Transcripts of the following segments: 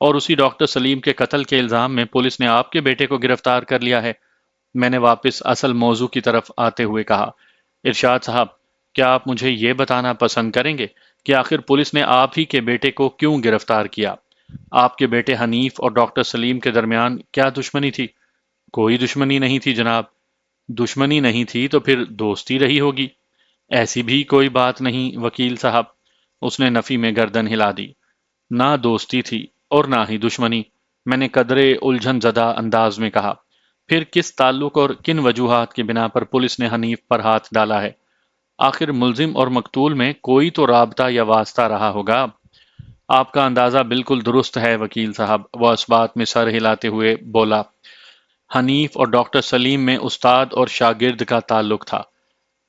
اور اسی ڈاکٹر سلیم کے قتل کے الزام میں پولیس نے آپ کے بیٹے کو گرفتار کر لیا ہے۔ میں نے واپس اصل موضوع کی طرف آتے ہوئے کہا، ارشاد صاحب، کیا آپ مجھے یہ بتانا پسند کریں گے کہ آخر پولیس نے آپ ہی کے بیٹے کو کیوں گرفتار کیا؟ آپ کے بیٹے حنیف اور ڈاکٹر سلیم کے درمیان کیا دشمنی تھی؟ کوئی دشمنی نہیں تھی جناب۔ دشمنی نہیں تھی تو پھر دوستی رہی ہوگی۔ ایسی بھی کوئی بات نہیں وکیل صاحب۔ اس نے نفی میں گردن ہلا دی۔ نہ دوستی تھی اور نہ ہی دشمنی، میں نے قدرے الجھن زدہ انداز میں کہا۔ پھر کس تعلق اور کن وجوہات کی بنا پر پولیس نے حنیف پر ہاتھ ڈالا ہے؟ آخر ملزم اور مقتول میں کوئی تو رابطہ یا واسطہ رہا ہوگا۔ آپ کا اندازہ بالکل درست ہے وکیل صاحب، وہ اس بات میں سر ہلاتے ہوئے بولا۔ حنیف اور ڈاکٹر سلیم میں استاد اور شاگرد کا تعلق تھا۔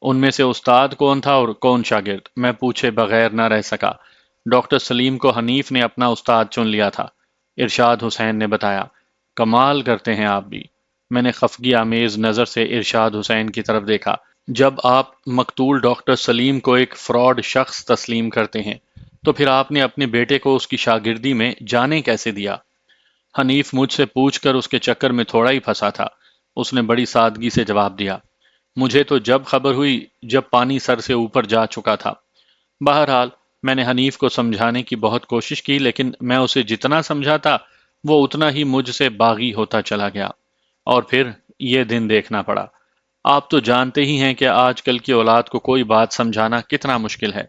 ان میں سے استاد کون تھا اور کون شاگرد، میں پوچھے بغیر نہ رہ سکا۔ ڈاکٹر سلیم کو حنیف نے اپنا استاد چن لیا تھا، ارشاد حسین نے بتایا۔ کمال کرتے ہیں آپ بھی۔ میں نے خفگی آمیز نظر سے ارشاد حسین کی طرف دیکھا۔ جب آپ مقتول ڈاکٹر سلیم کو ایک فراڈ شخص تسلیم کرتے ہیں تو پھر آپ نے اپنے بیٹے کو اس کی شاگردی میں جانے کیسے دیا؟ حنیف مجھ سے پوچھ کر اس کے چکر میں تھوڑا ہی پھنسا تھا۔ اس نے بڑی سادگی سے جواب دیا، مجھے تو جب خبر ہوئی جب پانی سر سے اوپر جا چکا تھا۔ بہرحال میں نے حنیف کو سمجھانے کی بہت کوشش کی، لیکن میں اسے جتنا سمجھاتا وہ اتنا ہی مجھ سے باغی ہوتا چلا گیا، اور پھر یہ دن دیکھنا پڑا۔ آپ تو جانتے ہی ہیں کہ آج کل کی اولاد کو کوئی بات سمجھانا کتنا مشکل ہے۔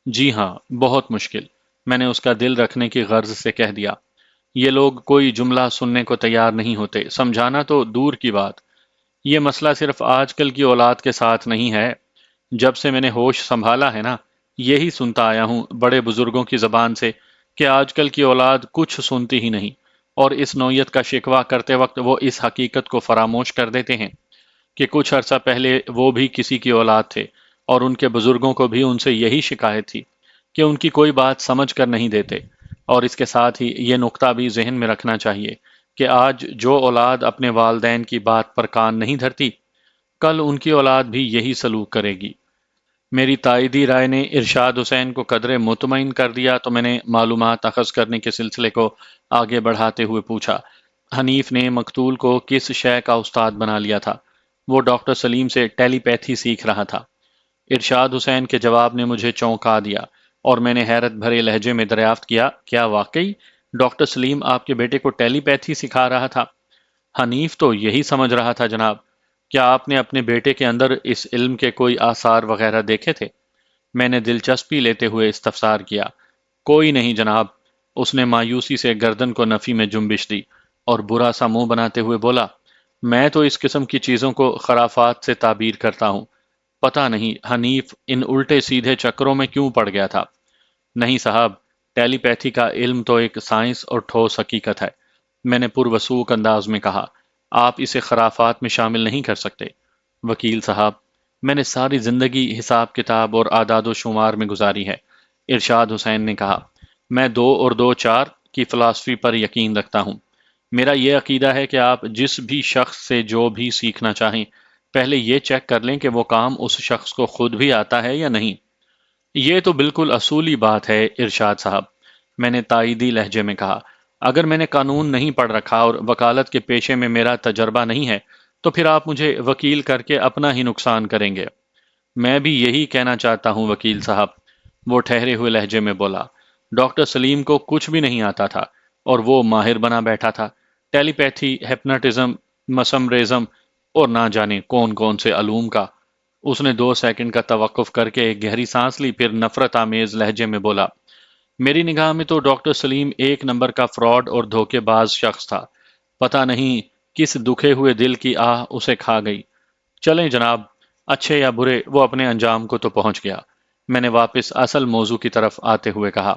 جی ہاں، بہت مشکل، میں نے اس کا دل رکھنے کی غرض سے کہہ دیا۔ یہ لوگ کوئی جملہ سننے کو تیار نہیں ہوتے، سمجھانا تو دور کی بات۔ یہ مسئلہ صرف آج کل کی اولاد کے ساتھ نہیں ہے۔ جب سے میں نے ہوش سنبھالا ہے نا، یہی سنتا آیا ہوں بڑے بزرگوں کی زبان سے کہ آج کل کی اولاد کچھ سنتی ہی نہیں، اور اس نوعیت کا شکوہ کرتے وقت وہ اس حقیقت کو فراموش کر دیتے ہیں کہ کچھ عرصہ پہلے وہ بھی کسی کی اولاد تھے، اور ان کے بزرگوں کو بھی ان سے یہی شکایت تھی کہ ان کی کوئی بات سمجھ کر نہیں دیتے۔ اور اس کے ساتھ ہی یہ نقطہ بھی ذہن میں رکھنا چاہیے کہ آج جو اولاد اپنے والدین کی بات پر کان نہیں دھرتی، کل ان کی اولاد بھی یہی سلوک کرے گی۔ میری تائیدی رائے نے ارشاد حسین کو قدرے مطمئن کر دیا تو میں نے معلومات اخذ کرنے کے سلسلے کو آگے بڑھاتے ہوئے پوچھا، حنیف نے مقتول کو کس شے کا استاد بنا لیا تھا؟ وہ ڈاکٹر سلیم سے ٹیلی پیتھی سیکھ رہا تھا۔ ارشاد حسین کے جواب نے مجھے چونکا دیا، اور میں نے حیرت بھرے لہجے میں دریافت کیا، کیا واقعی ڈاکٹر سلیم آپ کے بیٹے کو ٹیلی پیتھی سکھا رہا تھا؟ حنیف تو یہی سمجھ رہا تھا جناب۔ کیا آپ نے اپنے بیٹے کے اندر اس علم کے کوئی آثار وغیرہ دیکھے تھے؟ میں نے دلچسپی لیتے ہوئے استفسار کیا۔ کوئی نہیں جناب۔ اس نے مایوسی سے گردن کو نفی میں جنبش دی اور برا سا منہ بناتے ہوئے بولا، میں تو اس قسم کی چیزوں کو خرافات سے تعبیر کرتا ہوں۔ پتہ نہیں حنیف ان الٹے سیدھے چکروں میں کیوں پڑ گیا تھا۔ نہیں صاحب، ٹیلی پیتھی کا علم تو ایک سائنس اور ٹھوس حقیقت ہے، میں نے پروسوک انداز میں کہا۔ آپ اسے خرافات میں شامل نہیں کر سکتے وکیل صاحب۔ میں نے ساری زندگی حساب کتاب اور اعداد و شمار میں گزاری ہے، ارشاد حسین نے کہا۔ میں 2 اور 2 4 کی فلسفی پر یقین رکھتا ہوں۔ میرا یہ عقیدہ ہے کہ آپ جس بھی شخص سے جو بھی سیکھنا چاہیں، پہلے یہ چیک کر لیں کہ وہ کام اس شخص کو خود بھی آتا ہے یا نہیں۔ یہ تو بالکل اصولی بات ہے ارشاد صاحب، میں نے تائیدی لہجے میں کہا۔ اگر میں نے قانون نہیں پڑھ رکھا اور وکالت کے پیشے میں میرا تجربہ نہیں ہے تو پھر آپ مجھے وکیل کر کے اپنا ہی نقصان کریں گے۔ میں بھی یہی کہنا چاہتا ہوں وکیل صاحب، وہ ٹھہرے ہوئے لہجے میں بولا۔ ڈاکٹر سلیم کو کچھ بھی نہیں آتا تھا اور وہ ماہر بنا بیٹھا تھا، ٹیلی پیتھی، ہپناٹزم، مسمریزم اور نہ جانے کون کون سے علوم کا۔ اس نے 2 سیکنڈ کا توقف کر کے ایک گہری سانس لی، پھر نفرت آمیز لہجے میں بولا، میری نگاہ میں تو ڈاکٹر سلیم ایک نمبر کا فراڈ اور دھوکے باز شخص تھا۔ پتہ نہیں کس دکھے ہوئے دل کی آہ اسے کھا گئی۔ چلیں جناب، اچھے یا برے وہ اپنے انجام کو تو پہنچ گیا۔ میں نے واپس اصل موضوع کی طرف آتے ہوئے کہا،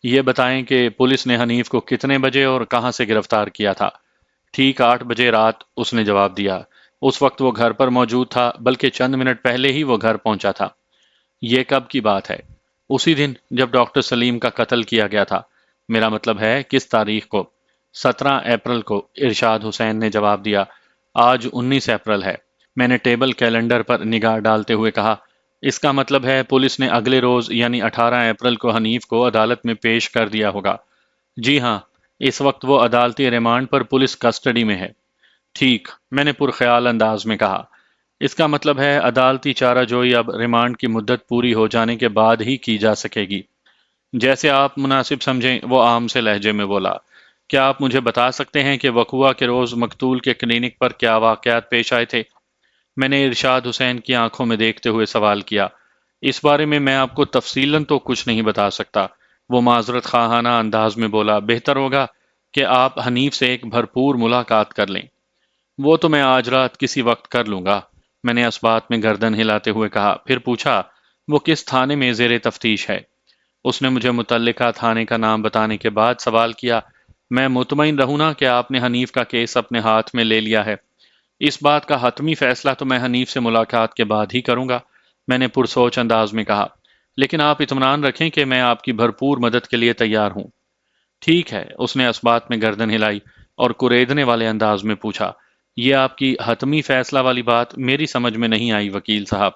یہ بتائیں کہ پولیس نے حنیف کو کتنے بجے اور کہاں سے گرفتار کیا تھا؟ ٹھیک 8 بجے رات، اس نے جواب دیا۔ اس وقت وہ گھر پر موجود تھا، بلکہ چند منٹ پہلے ہی وہ گھر پہنچا تھا۔ یہ کب کی بات ہے؟ اسی دن جب ڈاکٹر سلیم کا قتل کیا گیا تھا۔ میرا مطلب ہے کس تاریخ کو؟ 17 اپریل کو، ارشاد حسین نے جواب دیا۔ آج 19 اپریل ہے، میں نے ٹیبل کیلنڈر پر نگاہ ڈالتے ہوئے کہا۔ اس کا مطلب ہے پولیس نے اگلے روز یعنی 18 اپریل کو حنیف کو عدالت میں پیش کر دیا ہوگا۔ جی ہاں، اس وقت وہ عدالتی ریمانڈ پر پولیس کسٹڈی میں ہے۔ ٹھیک، میں نے پرخیال انداز میں کہا۔ اس کا مطلب ہے عدالتی چارہ جوئی اب ریمانڈ کی مدت پوری ہو جانے کے بعد ہی کی جا سکے گی۔ جیسے آپ مناسب سمجھیں، وہ عام سے لہجے میں بولا۔ کیا آپ مجھے بتا سکتے ہیں کہ وقوعہ کے روز مقتول کے کلینک پر کیا واقعات پیش آئے تھے؟ میں نے ارشاد حسین کی آنکھوں میں دیکھتے ہوئے سوال کیا۔ اس بارے میں آپ کو تفصیلاً تو کچھ نہیں بتا سکتا، وہ معذرت خواہانہ انداز میں بولا۔ بہتر ہوگا کہ آپ حنیف سے ایک بھرپور ملاقات کر لیں۔ وہ تو میں آج رات کسی وقت کر لوں گا، میں نے اس بات میں گردن ہلاتے ہوئے کہا۔ پھر پوچھا، وہ کس تھانے میں زیر تفتیش ہے؟ اس نے مجھے متعلقہ تھانے کا نام بتانے کے بعد سوال کیا۔ میں مطمئن رہوں نا کہ آپ نے حنیف کا کیس اپنے ہاتھ میں لے لیا ہے؟ اس بات کا حتمی فیصلہ تو میں حنیف سے ملاقات کے بعد ہی کروں گا، میں نے پرسوچ انداز میں کہا۔ لیکن آپ اطمینان رکھیں کہ میں آپ کی بھرپور مدد کے لیے تیار ہوں۔ ٹھیک ہے، اس نے اس بات میں گردن ہلائی اور کریدنے والے انداز میں پوچھا، یہ آپ کی حتمی فیصلہ والی بات میری سمجھ میں نہیں آئی وکیل صاحب۔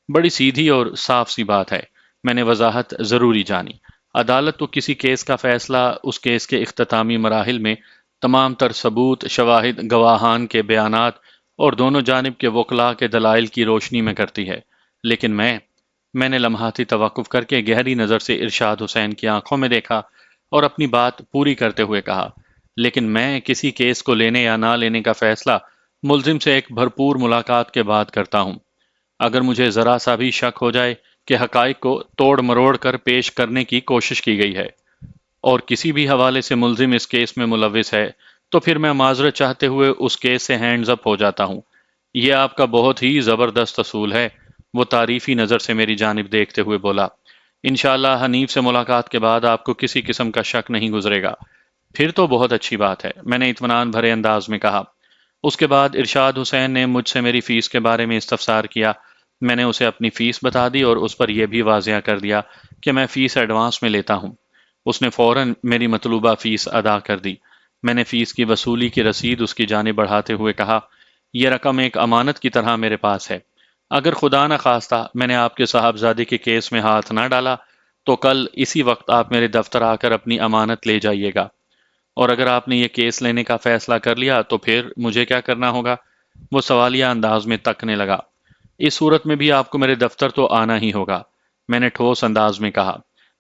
بڑی سیدھی اور صاف سی بات ہے، میں نے وضاحت ضروری جانی۔ عدالت تو کسی کیس کا فیصلہ اس کیس کے اختتامی مراحل میں تمام تر ثبوت، شواہد، گواہان کے بیانات اور دونوں جانب کے وکلاء کے دلائل کی روشنی میں کرتی ہے۔ لیکن میں نے لمحاتی توقف کر کے گہری نظر سے ارشاد حسین کی آنکھوں میں دیکھا اور اپنی بات پوری کرتے ہوئے کہا، لیکن میں کسی کیس کو لینے یا نہ لینے کا فیصلہ ملزم سے ایک بھرپور ملاقات کے بعد کرتا ہوں۔ اگر مجھے ذرا سا بھی شک ہو جائے کہ حقائق کو توڑ مروڑ کر پیش کرنے کی کوشش کی گئی ہے اور کسی بھی حوالے سے ملزم اس کیس میں ملوث ہے، تو پھر میں معذرت چاہتے ہوئے اس کیس سے ہینڈز اپ ہو جاتا ہوں۔ یہ آپ کا بہت ہی زبردست اصول ہے، وہ تعریفی نظر سے میری جانب دیکھتے ہوئے بولا۔ انشاءاللہ حنیف سے ملاقات کے بعد آپ کو کسی قسم کا شک نہیں گزرے گا۔ پھر تو بہت اچھی بات ہے، میں نے اطمینان بھرے انداز میں کہا۔ اس کے بعد ارشاد حسین نے مجھ سے میری فیس کے بارے میں استفسار کیا۔ میں نے اسے اپنی فیس بتا دی اور اس پر یہ بھی واضح کر دیا کہ میں فیس ایڈوانس میں لیتا ہوں۔ اس نے فوراً میری مطلوبہ فیس ادا کر دی۔ میں نے فیس کی وصولی کی رسید اس کی جانب بڑھاتے ہوئے کہا، یہ رقم ایک امانت کی طرح میرے پاس ہے۔ اگر خدا نہ خواستہ میں نے آپ کے صاحبزادے کے کیس میں ہاتھ نہ ڈالا تو کل اسی وقت آپ میرے دفتر آ کر اپنی امانت لے جائیے گا، اور اگر آپ نے یہ کیس لینے کا فیصلہ کر لیا تو پھر مجھے کیا کرنا ہوگا؟ وہ سوالیہ انداز میں تکنے لگا۔ اس صورت میں بھی آپ کو میرے دفتر تو آنا ہی ہوگا، میں نے ٹھوس انداز میں کہا،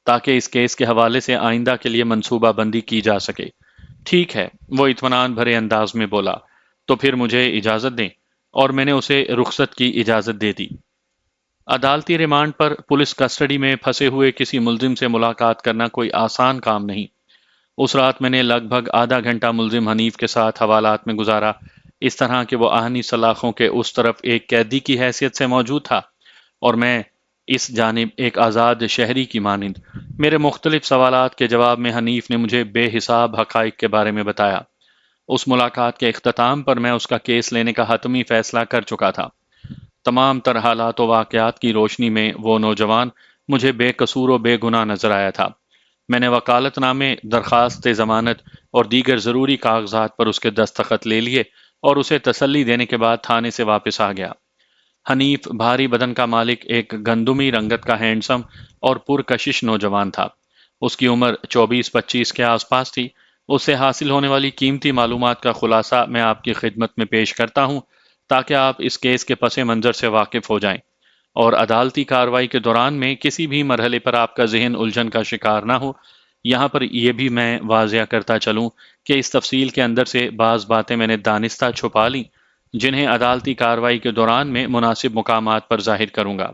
تاکہ اس کیس کے حوالے سے آئندہ کے لیے منصوبہ بندی کی جا سکے۔ ٹھیک ہے، وہ اطمینان بھرے انداز میں بولا، تو پھر مجھے اجازت دیں، اور میں نے اسے رخصت کی اجازت دے دی۔ عدالتی ریمانڈ پر پولیس کسٹڈی میں پھنسے ہوئے کسی ملزم سے ملاقات کرنا کوئی آسان کام نہیں۔ اس رات میں نے لگ بھگ آدھا گھنٹہ ملزم حنیف کے ساتھ حوالات میں گزارا، اس طرح کہ وہ آہنی سلاخوں کے اس طرف ایک قیدی کی حیثیت سے موجود تھا اور میں اس جانب ایک آزاد شہری کی مانند۔ میرے مختلف سوالات کے جواب میں حنیف نے مجھے بے حساب حقائق کے بارے میں بتایا۔ اس ملاقات کے اختتام پر میں اس کا کیس لینے کا حتمی فیصلہ کر چکا تھا۔ تمام تر حالات و واقعات کی روشنی میں وہ نوجوان مجھے بے قصور و بے گناہ نظر آیا تھا۔ میں نے وکالت نامے، درخواست ضمانت اور دیگر ضروری کاغذات پر اس کے دستخط لے لیے اور اسے تسلی دینے کے بعد تھانے سے واپس آ گیا۔ حنیف بھاری بدن کا مالک ایک گندمی رنگت کا ہینڈسم اور پرکشش نوجوان تھا۔ اس کی عمر 24-25 کے آس پاس تھی۔ اس سے حاصل ہونے والی قیمتی معلومات کا خلاصہ میں آپ کی خدمت میں پیش کرتا ہوں تاکہ آپ اس کیس کے پس منظر سے واقف ہو جائیں اور عدالتی کارروائی کے دوران میں کسی بھی مرحلے پر آپ کا ذہن الجھن کا شکار نہ ہو۔ یہاں پر یہ بھی میں واضح کرتا چلوں کہ اس تفصیل کے اندر سے بعض باتیں میں نے دانستہ چھپا لیں جنہیں عدالتی کارروائی کے دوران میں مناسب مقامات پر ظاہر کروں گا۔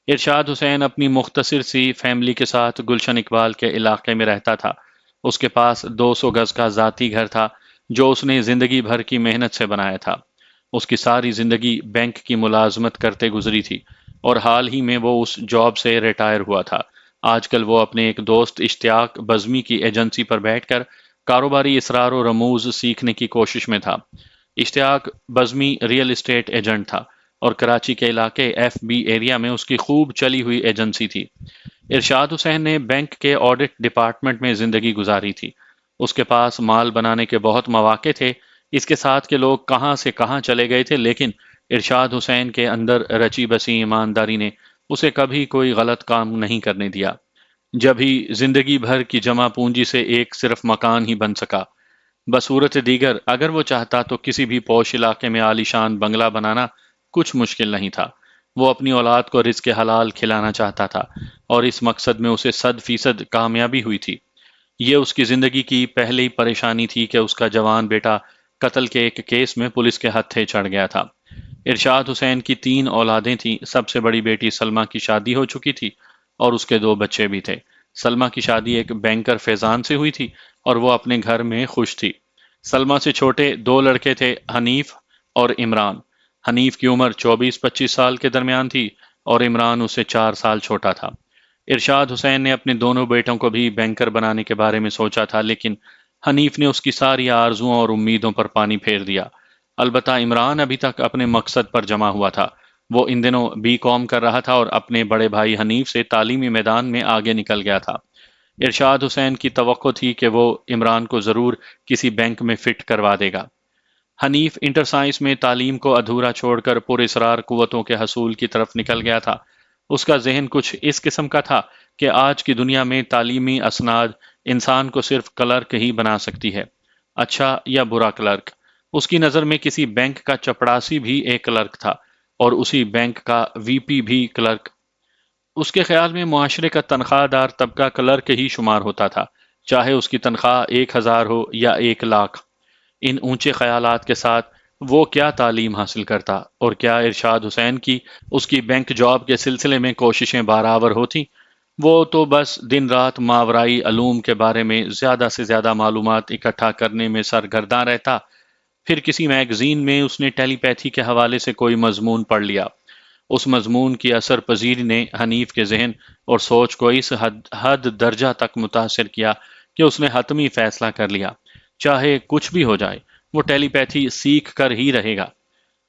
ارشاد حسین اپنی مختصر سی فیملی کے ساتھ گلشن اقبال کے علاقے میں رہتا تھا۔ اس کے پاس 200 گز کا ذاتی گھر تھا جو اس نے زندگی بھر کی محنت سے بنایا تھا۔ اس کی ساری زندگی بینک کی ملازمت کرتے گزری تھی اور حال ہی میں وہ اس جاب سے ریٹائر ہوا تھا۔ آج کل وہ اپنے ایک دوست اشتیاق بزمی کی ایجنسی پر بیٹھ کر کاروباری اسرار و رموز سیکھنے کی کوشش میں تھا۔ اشتیاق بزمی ریئل اسٹیٹ ایجنٹ تھا اور کراچی کے علاقے ایف بی ایریا میں اس کی خوب چلی ہوئی ایجنسی تھی۔ ارشاد حسین نے بینک کے آڈٹ ڈپارٹمنٹ میں زندگی گزاری تھی۔ اس کے پاس مال بنانے کے بہت مواقع تھے۔ اس کے ساتھ کے لوگ کہاں سے کہاں چلے گئے تھے، لیکن ارشاد حسین کے اندر رچی بسی ایمانداری نے اسے کبھی کوئی غلط کام نہیں کرنے دیا۔ جب ہی زندگی بھر کی جمع پونجی سے ایک صرف مکان ہی بن سکا۔ بصورت دیگر اگر وہ چاہتا تو کسی بھی پوش علاقے میں عالیشان بنگلہ بنانا کچھ مشکل نہیں تھا۔ وہ اپنی اولاد کو رزق حلال کھلانا چاہتا تھا، اور اس مقصد میں اسے 100% کامیابی ہوئی تھی۔ یہ اس کی زندگی کی پہلی پریشانی تھی کہ اس کا جوان بیٹا قتل کے ایک کیس میں پولیس کے ہتھے چڑھ گیا تھا۔ ارشاد حسین کی 3 اولادیں تھیں۔ سب سے بڑی بیٹی سلمہ کی شادی ہو چکی تھی اور اس کے 2 بچے بھی تھے۔ سلمہ کی شادی ایک بینکر فیضان سے ہوئی تھی اور وہ اپنے گھر میں خوش تھی۔ سلمہ سے چھوٹے 2 لڑکے تھے، حنیف اور عمران۔ حنیف کی عمر 24-25 سال کے درمیان تھی اور عمران اس سے 4 سال چھوٹا تھا۔ ارشاد حسین نے اپنے دونوں بیٹوں کو بھی بینکر بنانے کے بارے میں سوچا تھا، لیکن حنیف نے اس کی ساری آرزوؤں اور امیدوں پر پانی پھیر دیا۔ البتہ عمران ابھی تک اپنے مقصد پر جمع ہوا تھا۔ وہ ان دنوں بی کام کر رہا تھا اور اپنے بڑے بھائی حنیف سے تعلیمی میدان میں آگے نکل گیا تھا۔ ارشاد حسین کی توقع تھی کہ وہ عمران کو ضرور کسی بینک میں فٹ کروا دے گا۔ حنیف انٹر سائنس میں تعلیم کو ادھورا چھوڑ کر پراسرار قوتوں کے حصول کی طرف نکل گیا تھا۔ اس کا ذہن کچھ اس قسم کا تھا کہ آج کی دنیا میں تعلیمی اسناد انسان کو صرف کلرک ہی بنا سکتی ہے، اچھا یا برا کلرک۔ اس کی نظر میں کسی بینک کا چپڑاسی بھی ایک کلرک تھا اور اسی بینک کا وی پی بھی کلرک۔ اس کے خیال میں معاشرے کا تنخواہ دار طبقہ کلرک ہی شمار ہوتا تھا، چاہے اس کی تنخواہ 1,000 ہو یا 1,00,000۔ ان اونچے خیالات کے ساتھ وہ کیا تعلیم حاصل کرتا، اور کیا ارشاد حسین کی اس کی بینک جاب کے سلسلے میں کوششیں بارآور ہوتی؟ وہ تو بس دن رات ماورائی علوم کے بارے میں زیادہ سے زیادہ معلومات اکٹھا کرنے میں سرگرداں رہتا۔ پھر کسی میگزین میں اس نے ٹیلی پیتھی کے حوالے سے کوئی مضمون پڑھ لیا۔ اس مضمون کی اثر پذیری نے حنیف کے ذہن اور سوچ کو اس حد درجہ تک متاثر کیا کہ اس نے حتمی فیصلہ کر لیا، چاہے کچھ بھی ہو جائے وہ ٹیلی پیتھی سیکھ کر ہی رہے گا۔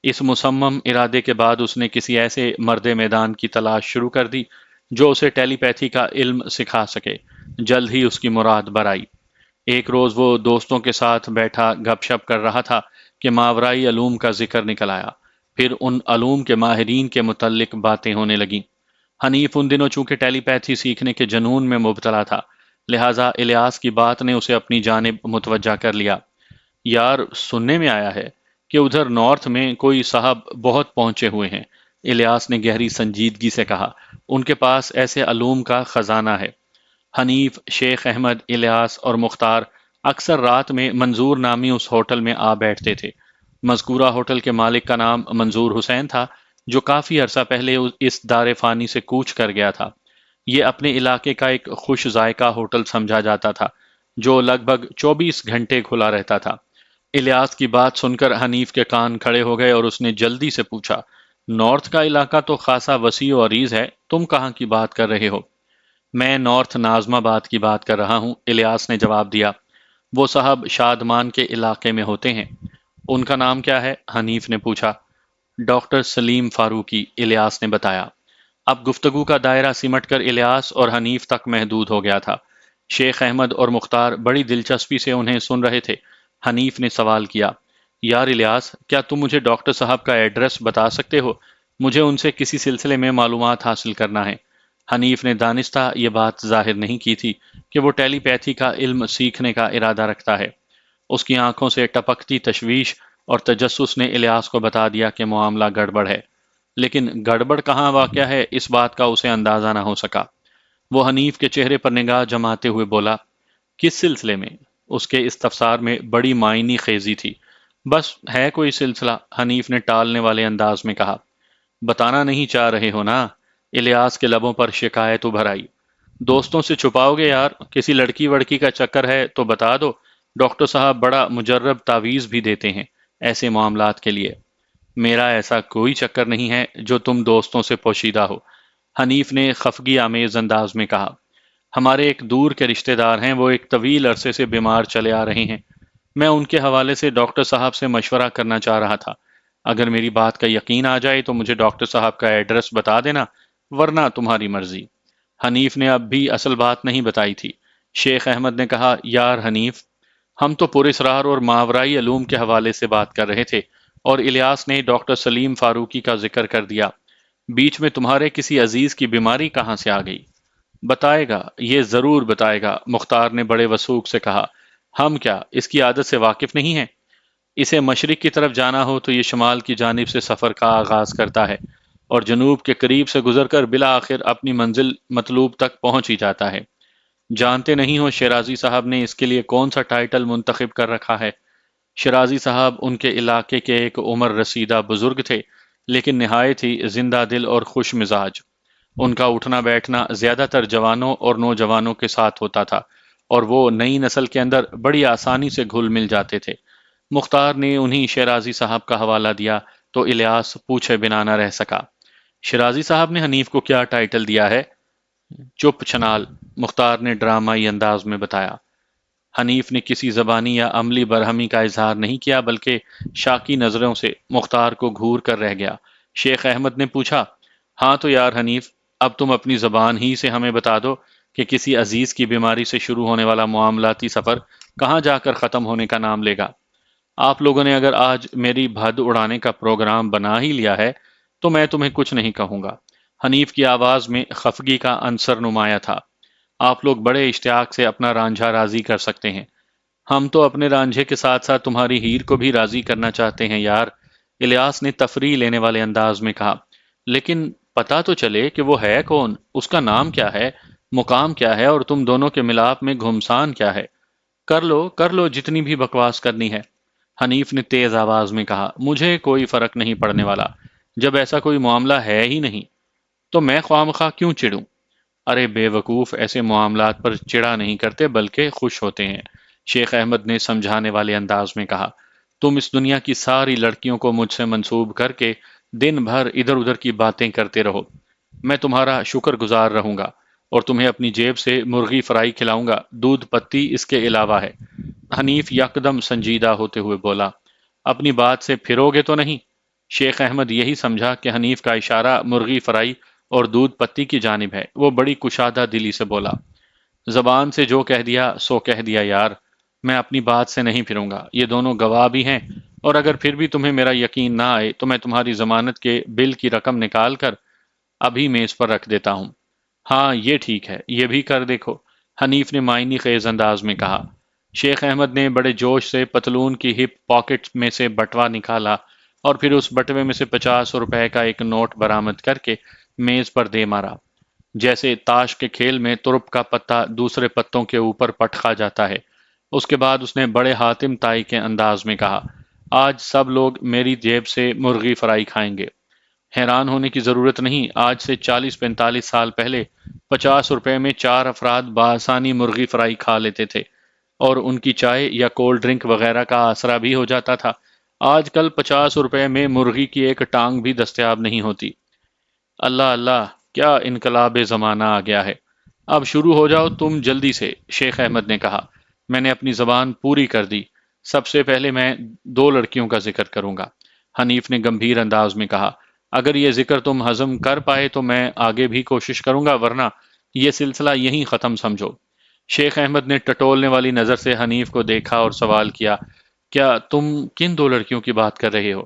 اس مصمم ارادے کے بعد اس نے کسی ایسے مرد میدان کی تلاش شروع کر دی جو اسے ٹیلی پیتھی کا علم سکھا سکے۔ جلد ہی اس کی مراد برائی۔ ایک روز وہ دوستوں کے ساتھ بیٹھا گپ شپ کر رہا تھا کہ ماورائی علوم کا ذکر نکل آیا۔ پھر ان علوم کے ماہرین کے متعلق باتیں ہونے لگیں۔ حنیف ان دنوں چونکہ ٹیلی پیتھی سیکھنے کے جنون میں مبتلا تھا، لہٰذا الیاس کی بات نے اسے اپنی جانب متوجہ کر لیا۔ یار، سننے میں آیا ہے کہ ادھر نارتھ میں کوئی صاحب بہت پہنچے ہوئے ہیں، الیاس نے گہری سنجیدگی سے کہا۔ ان کے پاس ایسے علوم کا خزانہ ہے۔ حنیف، شیخ احمد، الیاس اور مختار اکثر رات میں منظور نامی اس ہوٹل میں آ بیٹھتے تھے۔ مذکورہ ہوٹل کے مالک کا نام منظور حسین تھا، جو کافی عرصہ پہلے اس دار فانی سے کوچ کر گیا تھا۔ یہ اپنے علاقے کا ایک خوش ذائقہ ہوٹل سمجھا جاتا تھا جو لگ بھگ 24 گھنٹے کھلا رہتا تھا۔ الیاس کی بات سن کر حنیف کے کان کھڑے ہو گئے اور اس نے جلدی سے پوچھا، نارتھ کا علاقہ تو خاصا وسیع و عریض ہے، تم کہاں کی بات کر رہے ہو؟ میں نارتھ نازم آباد کی بات کر رہا ہوں، الیاس نے جواب دیا۔ وہ صاحب شادمان کے علاقے میں ہوتے ہیں۔ ان کا نام کیا ہے؟ حنیف نے پوچھا۔ ڈاکٹر سلیم فاروقی، الیاس نے بتایا۔ اب گفتگو کا دائرہ سمٹ کر الیاس اور حنیف تک محدود ہو گیا تھا۔ شیخ احمد اور مختار بڑی دلچسپی سے انہیں سن رہے تھے۔ حنیف نے سوال کیا، یار الیاس، کیا تم مجھے ڈاکٹر صاحب کا ایڈریس بتا سکتے ہو؟ مجھے ان سے کسی سلسلے میں معلومات حاصل کرنا ہے۔ حنیف نے دانستہ یہ بات ظاہر نہیں کی تھی کہ وہ ٹیلی پیتھی کا علم سیکھنے کا ارادہ رکھتا ہے۔ اس کی آنکھوں سے ٹپکتی تشویش اور تجسس نے الیاس کو بتا دیا کہ معاملہ گڑبڑ ہے، لیکن گڑبڑ کہاں واقع ہے اس بات کا اسے اندازہ نہ ہو سکا۔ وہ حنیف کے چہرے پر نگاہ جماتے ہوئے بولا، کس سلسلے میں؟ اس کے استفسار میں بڑی معنی خیزی تھی۔ بس ہے کوئی سلسلہ، حنیف نے ٹالنے والے انداز میں کہا۔ بتانا نہیں چاہ رہے ہو نا؟ الیاس کے لبوں پر شکایت ابھر آئی۔ دوستوں سے چھپاؤ گے یار؟ کسی لڑکی وڑکی کا چکر ہے تو بتا دو، ڈاکٹر صاحب بڑا مجرب تعویذ بھی دیتے ہیں ایسے معاملات کے لیے۔ میرا ایسا کوئی چکر نہیں ہے جو تم دوستوں سے پوشیدہ ہو، حنیف نے خفگی آمیز انداز میں کہا۔ ہمارے ایک دور کے رشتہ دار ہیں، وہ ایک طویل عرصے سے بیمار چلے آ رہے ہیں۔ میں ان کے حوالے سے ڈاکٹر صاحب سے مشورہ کرنا چاہ رہا تھا۔ اگر میری بات کا یقین آ جائے تو مجھے ڈاکٹر صاحب کا ایڈریس بتا دینا، ورنہ تمہاری مرضی۔ حنیف نے اب بھی اصل بات نہیں بتائی تھی۔ شیخ احمد نے کہا، یار حنیف، ہم تو پراسرار اور ماورائی علوم کے حوالے سے بات کر رہے تھے، اور الیاس نے ڈاکٹر سلیم فاروقی کا ذکر کر دیا۔ بیچ میں تمہارے کسی عزیز کی بیماری کہاں سے آ گئی؟ بتائے گا، یہ ضرور بتائے گا، مختار نے بڑے وثوق سے کہا۔ ہم کیا اس کی عادت سے واقف نہیں ہیں؟ اسے مشرق کی طرف جانا ہو تو یہ شمال کی جانب سے سفر کا آغاز کرتا ہے اور جنوب کے قریب سے گزر کر بالآخر اپنی منزل مطلوب تک پہنچ ہی جاتا ہے۔ جانتے نہیں ہو شیرازی صاحب نے اس کے لیے کون سا ٹائٹل منتخب کر رکھا ہے؟ شیرازی صاحب ان کے علاقے کے ایک عمر رسیدہ بزرگ تھے، لیکن نہایت ہی زندہ دل اور خوش مزاج۔ ان کا اٹھنا بیٹھنا زیادہ تر جوانوں اور نوجوانوں کے ساتھ ہوتا تھا اور وہ نئی نسل کے اندر بڑی آسانی سے گھل مل جاتے تھے۔ مختار نے انہی شیرازی صاحب کا حوالہ دیا تو الیاس پوچھے بنا نہ رہ سکا۔ شیرازی صاحب نے حنیف کو کیا ٹائٹل دیا ہے؟ چپ چھنال، مختار نے ڈرامائی انداز میں بتایا۔ حنیف نے کسی زبانی یا عملی برہمی کا اظہار نہیں کیا بلکہ شاکی نظروں سے مختار کو گھور کر رہ گیا۔ شیخ احمد نے پوچھا، ہاں تو یار حنیف، اب تم اپنی زبان ہی سے ہمیں بتا دو کہ کسی عزیز کی بیماری سے شروع ہونے والا معاملاتی سفر کہاں جا کر ختم ہونے کا نام لے گا؟ آپ لوگوں نے اگر آج میری بھد اڑانے کا پروگرام بنا ہی لیا ہے تو میں تمہیں کچھ نہیں کہوں گا۔ حنیف کی آواز میں خفگی کا عنصر نمایاں تھا۔ آپ لوگ بڑے اشتیاق سے اپنا رانجھا راضی کر سکتے ہیں، ہم تو اپنے رانجھے کے ساتھ ساتھ تمہاری ہیر کو بھی راضی کرنا چاہتے ہیں یار، الیاس نے تفریح لینے والے انداز میں کہا۔ لیکن پتا تو چلے کہ وہ ہے کون، اس کا نام کیا ہے، مقام کیا ہے، اور تم دونوں کے ملاپ میں گھمسان کیا ہے۔ کر لو جتنی بھی بکواس کرنی ہے، حنیف نے تیز آواز میں کہا۔ مجھے کوئی فرق نہیں پڑنے والا، جب ایسا کوئی معاملہ ہے ہی نہیں تو میں خواہ مخواہ کیوں چڑھوں؟ ارے بے وقوف، ایسے معاملات پر چڑا نہیں کرتے بلکہ خوش ہوتے ہیں، شیخ احمد نے سمجھانے والے انداز میں کہا۔ تم اس دنیا کی ساری لڑکیوں کو مجھ سے منسوب کر کے دن بھر ادھر ادھر کی باتیں کرتے رہو، میں تمہارا شکر گزار رہوں گا اور تمہیں اپنی جیب سے مرغی فرائی کھلاؤں گا، دودھ پتی اس کے علاوہ ہے۔ حنیف یکدم سنجیدہ ہوتے ہوئے بولا، اپنی بات سے پھرو گے تو نہیں؟ شیخ احمد یہی سمجھا کہ حنیف کا اشارہ مرغی فرائی اور دودھ پتی کی جانب ہے۔ وہ بڑی کشادہ دلی سے بولا، زبان سے جو کہہ دیا سو کہہ دیا یار، میں اپنی بات سے نہیں پھروں گا، یہ دونوں گواہ بھی ہیں، اور اگر پھر بھی تمہیں میرا یقین نہ آئے تو میں تمہاری ضمانت کے بل کی رقم نکال کر ابھی میز پر رکھ دیتا ہوں۔ ہاں یہ ٹھیک ہے، یہ بھی کر دیکھو، حنیف نے معنی خیز انداز میں کہا۔ شیخ احمد نے بڑے جوش سے پتلون کی ہپ پاکٹ میں سے بٹوا نکالا اور پھر اس بٹوے میں سے 50 روپے کا ایک نوٹ برآمد کر کے میز پر دے مارا، جیسے تاش کے کھیل میں ترپ کا پتا دوسرے پتوں کے اوپر پٹکا جاتا ہے۔ اس کے بعد اس نے بڑے حاتم تائی کے انداز میں کہا، آج سب لوگ میری جیب سے مرغی فرائی کھائیں گے۔ حیران ہونے کی ضرورت نہیں، آج سے 40-45 سال پہلے 50 روپے میں 4 افراد بآسانی مرغی فرائی کھا لیتے تھے اور ان کی چائے یا کولڈ ڈرنک وغیرہ کا آسرا بھی ہو جاتا تھا۔ آج کل 50 روپے میں مرغی کی ایک ٹانگ بھی دستیاب نہیں ہوتی۔ اللہ اللہ، کیا انقلاب زمانہ آ گیا ہے۔ اب شروع ہو جاؤ تم جلدی سے، شیخ احمد نے کہا۔ میں نے اپنی زبان پوری کر دی، سب سے پہلے میں 2 لڑکیوں کا ذکر کروں گا، حنیف نے گمبھیر انداز میں کہا۔ اگر یہ ذکر تم ہضم کر پائے تو میں آگے بھی کوشش کروں گا، ورنہ یہ سلسلہ یہیں ختم سمجھو۔ شیخ احمد نے ٹٹولنے والی نظر سے حنیف کو دیکھا اور سوال کیا، کیا تم کن 2 لڑکیوں کی بات کر رہے ہو؟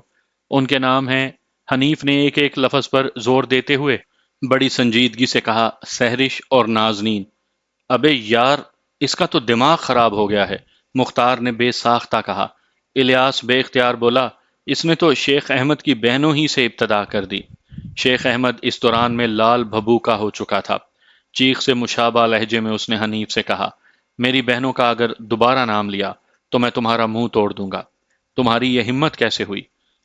ان کے نام ہیں، حنیف نے ایک ایک لفظ پر زور دیتے ہوئے بڑی سنجیدگی سے کہا، سحرش اور نازنین۔ ابے یار، اس کا تو دماغ خراب ہو گیا ہے، مختار نے بے ساختہ کہا۔ الیاس بے اختیار بولا، اس نے تو شیخ احمد کی بہنوں ہی سے ابتدا کر دی۔ شیخ احمد اس دوران میں لال بھبوکا ہو چکا تھا۔ چیخ سے مشابہ لہجے میں اس نے حنیف سے کہا، میری بہنوں کا اگر دوبارہ نام لیا تو میں تمہارا منہ توڑ دوں گا۔ تمہاری یہ ہمت کیسے ہوئی؟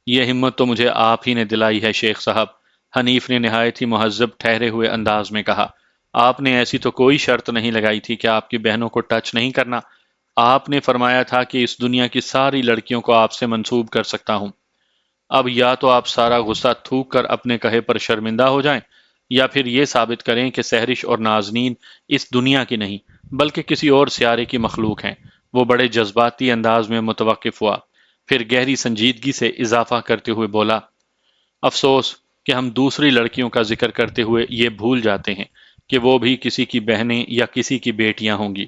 یہ ہمت تو مجھے آپ ہی نے دلائی ہے شیخ صاحب، حنیف نے نہایت ہی مہذب ٹھہرے ہوئے انداز میں کہا۔ آپ نے ایسی تو کوئی شرط نہیں لگائی تھی کہ آپ کی بہنوں کو ٹچ نہیں کرنا، آپ نے فرمایا تھا کہ اس دنیا کی ساری لڑکیوں کو آپ سے منسوب کر سکتا ہوں۔ اب یا تو آپ سارا غصہ تھوک کر اپنے کہے پر شرمندہ ہو جائیں، یا پھر یہ ثابت کریں کہ سحرش اور نازنین اس دنیا کی نہیں بلکہ کسی اور سیارے کی مخلوق ہیں۔ وہ بڑے جذباتی انداز میں متوقف ہوا، پھر گہری سنجیدگی سے اضافہ کرتے ہوئے بولا، افسوس کہ ہم دوسری لڑکیوں کا ذکر کرتے ہوئے یہ بھول جاتے ہیں کہ وہ بھی کسی کی بہنیں یا کسی کی بیٹیاں ہوں گی۔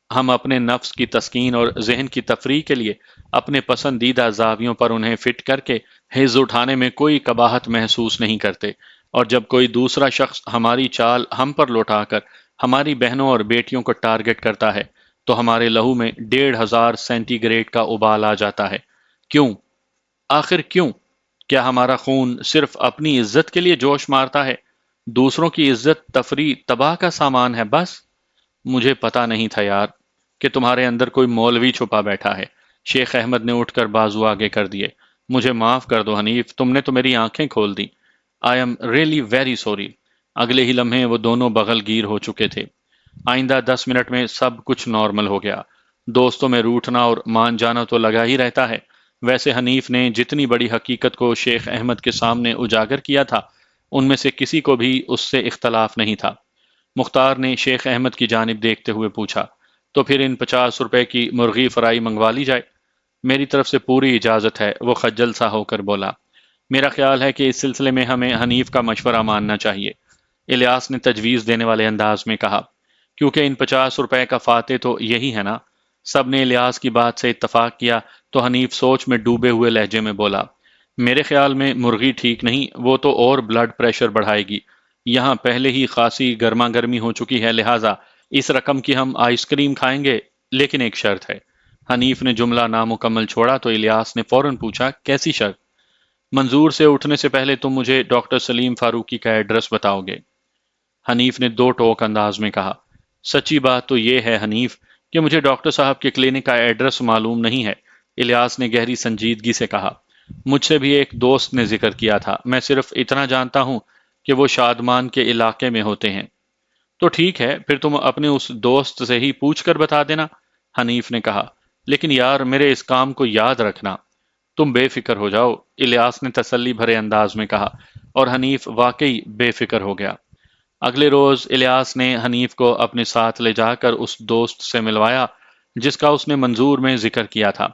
ہم اپنے نفس کی تسکین اور ذہن کی تفریح کے لیے اپنے پسندیدہ زاویوں پر انہیں فٹ کر کے حز اٹھانے میں کوئی قباحت محسوس نہیں کرتے، اور جب کوئی دوسرا شخص ہماری چال ہم پر لوٹا کر ہماری بہنوں اور بیٹیوں کو ٹارگٹ کرتا ہے تو ہمارے لہو میں 1500 سینٹی گریڈ کا ابال آ جاتا ہے۔ کیوں؟ آخر کیوں؟ کیا ہمارا خون صرف اپنی عزت کے لیے جوش مارتا ہے؟ دوسروں کی عزت تفریح تباہ کا سامان ہے بس؟ مجھے پتا نہیں تھا یار کہ تمہارے اندر کوئی مولوی چھپا بیٹھا ہے۔ شیخ احمد نے اٹھ کر بازو آگے کر دیے۔ مجھے معاف کر دو حنیف، تم نے تو میری آنکھیں کھول دی۔ I am really very sorry. اگلے ہی لمحے وہ دونوں بغل گیر ہو چکے تھے۔ آئندہ 10 منٹ میں سب کچھ نارمل ہو گیا۔ دوستوں میں روٹھنا اور مان جانا تو لگا ہی رہتا ہے۔ ویسے حنیف نے جتنی بڑی حقیقت کو شیخ احمد کے سامنے اجاگر کیا تھا، ان میں سے کسی کو بھی اس سے اختلاف نہیں تھا۔ مختار نے شیخ احمد کی جانب دیکھتے ہوئے پوچھا، تو پھر ان 50 روپے کی مرغی فرائی منگوا لی جائے؟ میری طرف سے پوری اجازت ہے، وہ خجل سا ہو کر بولا۔ میرا خیال ہے کہ اس سلسلے میں ہمیں حنیف کا مشورہ ماننا چاہیے، الیاس نے تجویز دینے والے انداز میں کہا، کیونکہ ان 50 روپے کا فاتح تو یہی ہے نا؟ سب نے الیاس کی بات سے اتفاق کیا تو حنیف سوچ میں ڈوبے ہوئے لہجے میں بولا، میرے خیال میں مرغی ٹھیک نہیں، وہ تو اور بلڈ پریشر بڑھائے گی۔ یہاں پہلے ہی خاصی گرما گرمی ہو چکی ہے، لہٰذا اس رقم کی ہم آئس کریم کھائیں گے، لیکن ایک شرط ہے۔ حنیف نے جملہ نامکمل چھوڑا تو الیاس نے فوراً پوچھا، کیسی شرط؟ منظور سے اٹھنے سے پہلے تم مجھے ڈاکٹر سلیم فاروقی کا ایڈریس بتاؤ گے، حنیف نے دو ٹوک انداز میں کہا۔ سچی بات تو یہ ہے حنیف کہ مجھے ڈاکٹر صاحب کے کلینک کا ایڈریس معلوم نہیں ہے، الیاس نے گہری سنجیدگی سے کہا۔ مجھ سے بھی ایک دوست نے ذکر کیا تھا، میں صرف اتنا جانتا ہوں کہ وہ شادمان کے علاقے میں ہوتے ہیں۔ تو ٹھیک ہے، پھر تم اپنے اس دوست سے ہی پوچھ کر بتا دینا، حنیف نے کہا۔ لیکن یار میرے اس کام کو یاد رکھنا۔ تم بے فکر ہو جاؤ، الیاس نے تسلی بھرے انداز میں کہا، اور حنیف واقعی بے فکر ہو گیا۔ اگلے روز الیاس نے حنیف کو اپنے ساتھ لے جا کر اس دوست سے ملوایا جس کا اس نے منظور میں ذکر کیا تھا۔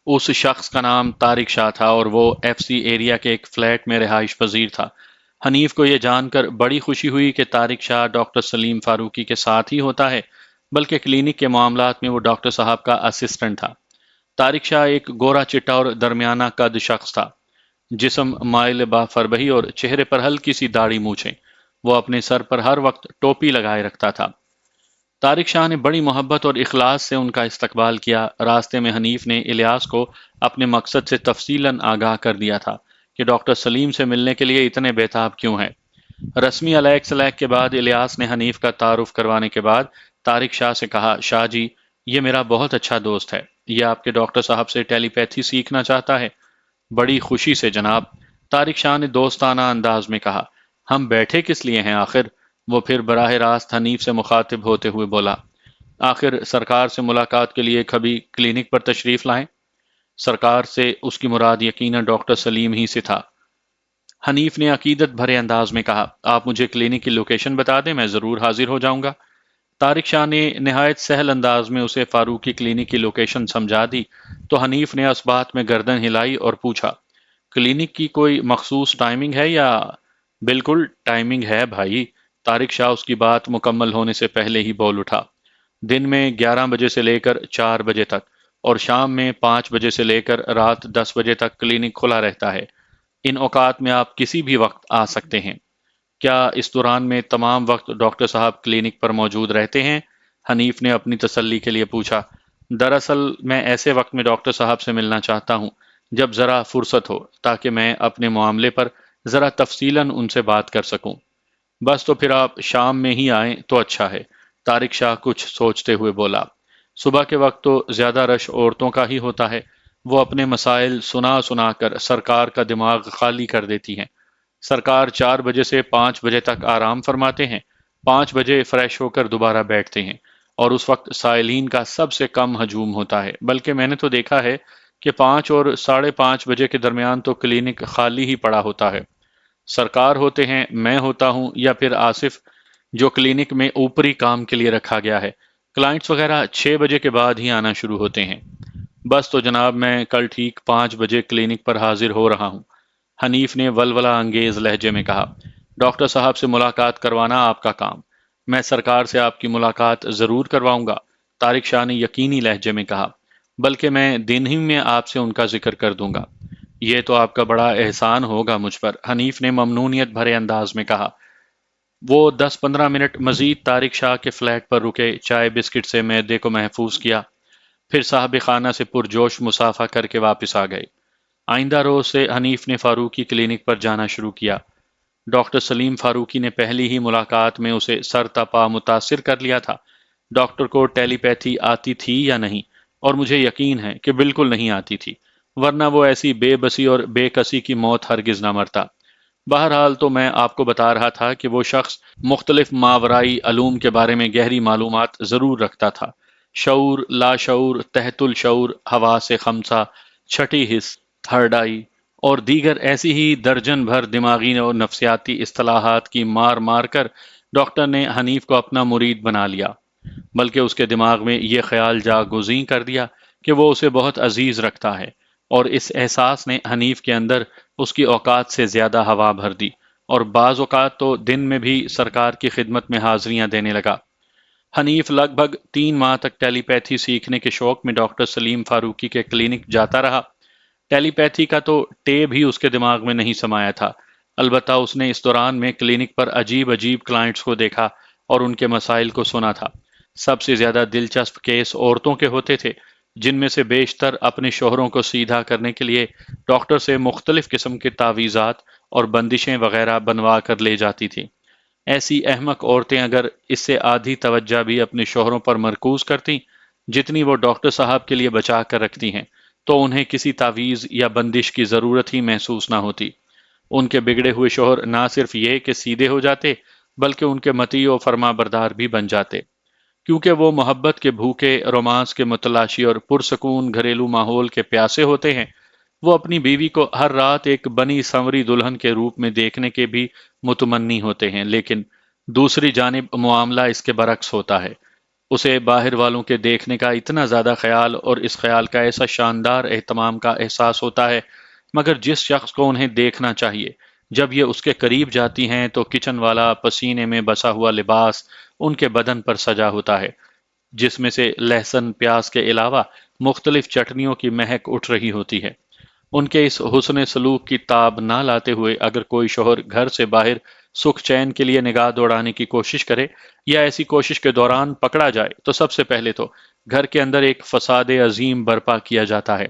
اس شخص کا نام طارق شاہ تھا اور وہ ایف سی ایریا کے ایک فلیٹ میں رہائش پذیر تھا۔ حنیف کو یہ جان کر بڑی خوشی ہوئی کہ طارق شاہ ڈاکٹر سلیم فاروقی کے ساتھ ہی ہوتا ہے، بلکہ کلینک کے معاملات میں وہ ڈاکٹر صاحب کا اسسٹنٹ تھا۔ طارق شاہ ایک گورا چٹا اور درمیانہ قد شخص تھا، جسم مائل با فربہی اور چہرے پر ہلکی سی داڑھی مونچھیں۔ وہ اپنے سر پر ہر وقت ٹوپی لگائے رکھتا تھا۔ طارق شاہ نے بڑی محبت اور اخلاص سے ان کا استقبال کیا۔ راستے میں حنیف نے الیاس کو اپنے مقصد سے تفصیلاً آگاہ کر دیا تھا کہ ڈاکٹر سلیم سے ملنے کے لیے اتنے بےتاب کیوں ہیں۔ رسمی علیک سلیک کے بعد الیاس نے حنیف کا تعارف کروانے کے بعد طارق شاہ سے کہا، شاہ جی، یہ میرا بہت اچھا دوست ہے، یہ آپ کے ڈاکٹر صاحب سے ٹیلی پیتھی سیکھنا چاہتا ہے۔ بڑی خوشی سے جناب، طارق شاہ نے دوستانہ انداز میں کہا۔ ہم بیٹھے کس لیے ہیں آخر؟ وہ پھر براہ راست حنیف سے مخاطب ہوتے ہوئے بولا، آخر سرکار سے ملاقات کے لیے کبھی کلینک پر تشریف لائیں؟ سرکار سے اس کی مراد یقیناً ڈاکٹر سلیم ہی سے تھا۔ حنیف نے عقیدت بھرے انداز میں کہا، آپ مجھے کلینک کی لوکیشن بتا دیں، میں ضرور حاضر ہو جاؤں گا۔ طارق شاہ نے نہایت سہل انداز میں اسے فاروقی کلینک کی لوکیشن سمجھا دی تو حنیف نے اس بات میں گردن ہلائی اور پوچھا، کلینک کی کوئی مخصوص ٹائمنگ ہے یا؟ بالکل ٹائمنگ ہے بھائی، طارق شاہ اس کی بات مکمل ہونے سے پہلے ہی بول اٹھا۔ دن میں 11 بجے سے لے کر 4 بجے تک اور شام میں 5 بجے سے لے کر رات 10 بجے تک کلینک کھلا رہتا ہے۔ ان اوقات میں آپ کسی بھی وقت آ سکتے ہیں۔ کیا اس دوران میں تمام وقت ڈاکٹر صاحب کلینک پر موجود رہتے ہیں؟ حنیف نے اپنی تسلی کے لیے پوچھا۔ دراصل میں ایسے وقت میں ڈاکٹر صاحب سے ملنا چاہتا ہوں جب ذرا فرصت ہو، تاکہ میں اپنے معاملے پر ذرا تفصیلاً ان سے بات کر سکوں۔ بس تو پھر آپ شام میں ہی آئیں تو اچھا ہے، طارق شاہ کچھ سوچتے ہوئے بولا۔ صبح کے وقت تو زیادہ رش عورتوں کا ہی ہوتا ہے، وہ اپنے مسائل سنا سنا کر سرکار کا دماغ خالی کر دیتی ہیں۔ سرکار 4 بجے سے 5 بجے تک آرام فرماتے ہیں، 5 بجے فریش ہو کر دوبارہ بیٹھتے ہیں، اور اس وقت سائلین کا سب سے کم ہجوم ہوتا ہے، بلکہ میں نے تو دیکھا ہے کہ 5 اور 5:30 بجے کے درمیان تو کلینک خالی ہی پڑا ہوتا ہے۔ سرکار ہوتے ہیں، میں ہوتا ہوں، یا پھر آصف جو کلینک میں اوپری کام کے لیے رکھا گیا ہے، کلائنٹس وغیرہ 6 بجے کے بعد ہی آنا شروع ہوتے ہیں۔ بس تو جناب میں کل ٹھیک 5 بجے کلینک پر حاضر ہو رہا ہوں، حنیف نے ولولہ انگیز لہجے میں کہا۔ ڈاکٹر صاحب سے ملاقات کروانا آپ کا کام، میں سرکار سے آپ کی ملاقات ضرور کرواؤں گا، طارق شاہ نے یقینی لہجے میں کہا، بلکہ میں دن ہی میں آپ سے ان کا ذکر کر دوں گا۔ یہ تو آپ کا بڑا احسان ہوگا مجھ پر، حنیف نے ممنونیت بھرے انداز میں کہا۔ وہ 10-15 منٹ مزید طارق شاہ کے فلیٹ پر رکے، چائے بسکٹ سے معدے کو محفوظ کیا، پھر صاحب خانہ سے پرجوش مسافہ کر کے واپس آ گئے۔ آئندہ روز سے حنیف نے فاروقی کلینک پر جانا شروع کیا۔ ڈاکٹر سلیم فاروقی نے پہلی ہی ملاقات میں اسے سر تپا متاثر کر لیا تھا۔ ڈاکٹر کو ٹیلی پیتھی آتی تھی یا نہیں؟ اور مجھے یقین ہے کہ بالکل نہیں آتی تھی، ورنہ وہ ایسی بے بسی اور بے کسی کی موت ہرگز نہ مرتا۔ بہرحال تو میں آپ کو بتا رہا تھا کہ وہ شخص مختلف ماورائی علوم کے بارے میں گہری معلومات ضرور رکھتا تھا۔ شعور، لاشعور، تحت الشعور، حواس خمسہ، چھٹی حس، تھرڈ آئی اور دیگر ایسی ہی درجن بھر دماغی اور نفسیاتی اصطلاحات کی مار مار کر ڈاکٹر نے حنیف کو اپنا مرید بنا لیا، بلکہ اس کے دماغ میں یہ خیال جاگزیں کر دیا کہ وہ اسے بہت عزیز رکھتا ہے، اور اس احساس نے حنیف کے اندر اس کی اوقات سے زیادہ ہوا بھر دی، اور بعض اوقات تو دن میں بھی سرکار کی خدمت میں حاضریاں دینے لگا۔ حنیف لگ بھگ 3 ماہ تک ٹیلی پیتھی سیکھنے کے شوق میں ڈاکٹر سلیم فاروقی کے کلینک جاتا رہا۔ ٹیلی پیتھی کا تو ٹے بھی اس کے دماغ میں نہیں سمایا تھا، البتہ اس نے اس دوران میں کلینک پر عجیب عجیب کلائنٹس کو دیکھا اور ان کے مسائل کو سنا تھا۔ سب سے زیادہ دلچسپ کیس عورتوں کے ہوتے تھے، جن میں سے بیشتر اپنے شوہروں کو سیدھا کرنے کے لیے ڈاکٹر سے مختلف قسم کے تعویذات اور بندشیں وغیرہ بنوا کر لے جاتی تھیں۔ ایسی احمق عورتیں اگر اس سے آدھی توجہ بھی اپنے شوہروں پر مرکوز کرتیں جتنی وہ ڈاکٹر صاحب کے لیے بچا کر رکھتی ہیں، تو انہیں کسی تعویذ یا بندش کی ضرورت ہی محسوس نہ ہوتی۔ ان کے بگڑے ہوئے شوہر نہ صرف یہ کہ سیدھے ہو جاتے، بلکہ ان کے مطیع و فرما بردار بھی بن جاتے، کیونکہ وہ محبت کے بھوکے، رومانس کے متلاشی اور پرسکون گھریلو ماحول کے پیاسے ہوتے ہیں۔ وہ اپنی بیوی کو ہر رات ایک بنی سنوری دلہن کے روپ میں دیکھنے کے بھی متمنی ہوتے ہیں، لیکن دوسری جانب معاملہ اس کے برعکس ہوتا ہے۔ اسے باہر والوں کے دیکھنے کا اتنا زیادہ خیال اور اس خیال کا ایسا شاندار اہتمام کا احساس ہوتا ہے، مگر جس شخص کو انہیں دیکھنا چاہیے، جب یہ اس کے قریب جاتی ہیں تو کچن والا پسینے میں بسا ہوا لباس ان کے بدن پر سجا ہوتا ہے، جس میں سے لہسن پیاز کے علاوہ مختلف چٹنیوں کی مہک اٹھ رہی ہوتی ہے۔ ان کے اس حسن سلوک کی تاب نہ لاتے ہوئے اگر کوئی شوہر گھر سے باہر سکھ چین کے لیے نگاہ دوڑانے کی کوشش کرے یا ایسی کوشش کے دوران پکڑا جائے، تو سب سے پہلے تو گھر کے اندر ایک فساد عظیم برپا کیا جاتا ہے۔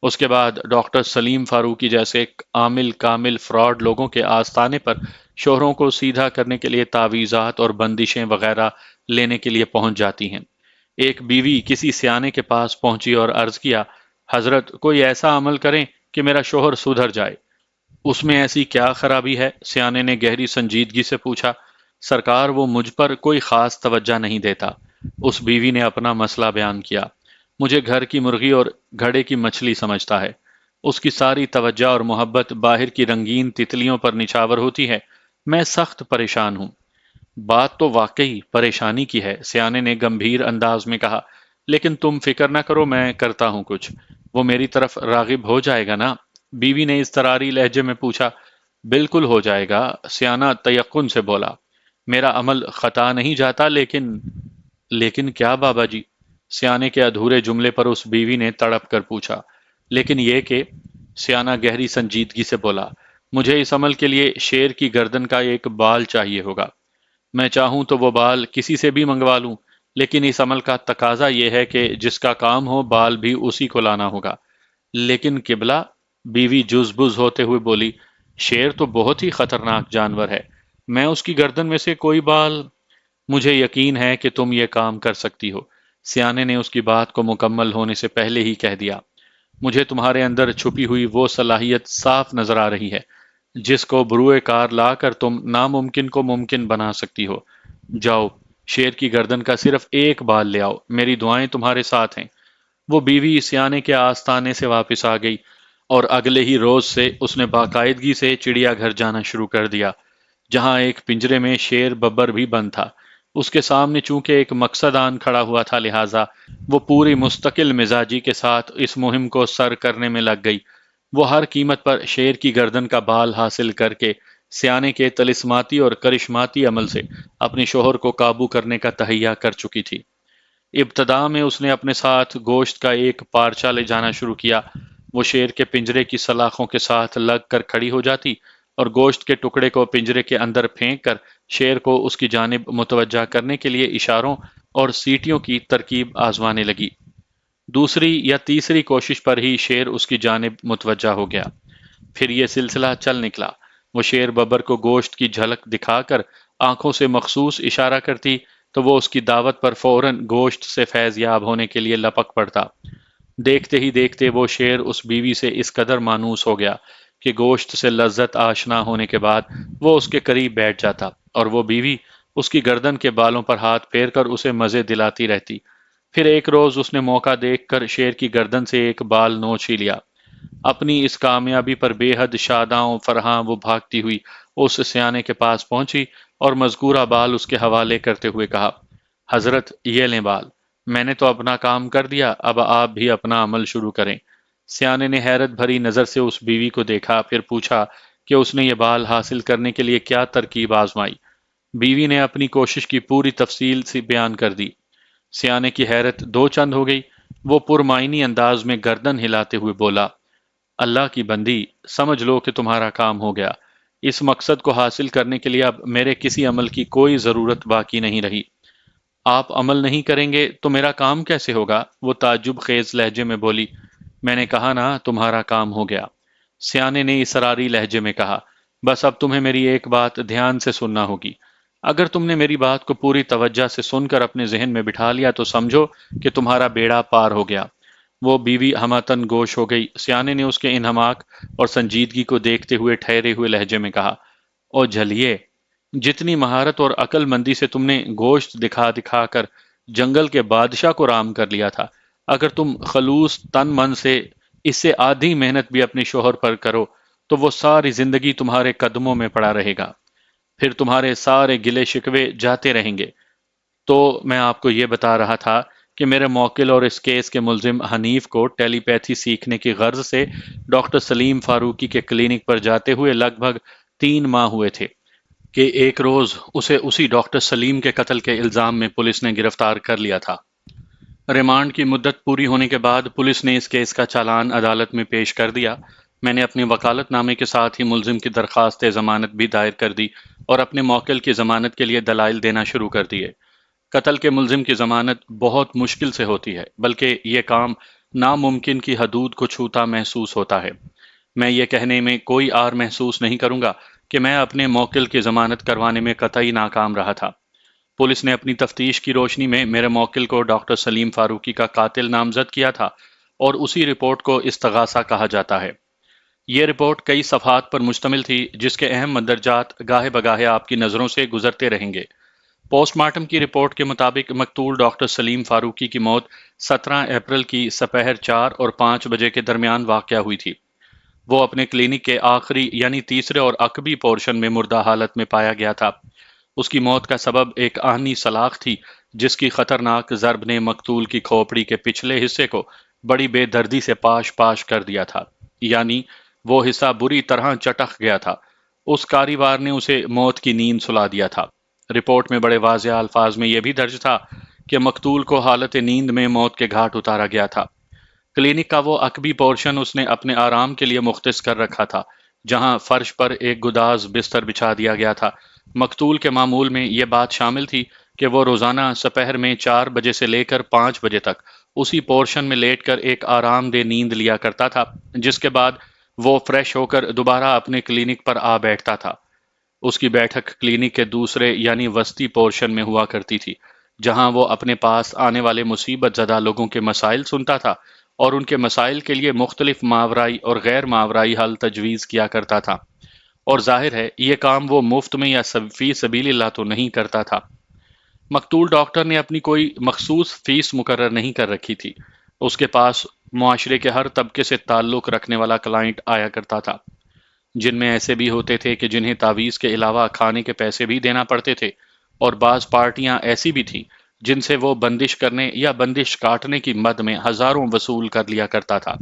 اس کے بعد ڈاکٹر سلیم فاروقی جیسے ایک عامل کامل فراڈ لوگوں کے آستانے پر شوہروں کو سیدھا کرنے کے لیے تعویذات اور بندشیں وغیرہ لینے کے لیے پہنچ جاتی ہیں۔ ایک بیوی کسی سیانے کے پاس پہنچی اور عرض کیا، حضرت کوئی ایسا عمل کریں کہ میرا شوہر سدھر جائے۔ اس میں ایسی کیا خرابی ہے؟ سیانے نے گہری سنجیدگی سے پوچھا۔ سرکار وہ مجھ پر کوئی خاص توجہ نہیں دیتا۔ اس بیوی نے اپنا مسئلہ بیان کیا۔ مجھے گھر کی مرغی اور گھڑے کی مچھلی سمجھتا ہے۔ اس کی ساری توجہ اور محبت باہر کی رنگین تتلیوں پر نچھاور ہوتی ہے۔ میں سخت پریشان ہوں۔ بات تو واقعی پریشانی کی ہے، سیانے نے گمبھیر انداز میں کہا، لیکن تم فکر نہ کرو، میں کرتا ہوں کچھ۔ وہ میری طرف راغب ہو جائے گا نا؟ بیوی نے اضطراری لہجے میں پوچھا۔ بالکل ہو جائے گا، سیانہ تیقن سے بولا۔ میرا عمل خطا نہیں جاتا، لیکن کیا بابا جی؟ سیانے کے ادھورے جملے پر اس بیوی نے تڑپ کر پوچھا۔ لیکن یہ کہ، سیانہ گہری سنجیدگی سے بولا، مجھے اس عمل کے لیے شیر کی گردن کا ایک بال چاہیے ہوگا۔ میں چاہوں تو وہ بال کسی سے بھی منگوا لوں، لیکن اس عمل کا تقاضا یہ ہے کہ جس کا کام ہو بال بھی اسی کو لانا ہوگا۔ لیکن قبلہ، بیوی جز بز ہوتے ہوئے بولی، شیر تو بہت ہی خطرناک جانور ہے، میں اس کی گردن میں سے کوئی بال… مجھے یقین ہے کہ تم یہ کام کر سکتی ہو، سیانے نے اس کی بات کو مکمل ہونے سے پہلے ہی کہہ دیا۔ مجھے تمہارے اندر چھپی ہوئی وہ صلاحیت صاف نظر آ رہی ہے جس کو بروئے کار لا کر تم ناممکن کو ممکن بنا سکتی ہو۔ جاؤ، شیر کی گردن کا صرف ایک بال لے آؤ، میری دعائیں تمہارے ساتھ ہیں۔ وہ بیوی سیانے کے آستانے سے واپس آ گئی اور اگلے ہی روز سے اس نے باقاعدگی سے چڑیا گھر جانا شروع کر دیا، جہاں ایک پنجرے میں شیر ببر بھی بند تھا۔ اس کے سامنے چونکہ ایک مقصد آن کھڑا ہوا تھا، لہٰذا وہ پوری مستقل مزاجی کے ساتھ اس مہم کو سر کرنے میں لگ گئی۔ وہ ہر قیمت پر شیر کی گردن کا بال حاصل کر کے سیانے کے طلسماتی اور کرشماتی عمل سے اپنے شوہر کو قابو کرنے کا تہیہ کر چکی تھی۔ ابتدا میں اس نے اپنے ساتھ گوشت کا ایک پارچہ لے جانا شروع کیا۔ وہ شیر کے پنجرے کی سلاخوں کے ساتھ لگ کر کھڑی ہو جاتی اور گوشت کے ٹکڑے کو پنجرے کے اندر پھینک کر شیر کو اس کی جانب متوجہ کرنے کے لیے اشاروں اور سیٹیوں کی ترکیب آزمانے لگی۔ دوسری یا تیسری کوشش پر ہی شیر اس کی جانب متوجہ ہو گیا۔ پھر یہ سلسلہ چل نکلا۔ وہ شیر ببر کو گوشت کی جھلک دکھا کر آنکھوں سے مخصوص اشارہ کرتی تو وہ اس کی دعوت پر فوراً گوشت سے فیض یاب ہونے کے لیے لپک پڑتا۔ دیکھتے ہی دیکھتے وہ شیر اس بیوی سے اس قدر مانوس ہو گیا کہ گوشت سے لذت آشنا ہونے کے بعد وہ اس کے قریب بیٹھ جاتا اور وہ بیوی اس کی گردن کے بالوں پر ہاتھ پھیر کر اسے مزے دلاتی رہتی۔ پھر ایک روز اس نے موقع دیکھ کر شیر کی گردن سے ایک بال نوچ ہی لیا۔ اپنی اس کامیابی پر بے حد شاداں و فرحاں وہ بھاگتی ہوئی اس سیانے کے پاس پہنچی اور مذکورہ بال اس کے حوالے کرتے ہوئے کہا، حضرت یہ لیں بال، میں نے تو اپنا کام کر دیا، اب آپ بھی اپنا عمل شروع کریں۔ سیانے نے حیرت بھری نظر سے اس بیوی کو دیکھا، پھر پوچھا کہ اس نے یہ بال حاصل کرنے کے لیے کیا ترکیب آزمائی۔ بیوی نے اپنی کوشش کی پوری تفصیل سے بیان کر دی۔ سیانے کی حیرت دو چند ہو گئی۔ وہ پرمعنی انداز میں گردن ہلاتے ہوئے بولا، اللہ کی بندی، سمجھ لو کہ تمہارا کام ہو گیا۔ اس مقصد کو حاصل کرنے کے لیے اب میرے کسی عمل کی کوئی ضرورت باقی نہیں رہی۔ آپ عمل نہیں کریں گے تو میرا کام کیسے ہوگا؟ وہ تعجب خیز لہجے میں بولی۔ میں نے کہا نا تمہارا کام ہو گیا، سیانے نے اصراری لہجے میں کہا۔ بس اب تمہیں میری ایک بات دھیان سے سننا ہوگی۔ اگر تم نے میری بات کو پوری توجہ سے سن کر اپنے ذہن میں بٹھا لیا تو سمجھو کہ تمہارا بیڑا پار ہو گیا۔ وہ بیوی ہماتن گوش ہو گئی۔ سیانے نے اس کے انہماک اور سنجیدگی کو دیکھتے ہوئے ٹھہرے ہوئے لہجے میں کہا، او جھلیے، جتنی مہارت اور عقل مندی سے تم نے گوشت دکھا دکھا کر جنگل کے بادشاہ کو رام کر لیا تھا، اگر تم خلوص تن من سے اس سے آدھی محنت بھی اپنے شوہر پر کرو تو وہ ساری زندگی تمہارے قدموں میں پڑا رہے گا، پھر تمہارے سارے گلے شکوے جاتے رہیں گے۔ تو میں آپ کو یہ بتا رہا تھا کہ میرے موکل اور اس کیس کے ملزم حنیف کو ٹیلی پیتھی سیکھنے کی غرض سے ڈاکٹر سلیم فاروقی کے کلینک پر جاتے ہوئے لگ بھگ 3 ماہ ہوئے تھے کہ ایک روز اسے اسی ڈاکٹر سلیم کے قتل کے الزام میں پولیس نے گرفتار کر لیا تھا۔ ریمانڈ کی مدت پوری ہونے کے بعد پولیس نے اس کیس کا چالان عدالت میں پیش کر دیا۔ میں نے اپنی وکالت نامے کے ساتھ ہی ملزم کی درخواست ضمانت بھی دائر کر دی اور اپنے موکل کی ضمانت کے لیے دلائل دینا شروع کر دیے۔ قتل کے ملزم کی ضمانت بہت مشکل سے ہوتی ہے، بلکہ یہ کام ناممکن کی حدود کو چھوتا محسوس ہوتا ہے۔ میں یہ کہنے میں کوئی آر محسوس نہیں کروں گا کہ میں اپنے موکل کی ضمانت کروانے میں قطعی ناکام رہا تھا۔ پولیس نے اپنی تفتیش کی روشنی میں میرے موکل کو ڈاکٹر سلیم فاروقی کا قاتل نامزد کیا تھا اور اسی رپورٹ کو استغاثہ کہا جاتا ہے۔ یہ رپورٹ کئی صفحات پر مشتمل تھی، جس کے اہم مندرجات گاہے بگاہے آپ کی نظروں سے گزرتے رہیں گے۔ پوسٹ مارٹم کی رپورٹ کے مطابق مقتول ڈاکٹر سلیم فاروقی کی موت 17 اپریل کی سپہر 4 اور 5 بجے کے درمیان واقع ہوئی تھی۔ وہ اپنے کلینک کے آخری یعنی تیسرے اور عقبی پورشن میں مردہ حالت میں پایا گیا تھا۔ اس کی موت کا سبب ایک آہنی سلاخ تھی، جس کی خطرناک ضرب نے مقتول کی کھوپڑی کے پچھلے حصے کو بڑی بے دردی سے پاش پاش کر دیا تھا، یعنی وہ حصہ بری طرح چٹک گیا تھا۔ اس کاریوار نے اسے موت کی نیند سلا دیا تھا۔ رپورٹ میں بڑے واضح الفاظ میں یہ بھی درج تھا کہ مقتول کو حالت نیند میں موت کے گھاٹ اتارا گیا تھا۔ کلینک کا وہ عقبی پورشن اس نے اپنے آرام کے لیے مختص کر رکھا تھا، جہاں فرش پر ایک گداز بستر بچھا دیا گیا تھا۔ مقتول کے معمول میں یہ بات شامل تھی کہ وہ روزانہ سپہر میں 4 بجے سے لے کر 5 بجے تک اسی پورشن میں لیٹ کر ایک آرام دہ نیند لیا کرتا تھا، جس کے بعد وہ فریش ہو کر دوبارہ اپنے کلینک پر آ بیٹھتا تھا۔ اس کی بیٹھک کلینک کے دوسرے یعنی وسطی پورشن میں ہوا کرتی تھی، جہاں وہ اپنے پاس آنے والے مصیبت زدہ لوگوں کے مسائل سنتا تھا اور ان کے مسائل کے لیے مختلف ماورائی اور غیر ماورائی حل تجویز کیا کرتا تھا۔ اور ظاہر ہے یہ کام وہ مفت میں یا فی سبیل اللہ تو نہیں کرتا تھا۔ مقتول ڈاکٹر نے اپنی کوئی مخصوص فیس مقرر نہیں کر رکھی تھی۔ اس کے پاس معاشرے کے ہر طبقے سے تعلق رکھنے والا کلائنٹ آیا کرتا تھا، جن میں ایسے بھی ہوتے تھے کہ جنہیں تعویذ کے علاوہ کھانے کے پیسے بھی دینا پڑتے تھے، اور بعض پارٹیاں ایسی بھی تھیں جن سے وہ بندش کرنے یا بندش کاٹنے کی مد میں ہزاروں وصول کر لیا کرتا تھا۔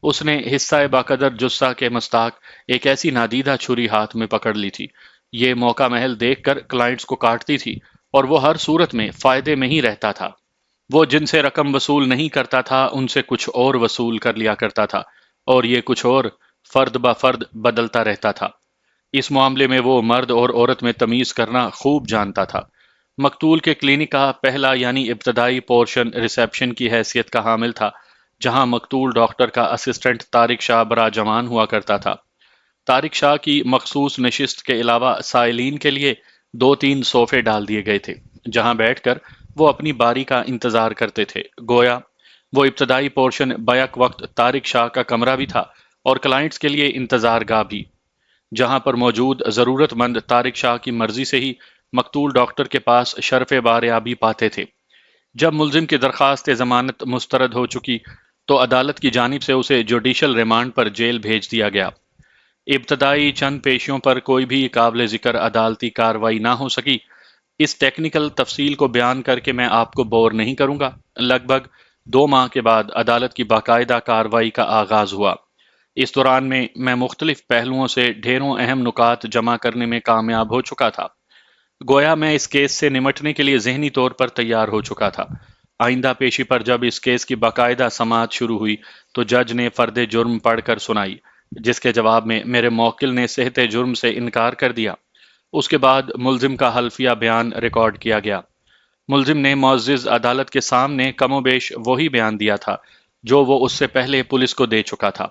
اس نے حصہ باقدر جثہ کے مستاق ایک ایسی نادیدہ چھری ہاتھ میں پکڑ لی تھی، یہ موقع محل دیکھ کر کلائنٹس کو کاٹتی تھی اور وہ ہر صورت میں فائدے میں ہی رہتا تھا۔ وہ جن سے رقم وصول نہیں کرتا تھا ان سے کچھ اور وصول کر لیا کرتا تھا، اور یہ کچھ اور فرد بہ فرد بدلتا رہتا تھا۔ اس معاملے میں وہ مرد اور عورت میں تمیز کرنا خوب جانتا تھا۔ مقتول کے کلینک کا پہلا یعنی ابتدائی پورشن ریسیپشن کی حیثیت کا حامل تھا، جہاں مقتول ڈاکٹر کا اسسٹنٹ طارق شاہ براجمان ہوا کرتا تھا۔ طارق شاہ کی مخصوص نشست کے علاوہ سائلین کے لیے دو تین صوفے ڈال دیے گئے تھے، جہاں بیٹھ کر وہ اپنی باری کا انتظار کرتے تھے۔ گویا وہ ابتدائی پورشن بیک وقت طارق شاہ کا کمرہ بھی تھا اور کلائنٹس کے لیے انتظار گاہ بھی، جہاں پر موجود ضرورت مند طارق شاہ کی مرضی سے ہی مقتول ڈاکٹر کے پاس شرف باریابی پاتے تھے۔ جب ملزم کی درخواست ضمانت مسترد ہو چکی تو عدالت کی جانب سے اسے جوڈیشل ریمانڈ پر جیل بھیج دیا گیا۔ ابتدائی چند پیشیوں پر کوئی بھی قابل ذکر عدالتی کارروائی نہ ہو سکی۔ اس ٹیکنیکل تفصیل کو بیان کر کے میں آپ کو بور نہیں کروں گا۔ لگ بھگ 2 ماہ کے بعد عدالت کی باقاعدہ کارروائی کا آغاز ہوا۔ اس دوران میں مختلف پہلوؤں سے ڈھیروں اہم نکات جمع کرنے میں کامیاب ہو چکا تھا۔ گویا میں اس کیس سے نمٹنے کے لیے ذہنی طور پر تیار ہو چکا تھا۔ آئندہ پیشی پر جب اس کیس کی باقاعدہ سماعت شروع ہوئی تو جج نے فرد جرم پڑھ کر سنائی، جس کے جواب میں میرے موکل نے صحت جرم سے انکار کر دیا۔ اس کے بعد ملزم کا حلفیہ بیان ریکارڈ کیا گیا۔ ملزم نے معزز عدالت کے سامنے کم و بیش وہی بیان دیا تھا جو وہ اس سے پہلے پولیس کو دے چکا تھا۔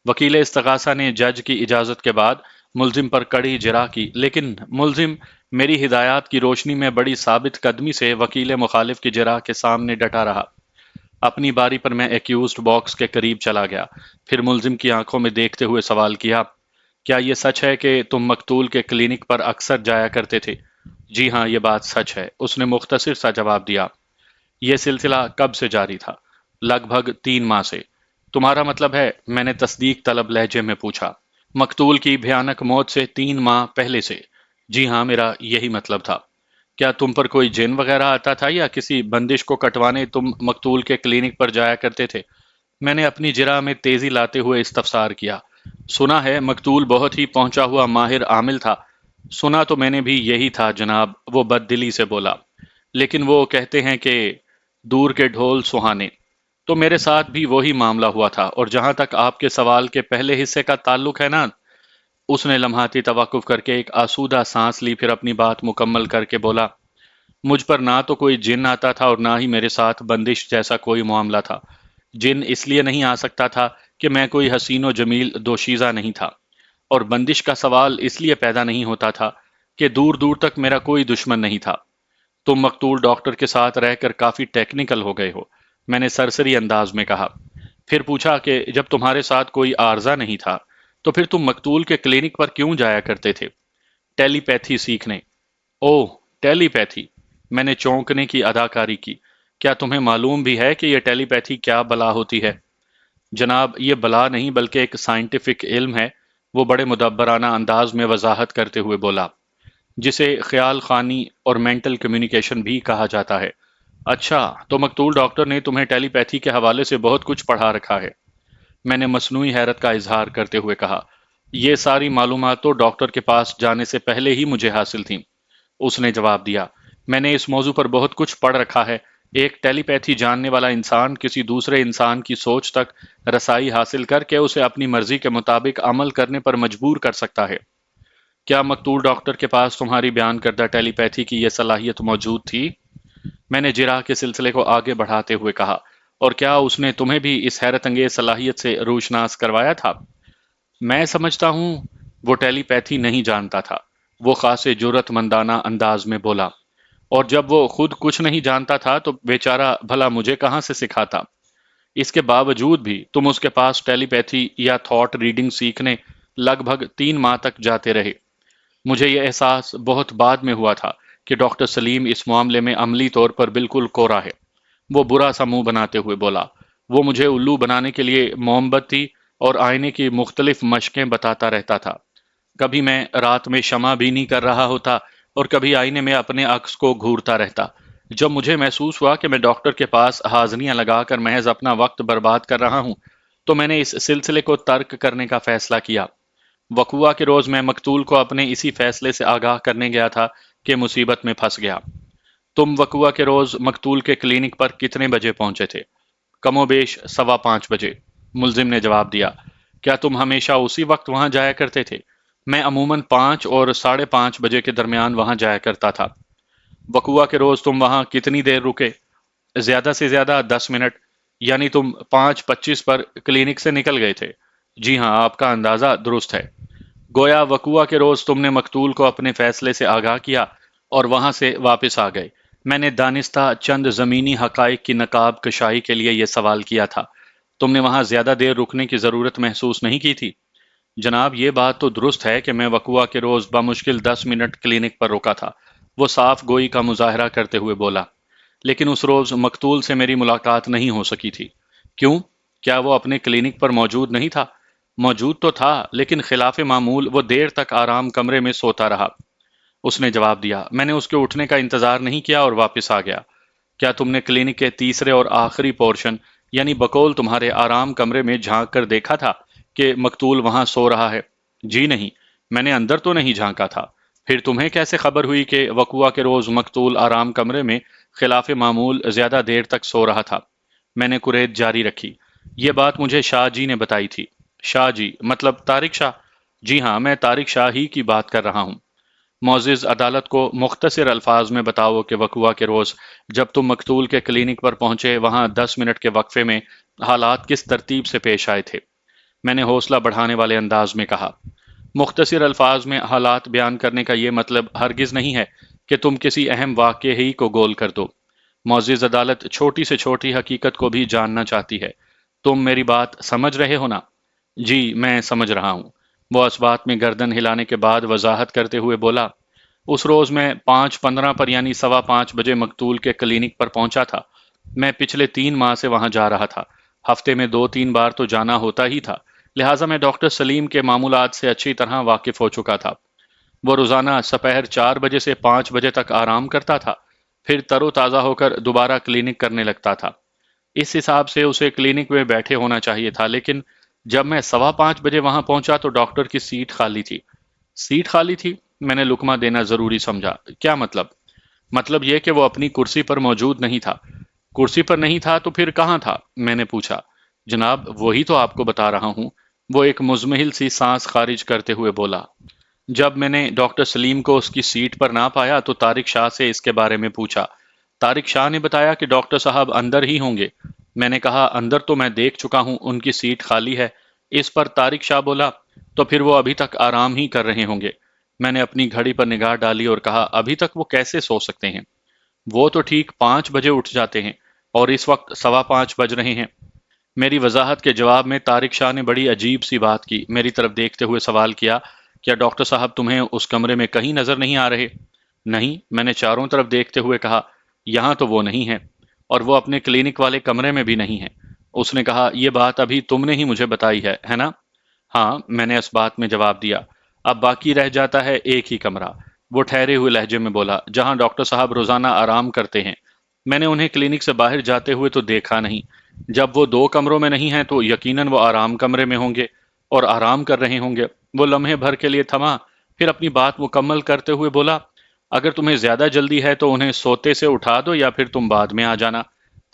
وکیل استغاثہ نے جج کی اجازت کے بعد ملزم پر کڑی جرح کی، لیکن ملزم میری ہدایات کی روشنی میں بڑی ثابت قدمی سے وکیل مخالف کی جرح کے سامنے ڈٹا رہا۔ اپنی باری پر میں ایکیوزڈ باکس کے قریب چلا گیا، پھر ملزم کی آنکھوں میں دیکھتے ہوئے سوال کیا، کیا یہ سچ ہے کہ تم مقتول کے کلینک پر اکثر جایا کرتے تھے؟ جی ہاں، یہ بات سچ ہے، اس نے مختصر سا جواب دیا۔ یہ سلسلہ کب سے جاری تھا؟ لگ بھگ 3 ماہ سے۔ تمہارا مطلب ہے؟ میں نے تصدیق طلب لہجے میں پوچھا۔ مقتول کی بھیانک موت سے 3 ماہ پہلے سے۔ جی ہاں، میرا یہی مطلب تھا۔ کیا تم پر کوئی جن وغیرہ آتا تھا یا کسی بندش کو کٹوانے تم مقتول کے کلینک پر جایا کرتے تھے؟ میں نے اپنی جرح میں تیزی لاتے ہوئے استفسار کیا۔ سنا ہے مقتول بہت ہی پہنچا ہوا ماہر عامل تھا۔ سنا تو میں نے بھی یہی تھا جناب، وہ بد دلی سے بولا۔ لیکن وہ کہتے ہیں کہ دور کے ڈھول سہانے۔ تو میرے ساتھ بھی وہی معاملہ ہوا تھا، اور جہاں تک آپ کے سوال کے پہلے حصے کا تعلق ہے نا، اس نے لمحاتی توقف کر کے ایک آسودہ سانس لی، پھر اپنی بات مکمل کر کے بولا، مجھ پر نہ تو کوئی جن آتا تھا اور نہ ہی میرے ساتھ بندش جیسا کوئی معاملہ تھا۔ جن اس لیے نہیں آ سکتا تھا کہ میں کوئی حسین و جمیل دوشیزہ نہیں تھا، اور بندش کا سوال اس لیے پیدا نہیں ہوتا تھا کہ دور دور تک میرا کوئی دشمن نہیں تھا۔ تم مقتول ڈاکٹر کے ساتھ رہ کر کافی ٹیکنیکل ہو گئے ہو، میں نے سرسری انداز میں کہا۔ پھر پوچھا کہ جب تمہارے ساتھ کوئی عارضہ نہیں تھا تو پھر تم مقتول کے کلینک پر کیوں جایا کرتے تھے؟ ٹیلی پیتھی سیکھنے۔ اوہ، ٹیلی پیتھی! میں نے چونکنے کی اداکاری کی۔ کیا تمہیں معلوم بھی ہے کہ یہ ٹیلی پیتھی کیا بلا ہوتی ہے؟ جناب، یہ بلا نہیں بلکہ ایک سائنٹیفک علم ہے، وہ بڑے مدبرانہ انداز میں وضاحت کرتے ہوئے بولا، جسے خیال خوانی اور مینٹل کمیونیکیشن بھی کہا جاتا ہے۔ اچھا، تو مقتول ڈاکٹر نے تمہیں ٹیلی پیتھی کے حوالے سے بہت کچھ پڑھا رکھا ہے؟ میں نے مصنوعی حیرت کا اظہار کرتے ہوئے کہا، یہ ساری معلومات تو ڈاکٹر کے پاس جانے سے پہلے ہی مجھے حاصل تھیں۔ اس نے جواب دیا، میں نے اس موضوع پر بہت کچھ پڑھ رکھا ہے۔ ایک ٹیلی پیتھی جاننے والا انسان کسی دوسرے انسان کی سوچ تک رسائی حاصل کر کے اسے اپنی مرضی کے مطابق عمل کرنے پر مجبور کر سکتا ہے۔ کیا مقتول ڈاکٹر کے پاس تمہاری بیان کردہ ٹیلی پیتھی کی یہ صلاحیت موجود تھی؟ میں نے جرح کے سلسلے کو آگے بڑھاتے ہوئے کہا، اور کیا اس نے تمہیں بھی اس حیرت انگیز صلاحیت سے روشناس کروایا تھا؟ میں سمجھتا ہوں وہ ٹیلی پیتھی نہیں جانتا تھا، وہ خاصے جرأت مندانہ انداز میں بولا، اور جب وہ خود کچھ نہیں جانتا تھا تو بیچارہ بھلا مجھے کہاں سے سکھاتا؟ اس کے باوجود بھی تم اس کے پاس ٹیلی پیتھی یا تھاٹ ریڈنگ سیکھنے لگ بھگ 3 ماہ تک جاتے رہے۔ مجھے یہ احساس بہت بعد میں ہوا تھا کہ ڈاکٹر سلیم اس معاملے میں عملی طور پر بالکل کورا ہے۔ وہ برا سا منہ بناتے ہوئے بولا، وہ مجھے الو بنانے کے لیے موم بتی اور آئینے کی مختلف مشقیں بتاتا رہتا تھا۔ کبھی میں رات میں شمع بینی کر رہا ہوتا اور کبھی آئینے میں اپنے عکس کو گھورتا رہتا۔ جب مجھے محسوس ہوا کہ میں ڈاکٹر کے پاس ہاضنیاں لگا کر محض اپنا وقت برباد کر رہا ہوں تو میں نے اس سلسلے کو ترک کرنے کا فیصلہ کیا۔ وقوعہ کے روز میں مقتول کو اپنے اسی فیصلے سے آگاہ کرنے گیا تھا کہ مصیبت میں پھنس گیا۔ تم وقوعہ کے روز مقتول کے کلینک پر کتنے بجے پہنچے تھے؟ کم و بیش 5:15 بجے، ملزم نے جواب دیا۔ کیا تم ہمیشہ اسی وقت وہاں جایا کرتے تھے؟ میں عموماً 5 اور 5:30 بجے کے درمیان وہاں جایا کرتا تھا۔ وقوع کے روز تم وہاں کتنی دیر رکے؟ زیادہ سے زیادہ 10 منٹ، یعنی تم 5:25 پر کلینک سے نکل گئے تھے؟ جی ہاں، آپ کا اندازہ درست ہے۔ گویا وقوع کے روز تم نے مقتول کو اپنے فیصلے سے آگاہ کیا اور وہاں سے واپس آ گئے۔ میں نے دانستہ چند زمینی حقائق کی نقاب کشائی کے لیے یہ سوال کیا تھا۔ تم نے وہاں زیادہ دیر رکنے کی ضرورت محسوس نہیں کی تھی؟ جناب، یہ بات تو درست ہے کہ میں وقوع کے روز بمشکل 10 منٹ کلینک پر رکا تھا، وہ صاف گوئی کا مظاہرہ کرتے ہوئے بولا۔ لیکن اس روز مقتول سے میری ملاقات نہیں ہو سکی تھی۔ کیوں؟ کیا وہ اپنے کلینک پر موجود نہیں تھا؟ موجود تو تھا، لیکن خلاف معمول وہ دیر تک آرام کمرے میں سوتا رہا۔ اس نے جواب دیا، میں نے اس کے اٹھنے کا انتظار نہیں کیا اور واپس آ گیا۔ کیا تم نے کلینک کے تیسرے اور آخری پورشن، یعنی بقول تمہارے آرام کمرے میں جھانک کر دیکھا تھا کہ مقتول وہاں سو رہا ہے؟ جی نہیں، میں نے اندر تو نہیں جھانکا تھا۔ پھر تمہیں کیسے خبر ہوئی کہ وقوع کے روز مقتول آرام کمرے میں خلاف معمول زیادہ دیر تک سو رہا تھا؟ میں نے کورید جاری رکھی، یہ بات مجھے شاہ جی نے بتائی تھی۔ شاہ جی مطلب طارق شاہ؟ جی ہاں، میں طارق شاہ ہی کی بات کر رہا ہوں۔ معزز عدالت کو مختصر الفاظ میں بتاؤ کہ وقوع کے روز جب تم مقتول کے کلینک پر پہنچے وہاں 10 منٹ کے وقفے میں حالات کس ترتیب سے پیش آئے تھے؟ میں نے حوصلہ بڑھانے والے انداز میں کہا۔ مختصر الفاظ میں حالات بیان کرنے کا یہ مطلب ہرگز نہیں ہے کہ تم کسی اہم واقعے ہی کو گول کر دو۔ معزز عدالت چھوٹی سے چھوٹی حقیقت کو بھی جاننا چاہتی ہے۔ تم میری بات سمجھ رہے ہو نا؟ جی، میں سمجھ رہا ہوں۔ وہ اس بات میں گردن ہلانے کے بعد وضاحت کرتے ہوئے بولا، اس روز میں 5:15 پر یعنی 5:15 بجے مقتول کے کلینک پر پہنچا تھا۔ میں پچھلے 3 ماہ سے وہاں جا رہا تھا۔ ہفتے میں 2-3 بار تو جانا ہوتا ہی تھا، لہٰذا میں ڈاکٹر سلیم کے معمولات سے اچھی طرح واقف ہو چکا تھا۔ وہ روزانہ سپہر 4 بجے سے 5 بجے تک آرام کرتا تھا، پھر تر و تازہ ہو کر دوبارہ کلینک کرنے لگتا تھا۔ اس حساب سے اسے کلینک میں بیٹھے ہونا چاہیے تھا، لیکن جب میں 5:15 بجے وہاں پہنچا تو ڈاکٹر کی سیٹ خالی تھی۔ سیٹ خالی تھی؟ میں نے لقمہ دینا ضروری سمجھا۔ کیا مطلب؟ مطلب یہ کہ وہ اپنی کرسی پر موجود نہیں تھا۔ کرسی پر نہیں تھا تو پھر کہاں تھا؟ میں نے پوچھا۔ جناب، وہی تو آپ کو بتا رہا ہوں، وہ ایک مزمحل سی سانس خارج کرتے ہوئے بولا۔ جب میں نے ڈاکٹر سلیم کو اس کی سیٹ پر نہ پایا تو طارق شاہ سے اس کے بارے میں پوچھا۔ طارق شاہ نے بتایا کہ ڈاکٹر صاحب اندر ہی ہوں گے۔ میں نے کہا، اندر تو میں دیکھ چکا ہوں، ان کی سیٹ خالی ہے۔ اس پر طارق شاہ بولا، تو پھر وہ ابھی تک آرام ہی کر رہے ہوں گے۔ میں نے اپنی گھڑی پر نگاہ ڈالی اور کہا، ابھی تک وہ کیسے سو سکتے ہیں؟ وہ تو ٹھیک 5 بجے اٹھ جاتے ہیں اور اس وقت 5:15 بج رہے ہیں۔ میری وضاحت کے جواب میں طارق شاہ نے بڑی عجیب سی بات کی، میری طرف دیکھتے ہوئے سوال کیا، کیا ڈاکٹر صاحب تمہیں اس کمرے میں کہیں نظر نہیں آ رہے؟ نہیں، میں نے چاروں طرف دیکھتے ہوئے کہا، یہاں تو وہ نہیں ہے، اور وہ اپنے کلینک والے کمرے میں بھی نہیں ہے۔ اس نے کہا، یہ بات ابھی تم نے ہی مجھے بتائی ہے نا؟ ہاں، میں نے اس بات میں جواب دیا۔ اب باقی رہ جاتا ہے ایک ہی کمرہ، وہ ٹھہرے ہوئے لہجے میں بولا، جہاں ڈاکٹر صاحب روزانہ آرام کرتے ہیں۔ میں نے انہیں کلینک سے باہر جاتے ہوئے تو دیکھا نہیں۔ جب وہ 2 کمروں میں نہیں ہیں تو یقیناً وہ آرام کمرے میں ہوں گے اور آرام کر رہے ہوں گے۔ وہ لمحے بھر کے لیے تھما، پھر اپنی بات مکمل کرتے ہوئے بولا، اگر تمہیں زیادہ جلدی ہے تو انہیں سوتے سے اٹھا دو یا پھر تم بعد میں آ جانا۔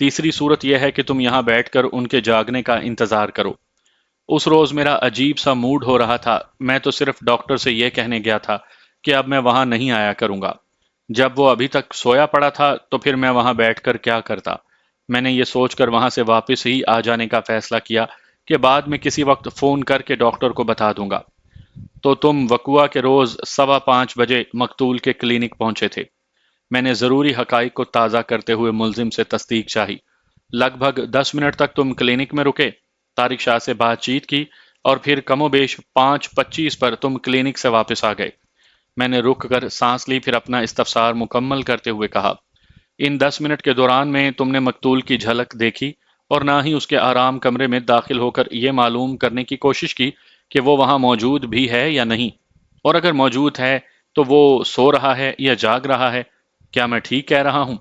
تیسری صورت یہ ہے کہ تم یہاں بیٹھ کر ان کے جاگنے کا انتظار کرو۔ اس روز میرا عجیب سا موڈ ہو رہا تھا۔ میں تو صرف ڈاکٹر سے یہ کہنے گیا تھا کہ اب میں وہاں نہیں آیا کروں گا۔ جب وہ ابھی تک سویا پڑا تھا تو پھر میں وہاں بیٹھ کر کیا کرتا؟ میں نے یہ سوچ کر وہاں سے واپس ہی آ جانے کا فیصلہ کیا کہ بعد میں کسی وقت فون کر کے ڈاکٹر کو بتا دوں گا۔ تو تم وقوع کے روز 5:15 بجے مقتول کے کلینک پہنچے تھے؟ میں نے ضروری حقائق کو تازہ کرتے ہوئے ملزم سے تصدیق چاہی۔ لگ بھگ 10 منٹ تک تم کلینک میں رکے، طارق شاہ سے بات چیت کی، اور پھر کم و بیش 5:25 پر تم کلینک سے واپس آ گئے۔ میں نے رک کر سانس لی، پھر اپنا استفسار مکمل کرتے ہوئے کہا، ان 10 منٹ کے دوران میں تم نے مقتول کی جھلک دیکھی اور نہ ہی اس کے آرام کمرے میں داخل ہو کر یہ معلوم کرنے کی کوشش کی کہ وہ وہاں موجود بھی ہے یا نہیں، اور اگر موجود ہے تو وہ سو رہا ہے یا جاگ رہا ہے؟ کیا میں ٹھیک کہہ رہا ہوں؟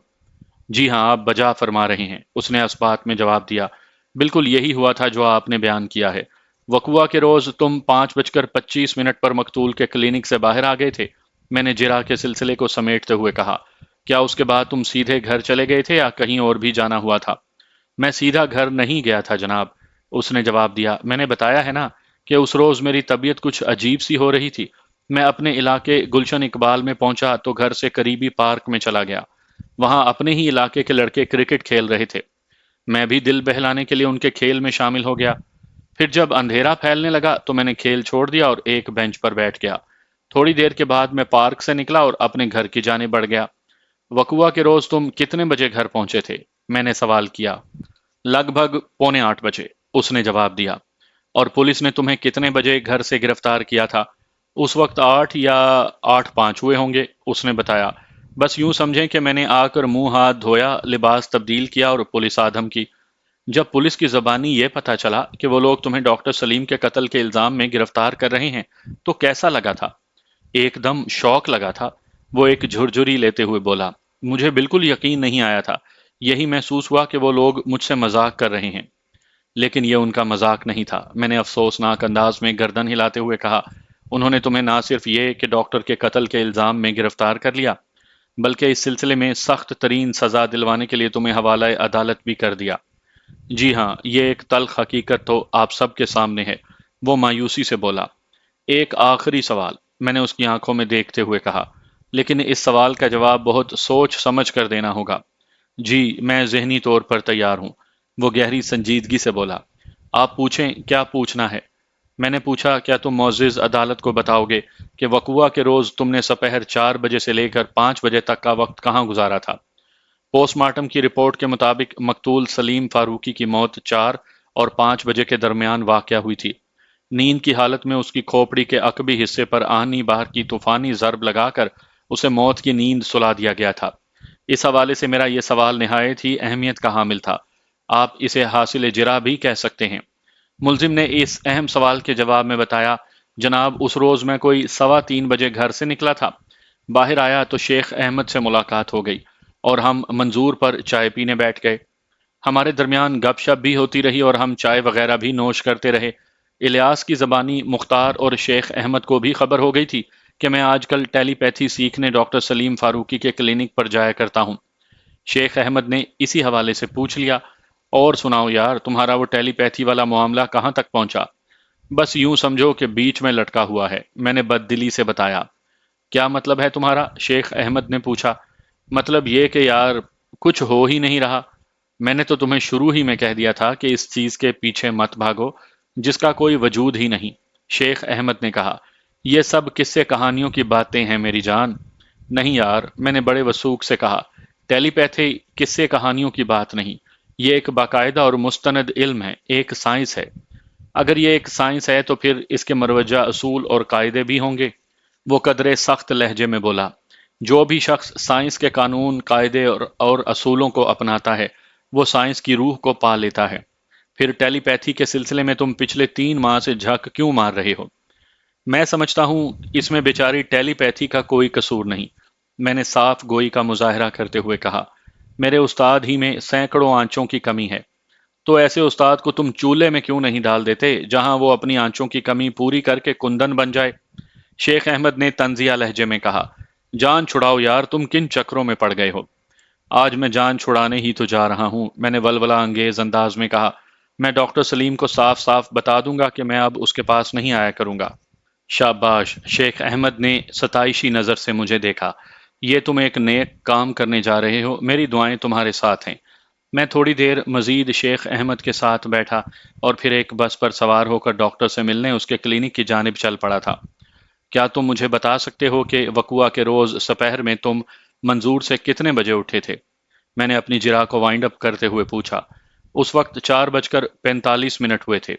جی ہاں، آپ بجا فرما رہے ہیں، اس نے اس بات میں جواب دیا۔ بالکل یہی ہوا تھا جو آپ نے بیان کیا ہے۔ وقوع کے روز تم 5:25 پر مقتول کے کلینک سے باہر آ گئے تھے۔ میں نے جرح کے سلسلے کو سمیٹتے ہوئے کہا، کیا اس کے بعد تم سیدھے گھر چلے گئے تھے یا کہیں اور بھی جانا ہوا تھا؟ میں سیدھا گھر نہیں گیا تھا جناب، اس نے جواب دیا۔ میں نے بتایا ہے نا کہ اس روز میری طبیعت کچھ عجیب سی ہو رہی تھی۔ میں اپنے علاقے گلشن اقبال میں پہنچا تو گھر سے قریبی پارک میں چلا گیا۔ وہاں اپنے ہی علاقے کے لڑکے کرکٹ کھیل رہے تھے۔ میں بھی دل بہلانے کے لیے ان کے کھیل میں شامل ہو گیا۔ پھر جب اندھیرا پھیلنے لگا تو میں نے کھیل چھوڑ دیا اور ایک بینچ پر بیٹھ گیا۔ تھوڑی دیر کے بعد میں پارک سے نکلا اور اپنے گھر کی جانب بڑھ گیا۔ وقوعہ کے روز تم کتنے بجے گھر پہنچے تھے؟ میں نے سوال کیا۔ لگ بھگ 7:45 اس نے جواب دیا۔ اور پولیس نے تمہیں کتنے بجے گھر سے گرفتار کیا تھا؟ اس وقت 8 یا 8:05 ہوئے ہوں گے، اس نے بتایا۔ بس یوں سمجھیں کہ میں نے آ کر منہ ہاتھ دھویا، لباس تبدیل کیا اور پولیس آدم کی۔ جب پولیس کی زبانی یہ پتہ چلا کہ وہ لوگ تمہیں ڈاکٹر سلیم کے قتل کے الزام میں گرفتار کر رہے ہیں تو کیسا لگا تھا؟ ایک دم شوق لگا تھا، وہ ایک جھرجھری لیتے ہوئے بولا۔ مجھے بالکل یقین نہیں آیا تھا۔ یہی محسوس ہوا کہ وہ لوگ مجھ سے مذاق کر رہے ہیں۔ لیکن یہ ان کا مذاق نہیں تھا، میں نے افسوسناک انداز میں گردن ہلاتے ہوئے کہا۔ انہوں نے تمہیں نہ صرف یہ کہ ڈاکٹر کے قتل کے الزام میں گرفتار کر لیا، بلکہ اس سلسلے میں سخت ترین سزا دلوانے کے لیے تمہیں حوالہ عدالت بھی کر دیا۔ جی ہاں، یہ ایک تلخ حقیقت تو آپ سب کے سامنے ہے، وہ مایوسی سے بولا۔ ایک آخری سوال، میں نے اس کی آنکھوں میں دیکھتے ہوئے کہا، لیکن اس سوال کا جواب بہت سوچ سمجھ کر دینا ہوگا۔ جی، میں ذہنی طور پر تیار ہوں، وہ گہری سنجیدگی سے بولا۔ آپ پوچھیں، کیا پوچھنا ہے؟ میں نے پوچھا، کیا تم معزز عدالت کو بتاؤ گے کہ وقوعہ کے روز تم نے سپہر 4 بجے سے لے کر 5 بجے تک کا وقت کہاں گزارا تھا؟ پوسٹ مارٹم کی رپورٹ کے مطابق مقتول سلیم فاروقی کی موت 4 اور 5 بجے کے درمیان واقع ہوئی تھی۔ نیند کی حالت میں اس کی کھوپڑی کے عقبی حصے پر آہنی بہار کی طوفانی ضرب لگا کر اسے موت کی نیند سلا دیا گیا تھا۔ اس حوالے سے میرا یہ سوال نہایت ہی اہمیت کا حامل تھا، آپ اسے حاصل جرا بھی کہہ سکتے ہیں۔ ملزم نے اس اہم سوال کے جواب میں بتایا، جناب اس روز میں کوئی 3:15 بجے گھر سے نکلا تھا۔ باہر آیا تو شیخ احمد سے ملاقات ہو گئی اور ہم منظور پر چائے پینے بیٹھ گئے۔ ہمارے درمیان گپ شپ بھی ہوتی رہی اور ہم چائے وغیرہ بھی نوش کرتے رہے۔ الیاس کی زبانی مختار اور شیخ احمد کو بھی خبر ہو گئی تھی کہ میں آج کل ٹیلی پیتھی سیکھنے ڈاکٹر سلیم فاروقی کے کلینک پر جایا کرتا ہوں۔ شیخ احمد نے اسی حوالے سے پوچھ لیا، اور سناؤ یار، تمہارا وہ ٹیلی پیتھی والا معاملہ کہاں تک پہنچا؟ بس یوں سمجھو کہ بیچ میں لٹکا ہوا ہے، میں نے بددلی سے بتایا۔ کیا مطلب ہے تمہارا؟ شیخ احمد نے پوچھا۔ مطلب یہ کہ یار کچھ ہو ہی نہیں رہا۔ میں نے تو تمہیں شروع ہی میں کہہ دیا تھا کہ اس چیز کے پیچھے مت بھاگو جس کا کوئی وجود ہی نہیں، شیخ احمد نے کہا۔ یہ سب قصے کہانیوں کی باتیں ہیں میری جان۔ نہیں یار، میں نے بڑے وثوق سے کہا، ٹیلی پیتھی قصے کہانیوں کی بات نہیں، یہ ایک باقاعدہ اور مستند علم ہے، ایک سائنس ہے۔ اگر یہ ایک سائنس ہے تو پھر اس کے مروجہ اصول اور قاعدے بھی ہوں گے، وہ قدرے سخت لہجے میں بولا۔ جو بھی شخص سائنس کے قانون، قاعدے اور اصولوں کو اپناتا ہے وہ سائنس کی روح کو پا لیتا ہے۔ پھر ٹیلی پیتھی کے سلسلے میں تم پچھلے 3 ماہ سے جھک کیوں مار رہے ہو؟ میں سمجھتا ہوں اس میں بیچاری ٹیلی پیتھی کا کوئی قصور نہیں، میں نے صاف گوئی کا مظاہرہ کرتے ہوئے کہا۔ میرے استاد ہی میں سینکڑوں آنچوں کی کمی ہے، تو ایسے استاد کو تم چولہے میں کیوں نہیں ڈال دیتے جہاں وہ اپنی آنچوں کی کمی پوری کر کے کندن بن جائے؟ شیخ احمد نے طنزیہ لہجے میں کہا۔ جان چھڑاؤ یار، تم کن چکروں میں پڑ گئے ہو؟ آج میں جان چھڑانے ہی تو جا رہا ہوں، میں نے ولولہ انگیز انداز میں کہا۔ میں ڈاکٹر سلیم کو صاف صاف بتا دوں گا کہ میں اب اس کے پاس نہیں آیا کروں گا۔ شاباش، شیخ احمد نے ستائشی نظر سے مجھے دیکھا۔ یہ تم ایک نیک کام کرنے جا رہے ہو، میری دعائیں تمہارے ساتھ ہیں۔ میں تھوڑی دیر مزید شیخ احمد کے ساتھ بیٹھا اور پھر ایک بس پر سوار ہو کر ڈاکٹر سے ملنے اس کے کلینک کی جانب چل پڑا تھا۔ کیا تم مجھے بتا سکتے ہو کہ وقوعہ کے روز سپہر میں تم منظور سے کتنے بجے اٹھے تھے؟ میں نے اپنی جرا کو وائنڈ اپ کرتے ہوئے پوچھا۔ اس وقت 4:45 ہوئے تھے،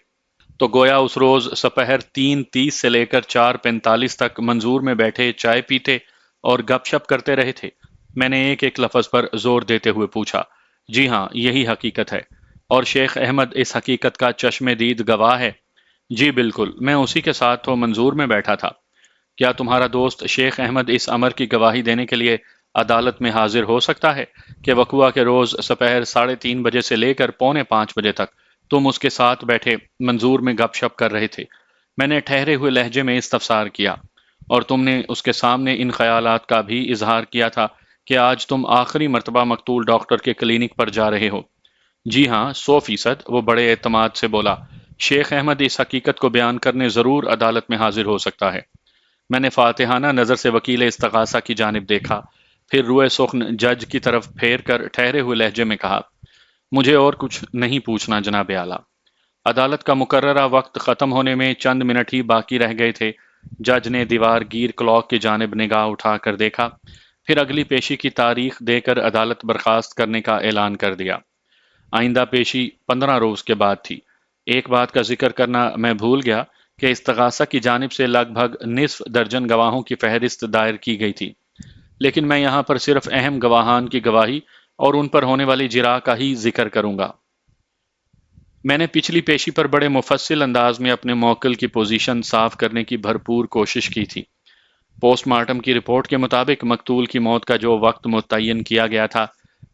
تو گویا اس روز سپہر 3:30 سے لے کر 4:45 تک منظور میں بیٹھے چائے پیتے اور گپ شپ کرتے رہے تھے؟ میں نے ایک ایک لفظ پر زور دیتے ہوئے پوچھا۔ جی ہاں، یہی حقیقت ہے، اور شیخ احمد اس حقیقت کا چشم دید گواہ ہے۔ جی بالکل، میں اسی کے ساتھ تو منظور میں بیٹھا تھا۔ کیا تمہارا دوست شیخ احمد اس امر کی گواہی دینے کے لیے عدالت میں حاضر ہو سکتا ہے کہ وقوعہ کے روز سپہر 3:30 بجے سے لے کر 4:45 بجے تک تم اس کے ساتھ بیٹھے منظور میں گپ شپ کر رہے تھے؟ میں نے ٹھہرے ہوئے لہجے میں استفسار کیا۔ اور تم نے اس کے سامنے ان خیالات کا بھی اظہار کیا تھا کہ آج تم آخری مرتبہ مقتول ڈاکٹر کے کلینک پر جا رہے ہو؟ جی ہاں، 100%، وہ بڑے اعتماد سے بولا۔ شیخ احمد اس حقیقت کو بیان کرنے ضرور عدالت میں حاضر ہو سکتا ہے۔ میں نے فاتحانہ نظر سے وکیل استغاثہ کی جانب دیکھا، پھر روئے سخن جج کی طرف پھیر کر ٹھہرے ہوئے لہجے میں کہا، مجھے اور کچھ نہیں پوچھنا جناب اعلیٰ۔ عدالت کا مقررہ وقت ختم ہونے میں چند منٹ ہی باقی رہ گئے تھے۔ جج نے دیوار گیر کلاک کی جانب نگاہ اٹھا کر دیکھا، پھر اگلی پیشی کی تاریخ دے کر عدالت برخاست کرنے کا اعلان کر دیا۔ آئندہ پیشی 15 روز کے بعد تھی۔ ایک بات کا ذکر کرنا میں بھول گیا کہ استغاثہ کی جانب سے لگ بھگ نصف درجن گواہوں کی فہرست دائر کی گئی تھی، لیکن میں یہاں پر صرف اہم گواہان کی گواہی اور ان پر ہونے والی جرا کا ہی ذکر کروں گا۔ میں نے پچھلی پیشی پر بڑے مفصل انداز میں اپنے موکل کی پوزیشن صاف کرنے کی بھرپور کوشش کی تھی۔ پوسٹ مارٹم کی رپورٹ کے مطابق مقتول کی موت کا جو وقت متعین کیا گیا تھا،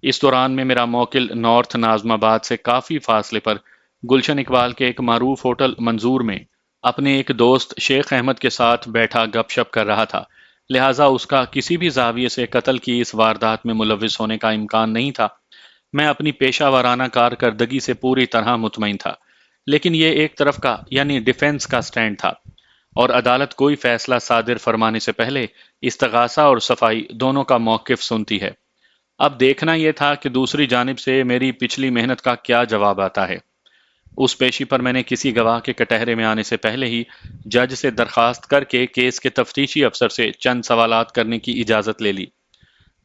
اس دوران میں میرا موکل نارتھ ناظم آباد سے کافی فاصلے پر گلشن اقبال کے ایک معروف ہوٹل منظور میں اپنے ایک دوست شیخ احمد کے ساتھ بیٹھا گپ شپ کر رہا تھا، لہٰذا اس کا کسی بھی زاویے سے قتل کی اس واردات میں ملوث ہونے کا امکان نہیں تھا۔ میں اپنی پیشہ ورانہ کارکردگی سے پوری طرح مطمئن تھا، لیکن یہ ایک طرف کا یعنی ڈیفنس کا سٹینڈ تھا، اور عدالت کوئی فیصلہ صادر فرمانے سے پہلے استغاثہ اور صفائی دونوں کا موقف سنتی ہے۔ اب دیکھنا یہ تھا کہ دوسری جانب سے میری پچھلی محنت کا کیا جواب آتا ہے۔ اس پیشی پر میں نے کسی گواہ کے کٹہرے میں آنے سے پہلے ہی جج سے درخواست کر کے کیس کے تفتیشی افسر سے چند سوالات کرنے کی اجازت لے لی۔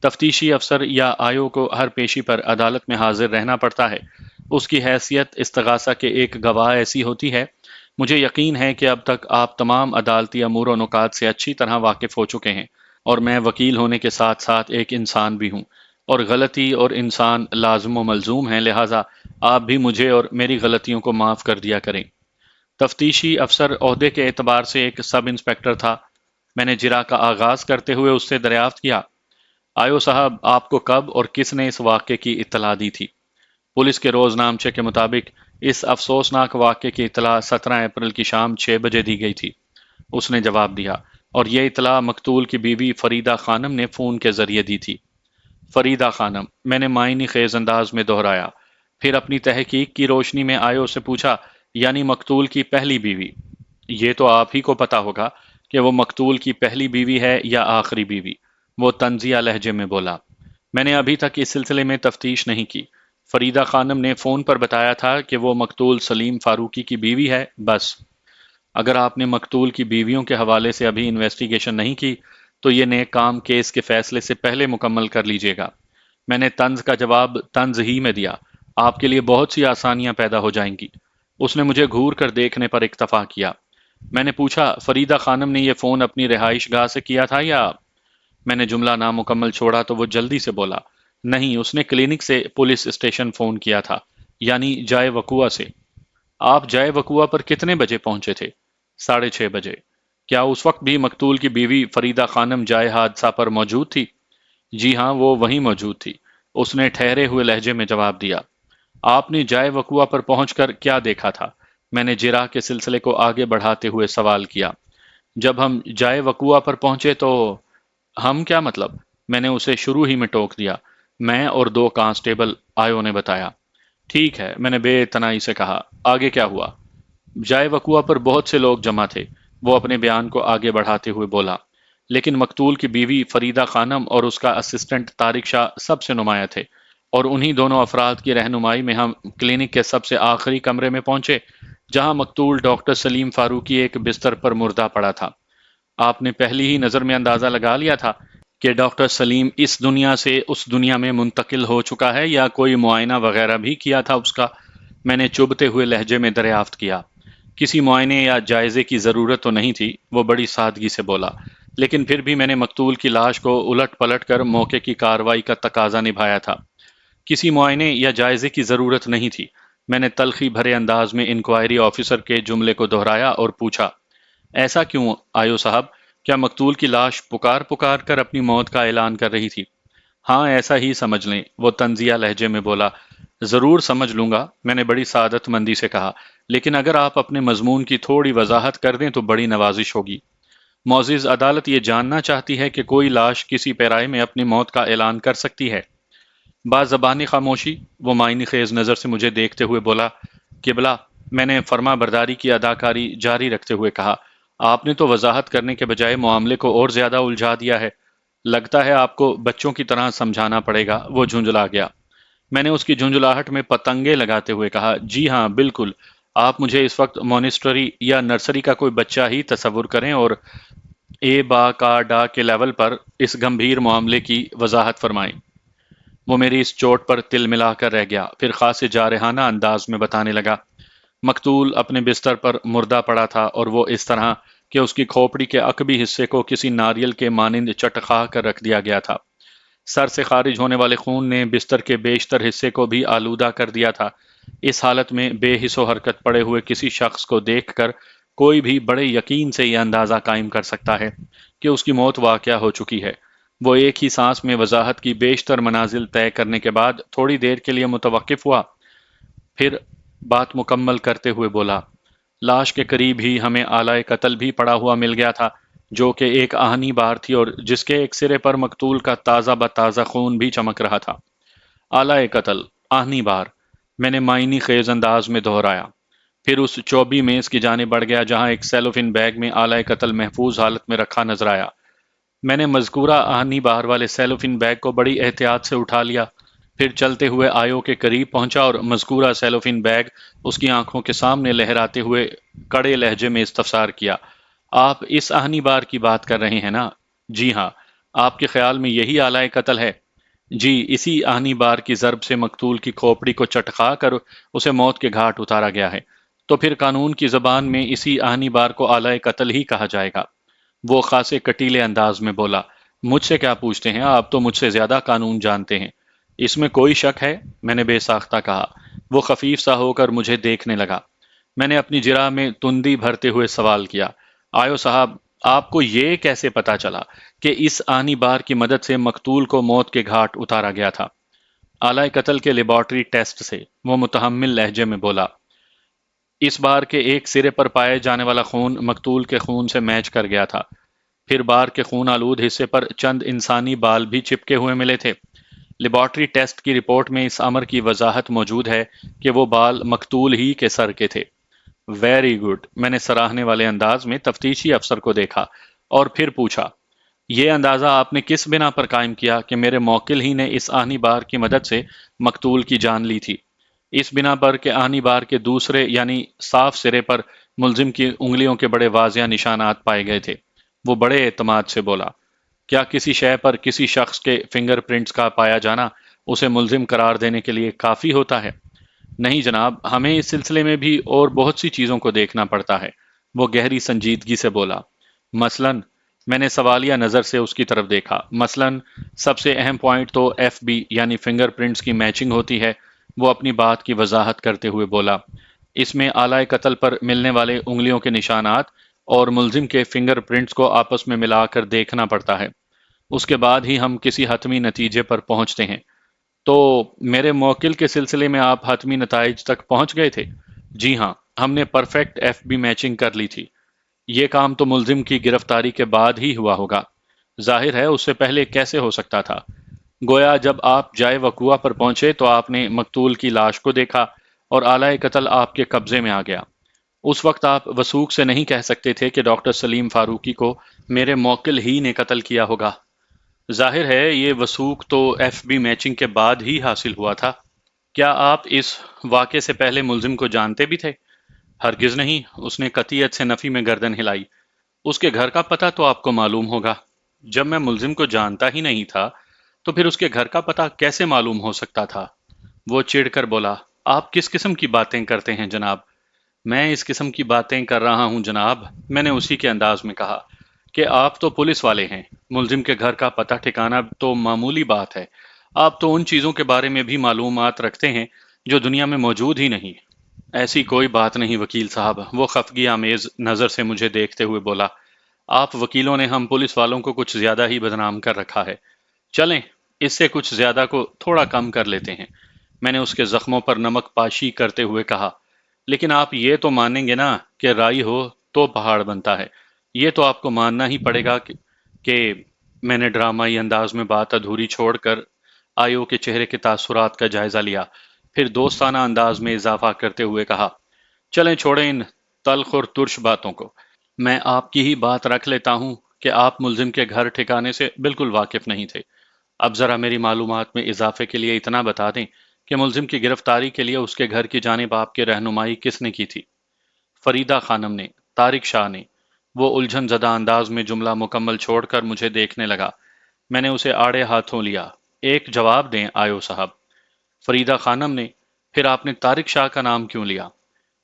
تفتیشی افسر یا آئیو کو ہر پیشی پر عدالت میں حاضر رہنا پڑتا ہے۔ اس کی حیثیت استغاثہ کے ایک گواہ ایسی ہوتی ہے۔ مجھے یقین ہے کہ اب تک آپ تمام عدالتی امور و نکات سے اچھی طرح واقف ہو چکے ہیں، اور میں وکیل ہونے کے ساتھ ساتھ ایک انسان بھی ہوں، اور غلطی اور انسان لازم و ملزوم ہیں، لہٰذا آپ بھی مجھے اور میری غلطیوں کو معاف کر دیا کریں۔ تفتیشی افسر عہدے کے اعتبار سے ایک سب انسپکٹر تھا۔ میں نے جرا کا آغاز کرتے ہوئے اس سے دریافت کیا، آئیو صاحب، آپ کو کب اور کس نے اس واقعے کی اطلاع دی تھی؟ پولیس کے روز نامچے کے مطابق اس افسوسناک واقعے کی اطلاع 17 اپریل کی شام 6 بجے دی گئی تھی، اس نے جواب دیا، اور یہ اطلاع مقتول کی بیوی فریدہ خانم نے فون کے ذریعے دی تھی۔ فریدہ خانم، میں نے معنی خیز انداز میں دہرایا، پھر اپنی تحقیق کی روشنی میں آئیو سے پوچھا، یعنی مقتول کی پہلی بیوی؟ یہ تو آپ ہی کو پتا ہوگا کہ وہ مقتول کی پہلی بیوی ہے یا آخری بیوی، وہ طنزیہ لہجے میں بولا۔ میں نے ابھی تک اس سلسلے میں تفتیش نہیں کی۔ فریدہ خانم نے فون پر بتایا تھا کہ وہ مقتول سلیم فاروقی کی بیوی ہے، بس۔ اگر آپ نے مقتول کی بیویوں کے حوالے سے ابھی انویسٹیگیشن نہیں کی تو یہ نیک کام کیس کے فیصلے سے پہلے مکمل کر لیجیے گا۔ میں نے طنز کا جواب طنز ہی میں دیا، آپ کے لیے بہت سی آسانیاں پیدا ہو جائیں گی۔ اس نے مجھے گھور کر دیکھنے پر اکتفا کیا۔ میں نے پوچھا، فریدہ خانم نے یہ فون اپنی رہائش گاہ سے کیا تھا یا؟ میں نے جملہ نامکمل چھوڑا تو وہ جلدی سے بولا، نہیں، اس نے کلینک سے پولیس اسٹیشن فون کیا تھا، یعنی جائے وقوع سے۔ آپ جائے وقوع پر کتنے بجے پہنچے تھے؟ 6:30 بجے۔ کیا اس وقت بھی مقتول کی بیوی فریدہ خانم جائے حادثہ پر موجود تھی؟ جی ہاں، وہ وہیں موجود تھی، اس نے ٹھہرے ہوئے لہجے میں جواب دیا۔ آپ نے جائے وقوع پر پہنچ کر کیا دیکھا تھا؟ میں نے جرح کے سلسلے کو آگے بڑھاتے ہوئے سوال کیا۔ جب ہم جائے وقوع پر پہنچے تو ہم کیا مطلب؟ میں نے اسے شروع ہی میں ٹوک دیا۔ میں اور 2 کانسٹیبل، آئیو نے بتایا۔ ٹھیک ہے، میں نے بے اعتنائی سے کہا، آگے کیا ہوا؟ جائے وقوع پر بہت سے لوگ جمع تھے، وہ اپنے بیان کو آگے بڑھاتے ہوئے بولا، لیکن مقتول کی بیوی فریدہ خانم اور اس کا اسسٹنٹ طارق شاہ سب سے نمایاں تھے، اور انہی دونوں افراد کی رہنمائی میں ہم کلینک کے سب سے آخری کمرے میں پہنچے، جہاں مقتول ڈاکٹر سلیم فاروقی ایک بستر پر مردہ پڑا تھا۔ آپ نے پہلی ہی نظر میں اندازہ لگا لیا تھا کہ ڈاکٹر سلیم اس دنیا سے اس دنیا میں منتقل ہو چکا ہے یا کوئی معائنہ وغیرہ بھی کیا تھا اس کا؟ میں نے چبھتے ہوئے لہجے میں دریافت کیا۔ کسی معائنے یا جائزے کی ضرورت تو نہیں تھی، وہ بڑی سادگی سے بولا، لیکن پھر بھی میں نے مقتول کی لاش کو الٹ پلٹ کر موقع کی کارروائی کا تقاضا نبھایا تھا۔ کسی معائنے یا جائزے کی ضرورت نہیں تھی، میں نے تلخی بھرے انداز میں انکوائری آفیسر کے جملے کو دہرایا اور پوچھا، ایسا کیوں آئیو صاحب؟ کیا مقتول کی لاش پکار پکار کر اپنی موت کا اعلان کر رہی تھی؟ ہاں، ایسا ہی سمجھ لیں، وہ طنزیہ لہجے میں بولا۔ ضرور سمجھ لوں گا، میں نے بڑی سعادت مندی سے کہا، لیکن اگر آپ اپنے مضمون کی تھوڑی وضاحت کر دیں تو بڑی نوازش ہوگی۔ معزز عدالت یہ جاننا چاہتی ہے کہ کوئی لاش کسی پیرائے میں اپنی موت کا اعلان کر سکتی ہے؟ با زبانی خاموشی، وہ معنی خیز نظر سے مجھے دیکھتے ہوئے بولا، قبلہ، میں نے فرما برداری کی اداکاری جاری رکھتے ہوئے کہا، آپ نے تو وضاحت کرنے کے بجائے معاملے کو اور زیادہ الجھا دیا ہے۔ لگتا ہے آپ کو بچوں کی طرح سمجھانا پڑے گا۔ وہ جھنجلا گیا۔ میں نے اس کی جھنجلاہٹ میں پتنگے لگاتے ہوئے کہا، جی ہاں بالکل، آپ مجھے اس وقت مونسٹری یا نرسری کا کوئی بچہ ہی تصور کریں اور اے با کا ڈا کے لیول پر اس گمبھیر معاملے کی وضاحت فرمائیں۔ وہ میری اس چوٹ پر تل ملا کر رہ گیا، پھر خاص جارحانہ انداز میں بتانے لگا، مقتول اپنے بستر پر مردہ پڑا تھا اور وہ اس طرح کہ اس کی کھوپڑی کے عقبی حصے کو کسی ناریل کے مانند چٹخا کر رکھ دیا گیا تھا۔ سر سے خارج ہونے والے خون نے بستر کے بیشتر حصے کو بھی آلودہ کر دیا تھا۔ اس حالت میں بے حس و حرکت پڑے ہوئے کسی شخص کو دیکھ کر کوئی بھی بڑے یقین سے یہ اندازہ قائم کر سکتا ہے کہ اس کی موت واقعہ ہو چکی ہے۔ وہ ایک ہی سانس میں وضاحت کی بیشتر منازل طے کرنے کے بعد تھوڑی دیر کے لیے متوقف ہوا، پھر بات مکمل کرتے ہوئے بولا، لاش کے قریب ہی ہمیں آلہ قتل بھی پڑا ہوا مل گیا تھا، جو کہ ایک آہنی بار تھی اور جس کے ایک سرے پر مقتول کا تازہ بتازہ خون بھی چمک رہا تھا۔ آلہ قتل، آہنی بار، میں نے معنی خیز انداز میں دہرایا، پھر اس چوبی میز کی جانب بڑھ گیا جہاں ایک سیلوفن بیگ میں آلہ قتل محفوظ حالت میں رکھا نظر آیا۔ میں نے مذکورہ آہنی بار والے سیلوفن بیگ کو بڑی احتیاط سے اٹھا لیا، پھر چلتے ہوئے آیو کے قریب پہنچا اور مذکورہ سیلوفن بیگ اس کی آنکھوں کے سامنے لہراتے ہوئے کڑے لہجے میں استفسار کیا، آپ اس آہنی بار کی بات کر رہے ہیں نا؟ جی ہاں، آپ کے خیال میں یہی آلہ قتل ہے؟ جی، اسی آہنی بار کی ضرب سے مقتول کی کھوپڑی کو چٹخا کر اسے موت کے گھاٹ اتارا گیا ہے، تو پھر قانون کی زبان میں اسی آہنی بار کو آلہ قتل ہی کہا جائے گا۔ وہ خاصے کٹیلے انداز میں بولا، مجھ سے کیا پوچھتے ہیں، آپ تو مجھ سے زیادہ قانون جانتے ہیں۔ اس میں کوئی شک ہے؟ میں نے بے ساختہ کہا۔ وہ خفیف سا ہو کر مجھے دیکھنے لگا۔ میں نے اپنی جرح میں تندی بھرتے ہوئے سوال کیا، آیو صاحب، آپ کو یہ کیسے پتا چلا کہ اس آہنی بار کی مدد سے مقتول کو موت کے گھاٹ اتارا گیا تھا؟ آلہ قتل کے لیبارٹری ٹیسٹ سے، وہ متحمل لہجے میں بولا۔ اس بار کے ایک سرے پر پائے جانے والا خون مقتول کے خون سے میچ کر گیا تھا، پھر بار کے خون آلود حصے پر چند انسانی بال بھی چپکے ہوئے ملے تھے۔ لیبارٹری ٹیسٹ کی رپورٹ میں اس امر کی وضاحت موجود ہے کہ وہ بال مقتول ہی کے سر کے تھے۔ ویری گڈ، میں نے سراہنے والے انداز میں تفتیشی افسر کو دیکھا اور پھر پوچھا، یہ اندازہ آپ نے کس بنا پر قائم کیا کہ میرے موکل ہی نے اس آہنی بار کی مدد سے مقتول کی جان لی تھی؟ اس بنا پر کہ آہنی بار کے دوسرے یعنی صاف سرے پر ملزم کی انگلیوں کے بڑے واضح نشانات پائے گئے تھے۔ وہ بڑے اعتماد سے بولا، کیا کسی شے پر کسی شخص کے فنگر پرنٹس کا پایا جانا اسے ملزم قرار دینے کے لیے کافی ہوتا ہے؟ نہیں جناب، ہمیں اس سلسلے میں بھی اور بہت سی چیزوں کو دیکھنا پڑتا ہے۔ وہ گہری سنجیدگی سے بولا، مثلاً؟ میں نے سوالیہ نظر سے اس کی طرف دیکھا۔ مثلاً سب سے اہم پوائنٹ تو ایف بی یعنی فنگر پرنٹس کی میچنگ ہوتی ہے۔ وہ اپنی بات کی وضاحت کرتے ہوئے بولا، اس میں آلہ قتل پر ملنے والے انگلیوں کے نشانات اور ملزم کے فنگر پرنٹس کو آپس میں ملا کر دیکھنا پڑتا ہے، اس کے بعد ہی ہم کسی حتمی نتیجے پر پہنچتے ہیں۔ تو میرے موکل کے سلسلے میں آپ حتمی نتائج تک پہنچ گئے تھے؟ جی ہاں، ہم نے پرفیکٹ ایف بی میچنگ کر لی تھی۔ یہ کام تو ملزم کی گرفتاری کے بعد ہی ہوا ہوگا، ظاہر ہے اس سے پہلے کیسے ہو سکتا تھا؟ گویا جب آپ جائے وقوع پر پہنچے تو آپ نے مقتول کی لاش کو دیکھا اور آلہ قتل آپ کے قبضے میں آ گیا۔ اس وقت آپ وثوق سے نہیں کہہ سکتے تھے کہ ڈاکٹر سلیم فاروقی کو میرے موکل ہی نے قتل کیا ہوگا۔ ظاہر ہے یہ وثوق تو ایف بی میچنگ کے بعد ہی حاصل ہوا تھا۔ کیا آپ اس واقعے سے پہلے ملزم کو جانتے بھی تھے؟ ہرگز نہیں، اس نے قطعیت سے نفی میں گردن ہلائی۔ اس کے گھر کا پتہ تو آپ کو معلوم ہوگا۔ جب میں ملزم کو جانتا ہی نہیں تھا تو پھر اس کے گھر کا پتہ کیسے معلوم ہو سکتا تھا؟ وہ چڑ کر بولا، آپ کس قسم کی باتیں کرتے ہیں جناب؟ میں اس قسم کی باتیں کر رہا ہوں جناب، میں نے اسی کے انداز میں کہا، کہ آپ تو پولیس والے ہیں، ملزم کے گھر کا پتہ ٹھکانہ تو معمولی بات ہے، آپ تو ان چیزوں کے بارے میں بھی معلومات رکھتے ہیں جو دنیا میں موجود ہی نہیں۔ ایسی کوئی بات نہیں وکیل صاحب، وہ خفگی آمیز نظر سے مجھے دیکھتے ہوئے بولا، آپ وکیلوں نے ہم پولیس والوں کو کچھ زیادہ ہی بدنام کر رکھا ہے، چلیں اس سے کچھ زیادہ کو تھوڑا کم کر لیتے ہیں۔ میں نے اس کے زخموں پر نمک پاشی کرتے ہوئے کہا، لیکن آپ یہ تو مانیں گے نا کہ رائی ہو تو پہاڑ بنتا ہے، یہ تو آپ کو ماننا ہی پڑے گا کہ میں نے ڈرامائی انداز میں بات ادھوری چھوڑ کر آیو کے چہرے کے تاثرات کا جائزہ لیا، پھر دوستانہ انداز میں اضافہ کرتے ہوئے کہا، چلیں چھوڑیں ان تلخ اور ترش باتوں کو، میں آپ کی ہی بات رکھ لیتا ہوں کہ آپ ملزم کے گھر ٹھکانے سے بالکل واقف نہیں تھے۔ اب ذرا میری معلومات میں اضافے کے لیے اتنا بتا دیں کہ ملزم کی گرفتاری کے لیے اس کے گھر کی جانب آپ کی رہنمائی کس نے کی تھی؟ فریدہ خانم نے، طارق شاہ نے۔ وہ الجھن زدہ انداز میں جملہ مکمل چھوڑ کر مجھے دیکھنے لگا۔ میں نے اسے آڑے ہاتھوں لیا۔ ایک جواب دیں آیو صاحب۔ فریدہ خانم نے، پھر آپ نے طارق شاہ کا نام کیوں لیا؟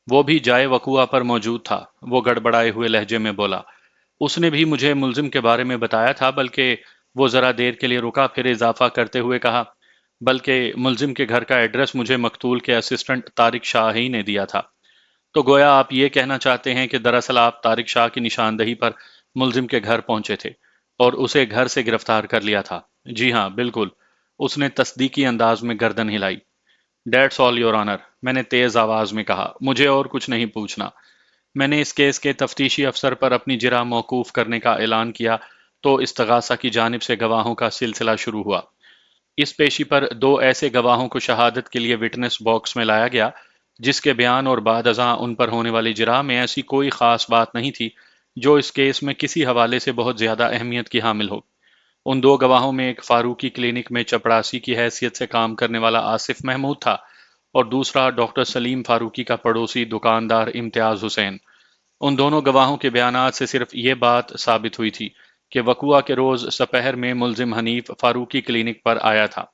وہ بھی جائے وقوعہ پر موجود تھا، وہ گڑبڑائے ہوئے لہجے میں بولا۔ اس نے بھی مجھے ملزم کے بارے میں بتایا تھا، بلکہ وہ ذرا دیر کے لیے رکا، پھر اضافہ کرتے ہوئے کہا، بلکہ ملزم کے گھر کا ایڈریس مجھے مقتول کے اسسٹنٹ طارق شاہ ہی نے دیا تھا۔ تو گویا آپ یہ کہنا چاہتے ہیں کہ دراصل آپ طارق شاہ کی نشاندہی پر ملزم کے گھر پہنچے تھے اور اسے گھر سے گرفتار کر لیا تھا؟ جی ہاں، بالکل۔ اس نے تصدیقی انداز میں گردن ہلائی۔ ڈیٹس آل یور آنر، میں نے تیز آواز میں کہا، مجھے اور کچھ نہیں پوچھنا۔ میں نے اس کیس کے تفتیشی افسر پر اپنی جرح موقوف کرنے کا اعلان کیا تو استغاثہ کی جانب سے گواہوں کا سلسلہ شروع ہوا۔ اس پیشی پر دو ایسے گواہوں کو شہادت کے لیے وٹنس باکس میں لایا گیا جس کے بیان اور بعد ازاں ان پر ہونے والی جرح میں ایسی کوئی خاص بات نہیں تھی جو اس کیس میں کسی حوالے سے بہت زیادہ اہمیت کی حامل ہو۔ ان دو گواہوں میں ایک فاروقی کلینک میں چپڑاسی کی حیثیت سے کام کرنے والا آصف محمود تھا اور دوسرا ڈاکٹر سلیم فاروقی کا پڑوسی دکاندار امتیاز حسین۔ ان دونوں گواہوں کے بیانات سے صرف یہ بات ثابت ہوئی تھی کہ وقوعہ کے روز سپہر میں ملزم حنیف فاروقی کلینک پر آیا تھا۔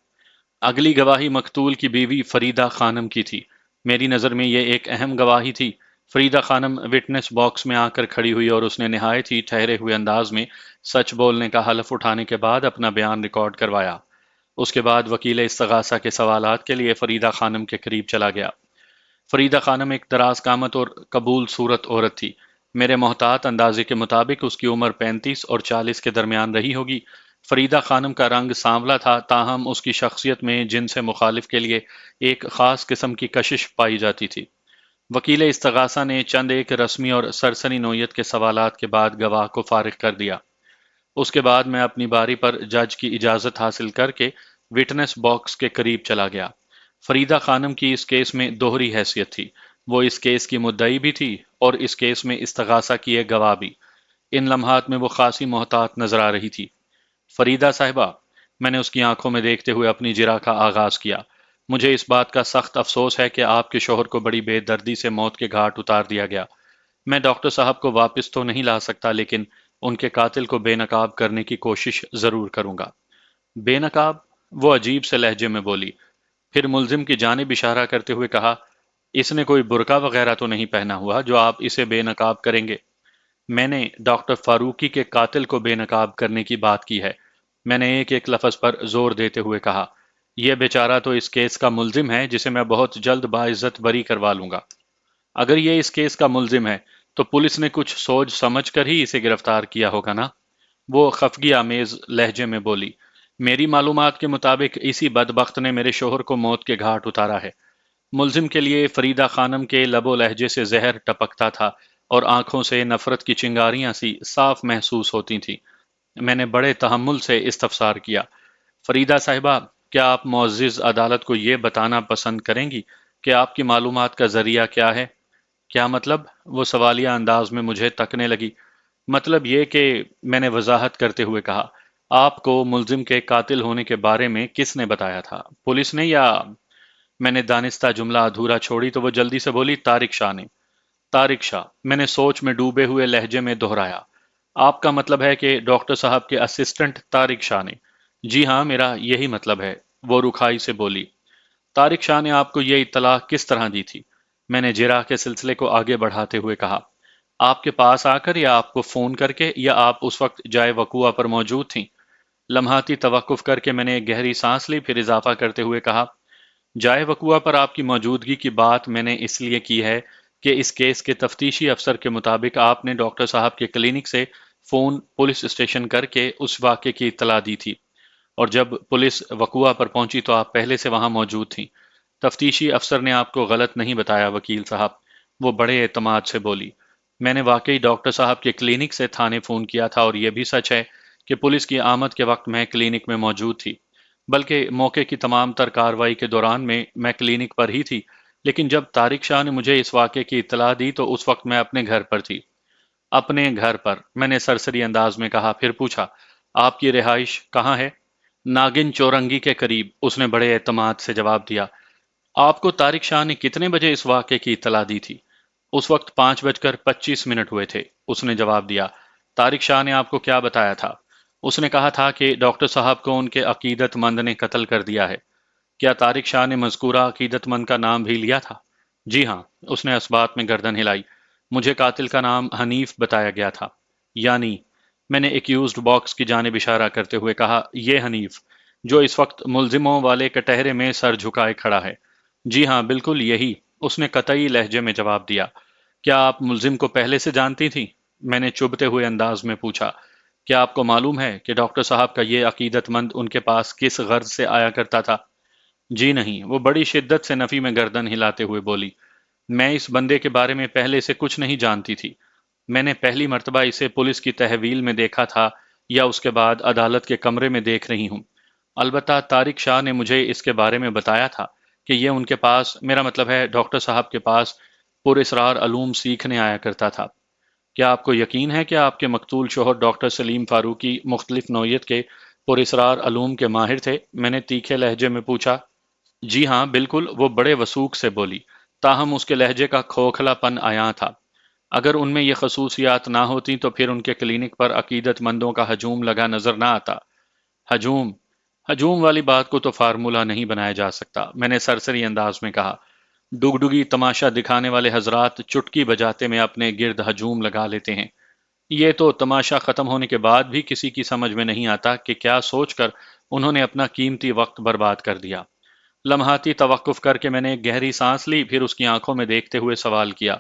اگلی گواہی مقتول کی بیوی فریدہ خانم کی تھی۔ میری نظر میں یہ ایک اہم گواہی تھی۔ فریدہ خانم وٹنس باکس میں آ کر کھڑی ہوئی اور اس نے نہایت ہی ٹھہرے ہوئے انداز میں سچ بولنے کا حلف اٹھانے کے بعد اپنا بیان ریکارڈ کروایا۔ اس کے بعد وکیل استغاثہ کے سوالات کے لیے فریدہ خانم کے قریب چلا گیا۔ فریدہ خانم ایک دراز قامت اور قبول صورت عورت تھی۔ میرے محتاط اندازے کے مطابق اس کی عمر 35 اور 40 کے درمیان رہی ہوگی۔ فریدہ خانم کا رنگ سانولا تھا، تاہم اس کی شخصیت میں جن سے مخالف کے لیے ایک خاص قسم کی کشش پائی جاتی تھی۔ وکیل استغاثہ نے چند ایک رسمی اور سرسری نوعیت کے سوالات کے بعد گواہ کو فارغ کر دیا۔ اس کے بعد میں اپنی باری پر جج کی اجازت حاصل کر کے وٹنس باکس کے قریب چلا گیا۔ فریدہ خانم کی اس کیس میں دوہری حیثیت تھی۔ وہ اس کیس کی مدعی بھی تھی اور اس کیس میں استغاثہ کی ایک گواہ بھی۔ ان لمحات میں وہ خاصی محتاط نظر آ رہی تھی۔ فریدہ صاحبہ، میں نے اس کی آنکھوں میں دیکھتے ہوئے اپنی جرح کا آغاز کیا، مجھے اس بات کا سخت افسوس ہے کہ آپ کے شوہر کو بڑی بے دردی سے موت کے گھاٹ اتار دیا گیا۔ میں ڈاکٹر صاحب کو واپس تو نہیں لا سکتا، لیکن ان کے قاتل کو بے نقاب کرنے کی کوشش ضرور کروں گا۔ بے نقاب؟ وہ عجیب سے لہجے میں بولی، پھر ملزم کی جانب اشارہ کرتے ہوئے کہا، اس نے کوئی برقع وغیرہ تو نہیں پہنا ہوا جو آپ اسے بے نقاب کریں گے؟ میں نے ڈاکٹر فاروقی کے قاتل کو بے نقاب کرنے کی بات کی ہے، میں نے ایک ایک لفظ پر زور دیتے ہوئے کہا۔ یہ بیچارہ تو اس کیس کا ملزم ہے جسے میں بہت جلد باعزت بری کروا لوں گا۔ اگر یہ اس کیس کا ملزم ہے تو پولیس نے کچھ سوچ سمجھ کر ہی اسے گرفتار کیا ہوگا نا؟ وہ خفگی آمیز لہجے میں بولی، میری معلومات کے مطابق اسی بدبخت نے میرے شوہر کو موت کے گھاٹ اتارا ہے۔ ملزم کے لیے فریدہ خانم کے لب و لہجے سے زہر ٹپکتا تھا اور آنکھوں سے نفرت کی چنگاریاں سی صاف محسوس ہوتی تھیں۔ میں نے بڑے تحمل سے استفسار کیا، فریدہ صاحبہ، کیا آپ معزز عدالت کو یہ بتانا پسند کریں گی کہ آپ کی معلومات کا ذریعہ کیا ہے؟ کیا مطلب؟ وہ سوالیہ انداز میں مجھے تکنے لگی۔ مطلب یہ کہ، میں نے وضاحت کرتے ہوئے کہا، آپ کو ملزم کے قاتل ہونے کے بارے میں کس نے بتایا تھا؟ پولیس نے یا؟ میں نے دانستہ جملہ ادھورا چھوڑی تو وہ جلدی سے بولی، طارق شاہ نے۔ طارق شاہ، میں نے سوچ میں ڈوبے ہوئے لہجے میں دہرایا۔ آپ کا مطلب ہے کہ ڈاکٹر صاحب کے اسسٹنٹ طارق شاہ نے؟ جی ہاں، میرا یہی مطلب ہے، وہ رکھائی سے بولی۔ طارق شاہ نے آپ کو یہ اطلاع کس طرح دی تھی؟ میں نے جرح کے سلسلے کو آگے بڑھاتے ہوئے کہا، آپ کے پاس آ کر یا آپ کو فون کر کے یا آپ اس وقت جائے وقوعہ پر موجود تھیں؟ لمحاتی توقف کر کے میں نے ایک گہری سانس لی، پھر اضافہ کرتے ہوئے کہا، جائے وقوعہ پر آپ کی موجودگی کی بات میں نے اس لیے کی ہے کہ اس کیس کے تفتیشی افسر کے مطابق آپ نے ڈاکٹر صاحب کے کلینک سے فون پولیس اسٹیشن کر کے اس واقعے کی اطلاع دی تھی، اور جب پولیس وقوعہ پر پہنچی تو آپ پہلے سے وہاں موجود تھیں۔ تفتیشی افسر نے آپ کو غلط نہیں بتایا وکیل صاحب، وہ بڑے اعتماد سے بولی۔ میں نے واقعی ڈاکٹر صاحب کے کلینک سے تھانے فون کیا تھا، اور یہ بھی سچ ہے کہ پولیس کی آمد کے وقت میں کلینک میں موجود تھی، بلکہ موقع کی تمام تر کارروائی کے دوران میں کلینک پر ہی تھی۔ لیکن جب طارق شاہ نے مجھے اس واقعے کی اطلاع دی تو اس وقت میں اپنے گھر پر تھی۔ اپنے گھر پر، میں نے سرسری انداز میں کہا، پھر پوچھا، آپ کی رہائش کہاں ہے؟ ناگن چورنگی کے قریب، اس نے بڑے اعتماد سے جواب دیا۔ آپ کو طارق شاہ نے کتنے بجے اس واقعے کی اطلاع دی تھی؟ اس وقت 5:25 ہوئے تھے، اس نے جواب دیا۔ طارق شاہ نے آپ کو کیا بتایا تھا؟ اس نے کہا تھا کہ ڈاکٹر صاحب کو ان کے عقیدت مند نے قتل کر دیا ہے۔ کیا طارق شاہ نے مذکورہ عقیدت مند کا نام بھی لیا تھا؟ جی ہاں، اس نے اثبات میں گردن ہلائی۔ مجھے قاتل کا نام حنیف بتایا گیا تھا۔ یعنی؟ میں نے ایکیوزڈ باکس کی جانب اشارہ کرتے ہوئے کہا، یہ حنیف جو اس وقت ملزموں والے کٹہرے میں سر جھکائے کھڑا ہے۔ جی ہاں، بالکل یہی، اس نے قطعی لہجے میں جواب دیا۔ کیا آپ ملزم کو پہلے سے جانتی تھی؟ میں نے چبھتے ہوئے انداز میں پوچھا۔ کیا آپ کو معلوم ہے کہ ڈاکٹر صاحب کا یہ عقیدت مند ان کے پاس کس غرض سے آیا کرتا تھا؟ جی نہیں، وہ بڑی شدت سے نفی میں گردن ہلاتے ہوئے بولی۔ میں اس بندے کے بارے میں پہلے سے کچھ نہیں جانتی تھی۔ میں نے پہلی مرتبہ اسے پولیس کی تحویل میں دیکھا تھا یا اس کے بعد عدالت کے کمرے میں دیکھ رہی ہوں۔ البتہ طارق شاہ نے مجھے اس کے بارے میں بتایا تھا کہ یہ ان کے پاس، میرا مطلب ہے ڈاکٹر صاحب کے پاس، پر اسرار علوم سیکھنے آیا کرتا تھا۔ کیا آپ کو یقین ہے کہ آپ کے مقتول شوہر ڈاکٹر سلیم فاروقی مختلف نوعیت کے پر اسرار علوم کے ماہر تھے؟ میں نے تیکھے لہجے میں پوچھا۔ جی ہاں بالکل، وہ بڑے وثوق سے بولی، تاہم اس کے لہجے کا کھوکھلا پن عیاں تھا۔ اگر ان میں یہ خصوصیات نہ ہوتی تو پھر ان کے کلینک پر عقیدت مندوں کا ہجوم لگا نظر نہ آتا۔ ہجوم؟ ہجوم والی بات کو تو فارمولہ نہیں بنایا جا سکتا، میں نے سرسری انداز میں کہا۔ ڈگڈگی تماشا دکھانے والے حضرات چٹکی بجاتے میں اپنے گرد ہجوم لگا لیتے ہیں۔ یہ تو تماشا ختم ہونے کے بعد بھی کسی کی سمجھ میں نہیں آتا کہ کیا سوچ کر انہوں نے اپنا قیمتی وقت برباد کر دیا۔ لمحاتی توقف کر کے میں نے ایک گہری سانس لی، پھر اس کی آنکھوں میں دیکھتے ہوئے سوال کیا،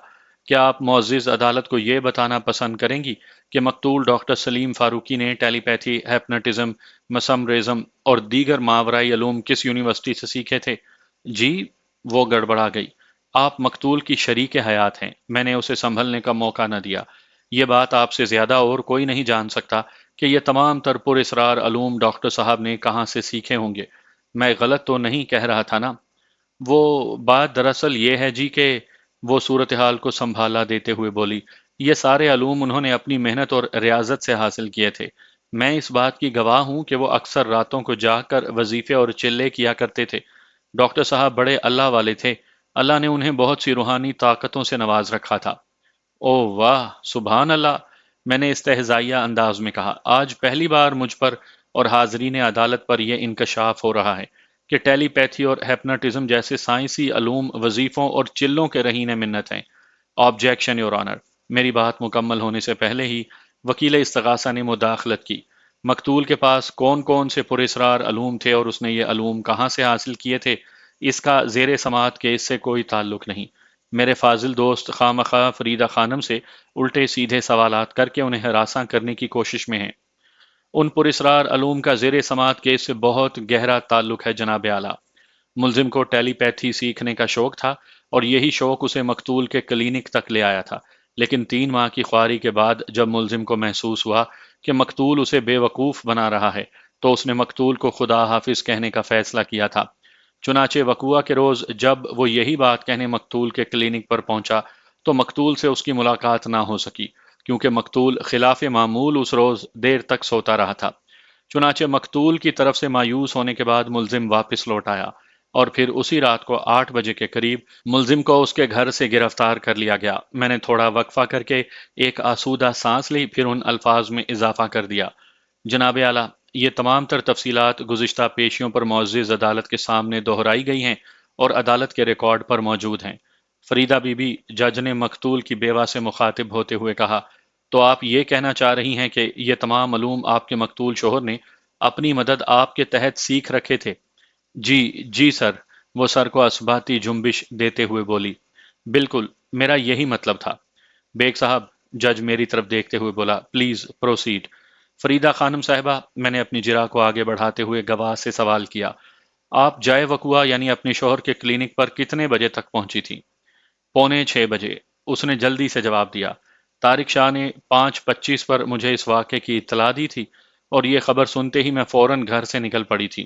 کیا آپ معزز عدالت کو یہ بتانا پسند کریں گی کہ مقتول ڈاکٹر سلیم فاروقی نے ٹیلی پیتھی، ہیپناٹزم، مسمرزم اور دیگر ماورائی علوم کس یونیورسٹی سے سیکھے تھے؟ جی، وہ گڑبڑا گئی۔ آپ مقتول کی شریک حیات ہیں، میں نے اسے سنبھلنے کا موقع نہ دیا۔ یہ بات آپ سے زیادہ اور کوئی نہیں جان سکتا کہ یہ تمام تر پر اسرار علوم ڈاکٹر صاحب نے کہاں سے سیکھے ہوں گے۔ میں غلط تو نہیں کہہ رہا تھا نا؟ وہ بات دراصل یہ ہے جی کہ، وہ صورتحال کو سنبھالا دیتے ہوئے بولی، یہ سارے علوم انہوں نے اپنی محنت اور ریاضت سے حاصل کیے تھے۔ میں اس بات کی گواہ ہوں کہ وہ اکثر راتوں کو جاگ کر وظیفے اور چلے کیا کرتے تھے۔ ڈاکٹر صاحب بڑے اللہ والے تھے، اللہ نے انہیں بہت سی روحانی طاقتوں سے نواز رکھا تھا۔ او واہ، سبحان اللہ، میں نے استہزائیہ انداز میں کہا۔ آج پہلی بار مجھ پر اور حاضرین عدالت پر یہ انکشاف ہو رہا ہے کہ ٹیلی پیتھی اور ہیپناٹزم جیسے سائنسی علوم وظیفوں اور چلوں کے رہین منت ہیں۔ آبجیکشن یور آنر، میری بات مکمل ہونے سے پہلے ہی وکیل استغاثہ نے مداخلت کی۔ مقتول کے پاس کون کون سے پراسرار علوم تھے اور اس نے یہ علوم کہاں سے حاصل کیے تھے، اس کا زیر سماعت کیس سے کوئی تعلق نہیں۔ میرے فاضل دوست خواہ مخواہ فریدہ خانم سے الٹے سیدھے سوالات کر کے انہیں ہراساں کرنے کی کوشش میں ہیں۔ ان پراسرار علوم کا زیر سماعت کیس سے بہت گہرا تعلق ہے جناب اعلیٰ۔ ملزم کو ٹیلی پیتھی سیکھنے کا شوق تھا اور یہی شوق اسے مقتول کے کلینک تک لے آیا تھا، لیکن 3 ماہ کی خواری کے بعد جب ملزم کو محسوس ہوا کہ مقتول اسے بے وقوف بنا رہا ہے تو اس نے مقتول کو خدا حافظ کہنے کا فیصلہ کیا تھا۔ چنانچہ وقوعہ کے روز جب وہ یہی بات کہنے مقتول کے کلینک پر پہنچا تو مقتول سے اس کی ملاقات نہ ہو سکی، کیونکہ مقتول خلاف معمول اس روز دیر تک سوتا رہا تھا۔ چنانچہ مقتول کی طرف سے مایوس ہونے کے بعد ملزم واپس لوٹ آیا اور پھر اسی رات کو 8 بجے کے قریب ملزم کو اس کے گھر سے گرفتار کر لیا گیا۔ میں نے تھوڑا وقفہ کر کے ایک آسودہ سانس لی، پھر ان الفاظ میں اضافہ کر دیا، جناب اعلیٰ، یہ تمام تر تفصیلات گزشتہ پیشیوں پر معزز عدالت کے سامنے دہرائی گئی ہیں اور عدالت کے ریکارڈ پر موجود ہیں۔ فریدہ بی بی، جج نے مقتول کی بیوہ سے مخاطب ہوتے ہوئے کہا، تو آپ یہ کہنا چاہ رہی ہیں کہ یہ تمام علوم آپ کے مقتول شوہر نے اپنی مدد آپ کے تحت سیکھ رکھے تھے؟ جی جی سر، وہ سر کو اثباتی جنبش دیتے ہوئے بولی، بالکل، میرا یہی مطلب تھا۔ بیگ صاحب، جج میری طرف دیکھتے ہوئے بولا، پلیز پروسیڈ۔ فریدہ خانم صاحبہ، میں نے اپنی جرح کو آگے بڑھاتے ہوئے گواہ سے سوال کیا، آپ جائے وقوعہ یعنی اپنے شوہر کے کلینک پر کتنے بجے تک پہنچی تھی؟ 5:45 اس نے جلدی سے جواب دیا۔ طارق شاہ نے 5:25 پر مجھے اس واقعے کی اطلاع دی تھی اور یہ خبر سنتے ہی میں فوراً گھر سے نکل پڑی تھی۔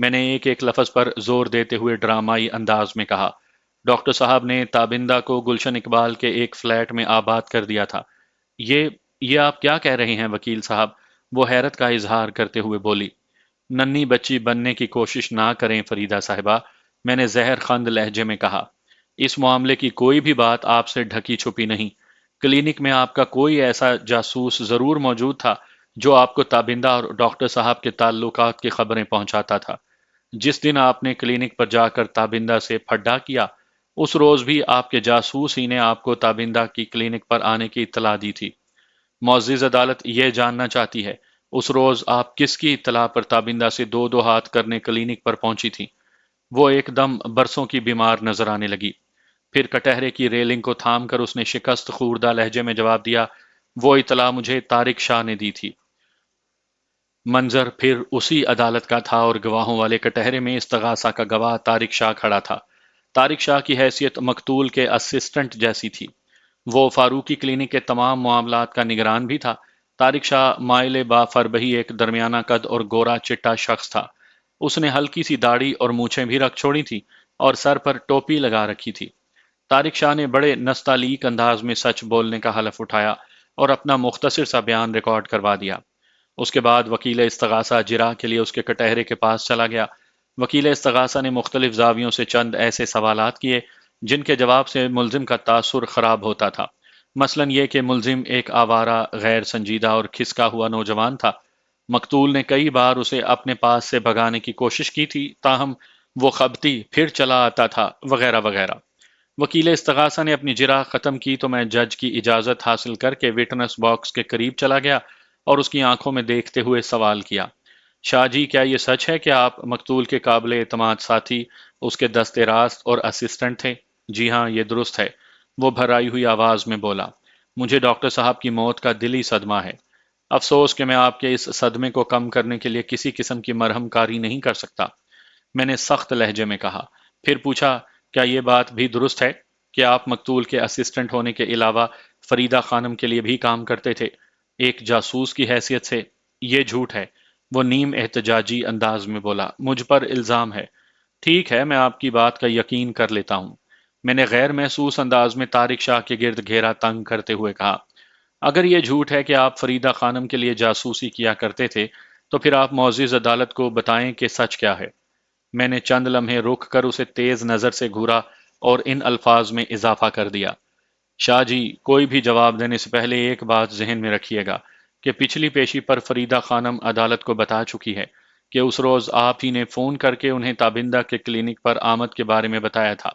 میں نے ایک ایک لفظ پر زور دیتے ہوئے ڈرامائی انداز میں کہا۔ ڈاکٹر صاحب نے تابندہ کو گلشن اقبال کے ایک فلیٹ میں آباد کر دیا تھا۔ یہ یہ آپ کیا کہہ رہے ہیں وکیل صاحب؟ وہ حیرت کا اظہار کرتے ہوئے بولی۔ ننھی بچی بننے کی کوشش نہ کریں فریدہ صاحبہ، میں نے زہر خند لہجے میں کہا۔ اس معاملے کی کوئی بھی بات آپ سے ڈھکی چھپی نہیں۔ کلینک میں آپ کا کوئی ایسا جاسوس ضرور موجود تھا جو آپ کو تابندہ اور ڈاکٹر صاحب کے تعلقات کی خبریں پہنچاتا تھا۔ جس دن آپ نے کلینک پر جا کر تابندہ سے پھڈا کیا، اس روز بھی آپ کے جاسوس ہی نے آپ کو تابندہ کی کلینک پر آنے کی اطلاع دی تھی۔ معزز عدالت یہ جاننا چاہتی ہے، اس روز آپ کس کی اطلاع پر تابندہ سے دو دو ہاتھ کرنے کلینک پر پہنچی تھی؟ وہ ایک دم برسوں کی بیمار نظر آنے لگی۔ پھر کٹہرے کی ریلنگ کو تھام کر اس نے شکست خوردہ لہجے میں جواب دیا، وہ اطلاع مجھے طارق شاہ نے دی تھی۔ منظر پھر اسی عدالت کا تھا اور گواہوں والے کٹہرے میں استغاثہ کا گواہ طارق شاہ کھڑا تھا۔ طارق شاہ کی حیثیت مقتول کے اسسٹنٹ جیسی تھی۔ وہ فاروقی کلینک کے تمام معاملات کا نگران بھی تھا۔ طارق شاہ مائل با فربہی ایک درمیانہ قد اور گورا چٹا شخص تھا۔ اس نے ہلکی سی داڑھی اور مونچھیں بھی رکھ چھوڑی تھی اور سر پر ٹوپی لگا رکھی تھی۔ طارق شاہ نے بڑے نستعلیق انداز میں سچ بولنے کا حلف اٹھایا اور اپنا مختصر سا بیان ریکارڈ کروا دیا۔ اس کے بعد وکیل استغاثہ جرح کے لیے اس کے کٹہرے کے پاس چلا گیا۔ وکیل استغاثہ نے مختلف زاویوں سے چند ایسے سوالات کیے جن کے جواب سے ملزم کا تاثر خراب ہوتا تھا۔ مثلا یہ کہ ملزم ایک آوارہ، غیر سنجیدہ اور کھسکا ہوا نوجوان تھا۔ مقتول نے کئی بار اسے اپنے پاس سے بھگانے کی کوشش کی تھی، تاہم وہ خبتی پھر چلا آتا تھا، وغیرہ وغیرہ۔ وکیل استغاثہ نے اپنی جرح ختم کی تو میں جج کی اجازت حاصل کر کے وٹنس باکس کے قریب چلا گیا اور اس کی آنکھوں میں دیکھتے ہوئے سوال کیا، شاہ جی کیا یہ سچ ہے کہ آپ مقتول کے قابل اعتماد ساتھی، اس کے دست راست اور اسسٹنٹ تھے؟ جی ہاں، یہ درست ہے، وہ بھرائی ہوئی آواز میں بولا۔ مجھے ڈاکٹر صاحب کی موت کا دلی صدمہ ہے۔ افسوس کہ میں آپ کے اس صدمے کو کم کرنے کے لیے کسی قسم کی مرہم کاری نہیں کر سکتا، میں نے سخت لہجے میں کہا۔ پھر پوچھا، کیا یہ بات بھی درست ہے کہ آپ مقتول کے اسسٹنٹ ہونے کے علاوہ فریدہ خانم کے لیے بھی کام کرتے تھے، ایک جاسوس کی حیثیت سے؟ یہ جھوٹ ہے، وہ نیم احتجاجی انداز میں بولا۔ مجھ پر الزام ہے۔ ٹھیک ہے، میں آپ کی بات کا یقین کر لیتا ہوں، میں نے غیر محسوس انداز میں طارق شاہ کے گرد گھیرا تنگ کرتے ہوئے کہا۔ اگر یہ جھوٹ ہے کہ آپ فریدہ خانم کے لیے جاسوسی کیا کرتے تھے تو پھر آپ معزز عدالت کو بتائیں کہ سچ کیا ہے۔ میں نے چند لمحے رک کر اسے تیز نظر سے گھورا اور ان الفاظ میں اضافہ کر دیا، شاہ جی کوئی بھی جواب دینے سے پہلے ایک بات ذہن میں رکھیے گا کہ پچھلی پیشی پر فریدہ خانم عدالت کو بتا چکی ہے کہ اس روز آپ ہی نے فون کر کے انہیں تابندہ کے کلینک پر آمد کے بارے میں بتایا تھا۔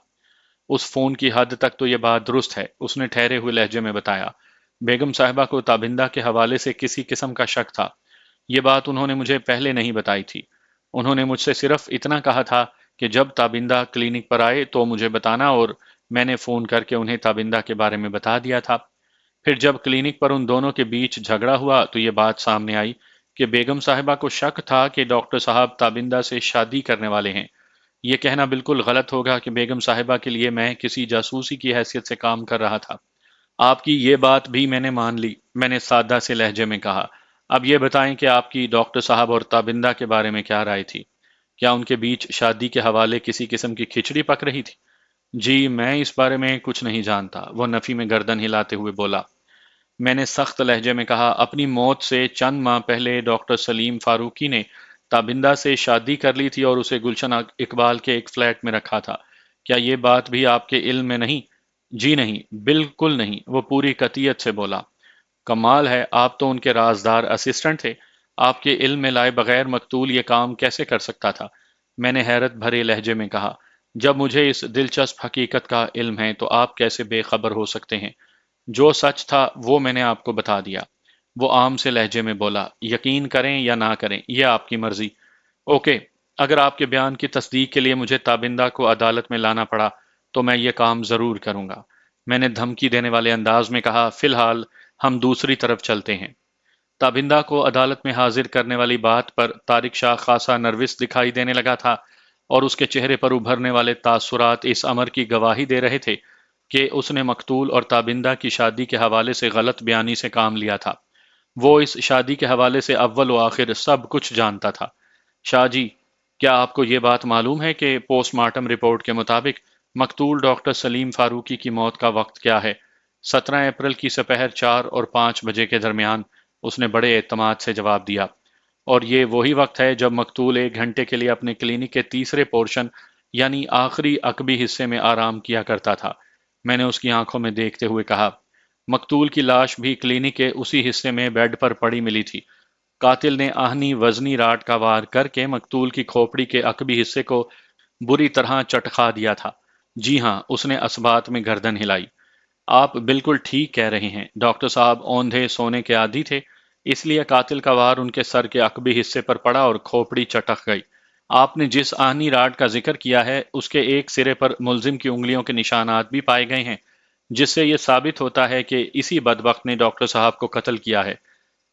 اس فون کی حد تک تو یہ بات درست ہے، اس نے ٹھہرے ہوئے لہجے میں بتایا۔ بیگم صاحبہ کو تابندہ کے حوالے سے کسی قسم کا شک تھا۔ یہ بات انہوں نے مجھے پہلے نہیں بتائی تھی۔ انہوں نے مجھ سے صرف اتنا کہا تھا کہ جب تابندہ کلینک پر آئے تو مجھے بتانا، اور میں نے فون کر کے انہیں تابندہ کے بارے میں بتا دیا تھا۔ پھر جب کلینک پر ان دونوں کے بیچ جھگڑا ہوا تو یہ بات سامنے آئی کہ بیگم صاحبہ کو شک تھا کہ ڈاکٹر صاحب تابندہ سے شادی کرنے والے ہیں۔ یہ کہنا بالکل غلط ہوگا کہ بیگم صاحبہ کے لیے میں کسی جاسوسی کی حیثیت سے کام کر رہا تھا۔ آپ کی یہ بات بھی میں نے مان لی، میں نے سادہ سے لہجے میں کہا۔ اب یہ بتائیں کہ آپ کی ڈاکٹر صاحب اور تابندہ کے بارے میں کیا رائے تھی؟ کیا ان کے بیچ شادی کے حوالے کسی قسم کی کھچڑی پک رہی تھی؟ جی میں اس بارے میں کچھ نہیں جانتا، وہ نفی میں گردن ہلاتے ہوئے بولا۔ میں نے سخت لہجے میں کہا، اپنی موت سے چند ماہ پہلے ڈاکٹر سلیم فاروقی نے تابندہ سے شادی کر لی تھی اور اسے گلشن اقبال کے ایک فلیٹ میں رکھا تھا۔ کیا یہ بات بھی آپ کے علم میں نہیں؟ جی نہیں، بالکل نہیں، وہ پوری قطعیت سے بولا۔ کمال ہے، آپ تو ان کے رازدار اسسٹنٹ تھے، آپ کے علم میں لائے بغیر مقتول یہ کام کیسے کر سکتا تھا؟ میں نے حیرت بھرے لہجے میں کہا، جب مجھے اس دلچسپ حقیقت کا علم ہے تو آپ کیسے بے خبر ہو سکتے ہیں؟ جو سچ تھا وہ میں نے آپ کو بتا دیا، وہ عام سے لہجے میں بولا۔ یقین کریں یا نہ کریں یہ آپ کی مرضی۔ اوکے، اگر آپ کے بیان کی تصدیق کے لیے مجھے تابندہ کو عدالت میں لانا پڑا تو میں یہ کام ضرور کروں گا، میں نے دھمکی دینے والے انداز میں کہا۔ فی الحال ہم دوسری طرف چلتے ہیں۔ تابندہ کو عدالت میں حاضر کرنے والی بات پر طارق شاہ خاصا نروس دکھائی دینے لگا تھا اور اس کے چہرے پر ابھرنے والے تاثرات اس امر کی گواہی دے رہے تھے کہ اس نے مقتول اور تابندہ کی شادی کے حوالے سے غلط بیانی سے کام لیا تھا۔ وہ اس شادی کے حوالے سے اول و آخر سب کچھ جانتا تھا۔ شاہ جی، کیا آپ کو یہ بات معلوم ہے کہ پوسٹ مارٹم رپورٹ کے مطابق مقتول ڈاکٹر سلیم فاروقی کی موت کا وقت کیا ہے؟ 17 اپریل کی سپہر 4 اور 5 بجے کے درمیان، اس نے بڑے اعتماد سے جواب دیا۔ اور یہ وہی وقت ہے جب مقتول 1 گھنٹے کے لیے اپنے کلینک کے تیسرے پورشن یعنی آخری عقبی حصے میں آرام کیا کرتا تھا۔ میں نے اس کی آنکھوں میں دیکھتے ہوئے کہا۔ مقتول کی لاش بھی کلینک کے اسی حصے میں بیڈ پر پڑی ملی تھی۔ قاتل نے آہنی وزنی راڈ کا وار کر کے مقتول کی کھوپڑی کے عقبی حصے کو بری طرح چٹخا دیا تھا۔ جی ہاں، اس نے اثبات میں گردن ہلائی۔ آپ بالکل ٹھیک کہہ رہے ہیں، ڈاکٹر صاحب اوندھے سونے کے عادی تھے، اس لیے قاتل کا وار ان کے سر کے عقبی حصے پر پڑا اور کھوپڑی چٹک گئی۔ آپ نے جس آہنی راڈ کا ذکر کیا ہے اس کے ایک سرے پر ملزم کی انگلیوں کے نشانات بھی پائے گئے ہیں، جس سے یہ ثابت ہوتا ہے کہ اسی بدبخت نے ڈاکٹر صاحب کو قتل کیا ہے۔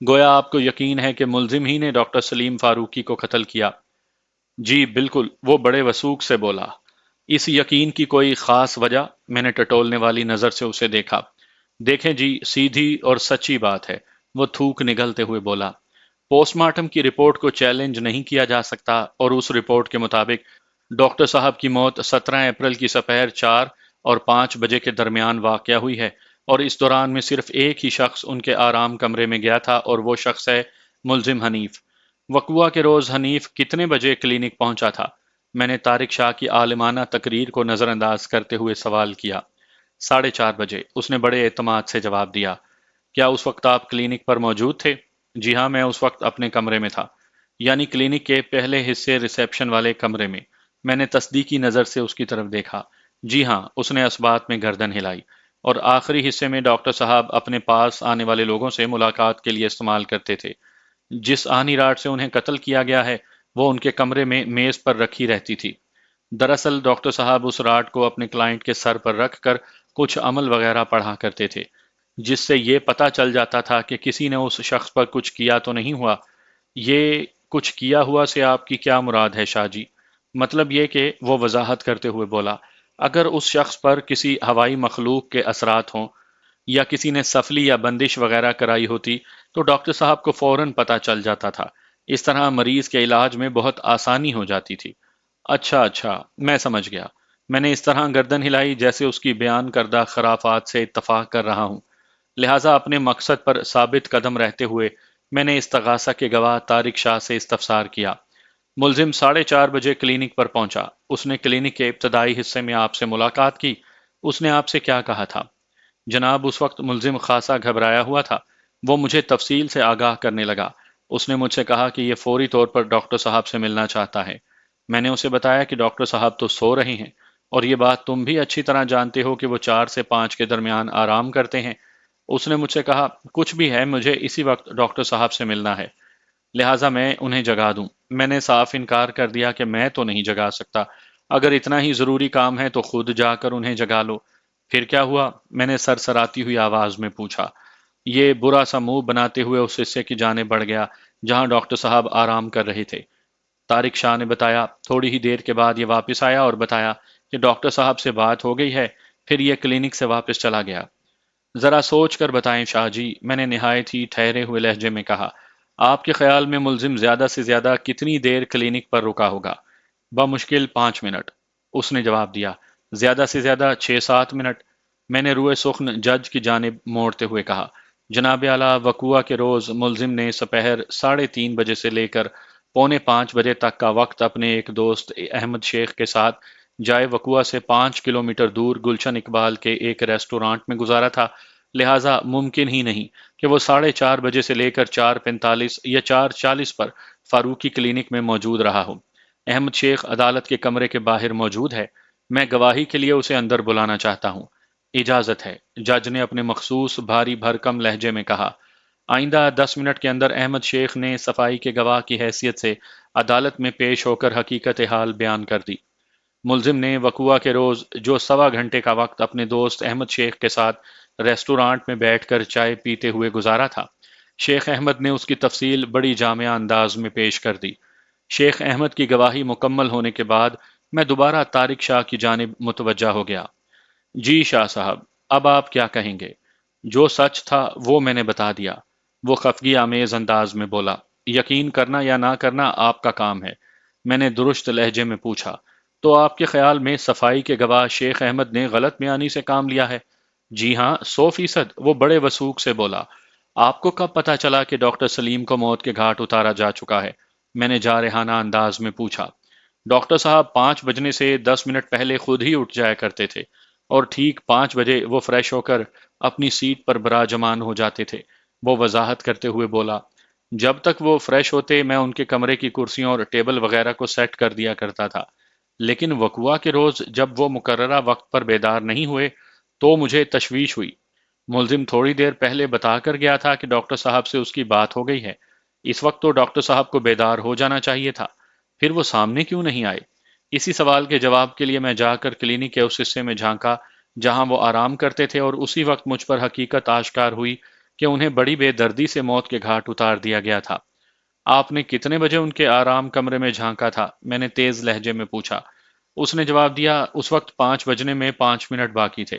گویا آپ کو یقین ہے کہ ملزم ہی نے ڈاکٹر سلیم فاروقی کو قتل کیا۔ جی بالکل، وہ بڑے وثوق سے بولا۔ اس یقین کی کوئی خاص وجہ؟ میں نے ٹٹولنے والی نظر سے اسے دیکھا۔ دیکھیں جی، سیدھی اور سچی بات ہے، وہ تھوک نگلتے ہوئے بولا۔ پوسٹ مارٹم کی رپورٹ کو چیلنج نہیں کیا جا سکتا، اور اس رپورٹ کے مطابق ڈاکٹر صاحب کی موت 17 اپریل کی سپہر 4 اور 5 بجے کے درمیان واقع ہوئی ہے، اور اس دوران میں صرف ایک ہی شخص ان کے آرام کمرے میں گیا تھا، اور وہ شخص ہے ملزم حنیف۔ وقوع کے روز حنیف کتنے بجے کلینک پہنچا تھا؟ میں نے طارق شاہ کی عالمانہ تقریر کو نظر انداز کرتے ہوئے سوال کیا۔ 4:30 بجے، اس نے بڑے اعتماد سے جواب دیا۔ کیا اس وقت آپ کلینک پر موجود تھے؟ جی ہاں، میں اس وقت اپنے کمرے میں تھا، یعنی کلینک کے پہلے حصے ریسیپشن والے کمرے میں۔ میں نے تصدیقی نظر سے اس کی طرف دیکھا۔ جی ہاں، اس نے اثبات میں گردن ہلائی۔ اور آخری حصے میں ڈاکٹر صاحب اپنے پاس آنے والے لوگوں سے ملاقات کے لیے استعمال کرتے تھے۔ جس آہنی راڈ سے انہیں قتل کیا گیا ہے وہ ان کے کمرے میں میز پر رکھی رہتی تھی۔ دراصل ڈاکٹر صاحب اس راڈ کو اپنے کلائنٹ کے سر پر رکھ کر کچھ عمل وغیرہ پڑھا کرتے تھے، جس سے یہ پتہ چل جاتا تھا کہ کسی نے اس شخص پر کچھ کیا تو نہیں ہوا۔ یہ کچھ کیا ہوا سے آپ کی کیا مراد ہے شاہ جی؟ مطلب یہ کہ وہ وضاحت کرتے ہوئے بولا، اگر اس شخص پر کسی ہوائی مخلوق کے اثرات ہوں یا کسی نے سفلی یا بندش وغیرہ کرائی ہوتی تو ڈاکٹر صاحب کو فوراً پتہ چل جاتا تھا۔ اس طرح مریض کے علاج میں بہت آسانی ہو جاتی تھی۔ اچھا اچھا، میں سمجھ گیا۔ میں نے اس طرح گردن ہلائی جیسے اس کی بیان کردہ خرافات سے اتفاق کر رہا ہوں۔ لہٰذا اپنے مقصد پر ثابت قدم رہتے ہوئے میں نے استغاثہ کے گواہ طارق شاہ سے استفسار کیا۔ ملزم 4:30 بجے کلینک پر پہنچا۔ اس نے کلینک کے ابتدائی حصے میں آپ سے ملاقات کی۔ اس نے آپ سے کیا کہا تھا؟ جناب، اس وقت ملزم خاصا گھبرایا ہوا تھا۔ وہ مجھے تفصیل سے آگاہ کرنے لگا۔ اس نے مجھ سے کہا کہ یہ فوری طور پر ڈاکٹر صاحب سے ملنا چاہتا ہے۔ میں نے اسے بتایا کہ ڈاکٹر صاحب تو سو رہے ہیں، اور یہ بات تم بھی اچھی طرح جانتے ہو کہ وہ 4 سے 5 کے درمیان آرام کرتے ہیں۔ اس نے مجھ سے کہا، کچھ بھی ہے، مجھے اسی وقت ڈاکٹر صاحب سے ملنا ہے، لہٰذا میں انہیں جگا دوں۔ میں نے صاف انکار کر دیا کہ میں تو نہیں جگا سکتا، اگر اتنا ہی ضروری کام ہے تو خود جا کر انہیں جگا لو۔ پھر کیا ہوا؟ میں نے سرسراتی ہوئی آواز میں پوچھا۔ یہ برا سا منہ بناتے ہوئے اس حصے کی جانب بڑھ گیا جہاں ڈاکٹر صاحب آرام کر رہے تھے۔ طارق شاہ نے بتایا۔ تھوڑی ہی دیر کے بعد یہ واپس آیا اور بتایا کہ ڈاکٹر صاحب سے بات ہو گئی ہے، پھر یہ کلینک سے واپس چلا گیا۔ ذرا سوچ کر بتائیں شاہ جی، میں نے نہایت ہی ٹھہرے ہوئے لہجے میں کہا۔ آپ کے خیال میں ملزم زیادہ سے زیادہ کتنی دیر کلینک پر رکا ہوگا؟ بمشکل 5 منٹ، اس نے جواب دیا۔ زیادہ سے زیادہ 6-7 منٹ، میں نے روئے سخن جج کی جانب موڑتے ہوئے کہا۔ جناب اعلیٰ، وقوع کے روز ملزم نے سپہر 3:30 بجے سے لے کر 4:45 بجے تک کا وقت اپنے ایک دوست احمد شیخ کے ساتھ جائے وقوع سے 5 کلومیٹر دور گلشن اقبال کے ایک ریسٹورانٹ میں گزارا تھا، لہٰذا ممکن ہی نہیں کہ وہ 4:30 بجے سے لے کر 4:45 یا 4:40 پر فاروقی کلینک میں موجود رہا ہو۔ احمد شیخ عدالت کے کمرے کے باہر موجود ہے، میں گواہی کے لیے اسے اندر بلانا چاہتا ہوں۔ اجازت ہے، جج نے اپنے مخصوص بھاری بھرکم لہجے میں کہا۔ آئندہ 10 منٹ کے اندر احمد شیخ نے صفائی کے گواہ کی حیثیت سے عدالت میں پیش ہو کر حقیقت حال بیان کر دی۔ ملزم نے وقوع کے روز جو 1.25 گھنٹے کا وقت اپنے دوست احمد شیخ کے ساتھ ریسٹورانٹ میں بیٹھ کر چائے پیتے ہوئے گزارا تھا، شیخ احمد نے اس کی تفصیل بڑی جامع انداز میں پیش کر دی۔ شیخ احمد کی گواہی مکمل ہونے کے بعد میں دوبارہ طارق شاہ کی جانب متوجہ ہو گیا۔ جی شاہ صاحب، اب آپ کیا کہیں گے؟ جو سچ تھا وہ میں نے بتا دیا، وہ خفگی آمیز انداز میں بولا۔ یقین کرنا یا نہ کرنا آپ کا کام ہے، میں نے درست لہجے میں پوچھا۔ تو آپ کے خیال میں صفائی کے گواہ شیخ احمد نے غلط بیانی سے کام لیا ہے؟ جی ہاں، 100%، وہ بڑے وثوق سے بولا۔ آپ کو کب پتا چلا کہ ڈاکٹر سلیم کو موت کے گھاٹ اتارا جا چکا ہے؟ میں نے جارحانہ انداز میں پوچھا۔ ڈاکٹر صاحب 5 بجنے سے 10 منٹ پہلے خود ہی اٹھ جایا کرتے تھے، اور ٹھیک 5 بجے وہ فریش ہو کر اپنی سیٹ پر براجمان ہو جاتے تھے، وہ وضاحت کرتے ہوئے بولا۔ جب تک وہ فریش ہوتے میں ان کے کمرے کی کرسیوں اور ٹیبل وغیرہ کو سیٹ کر دیا کرتا تھا، لیکن وقوعہ کے روز جب وہ مقررہ وقت پر بیدار نہیں ہوئے تو مجھے تشویش ہوئی۔ ملزم تھوڑی دیر پہلے بتا کر گیا تھا کہ ڈاکٹر صاحب سے اس کی بات ہو گئی ہے، اس وقت تو ڈاکٹر صاحب کو بیدار ہو جانا چاہیے تھا، پھر وہ سامنے کیوں نہیں آئے؟ اسی سوال کے جواب کے لیے میں جا کر کلینک کے اس حصے میں جھانکا جہاں وہ آرام کرتے تھے، اور اسی وقت مجھ پر حقیقت آشکار ہوئی کہ انہیں بڑی بے دردی سے موت کے گھاٹ اتار دیا گیا تھا۔ آپ نے کتنے بجے ان کے آرام کمرے میں جھانکا تھا؟ میں نے تیز لہجے میں پوچھا۔ اس نے جواب دیا، اس وقت 5 بجنے میں 5 منٹ باقی تھے۔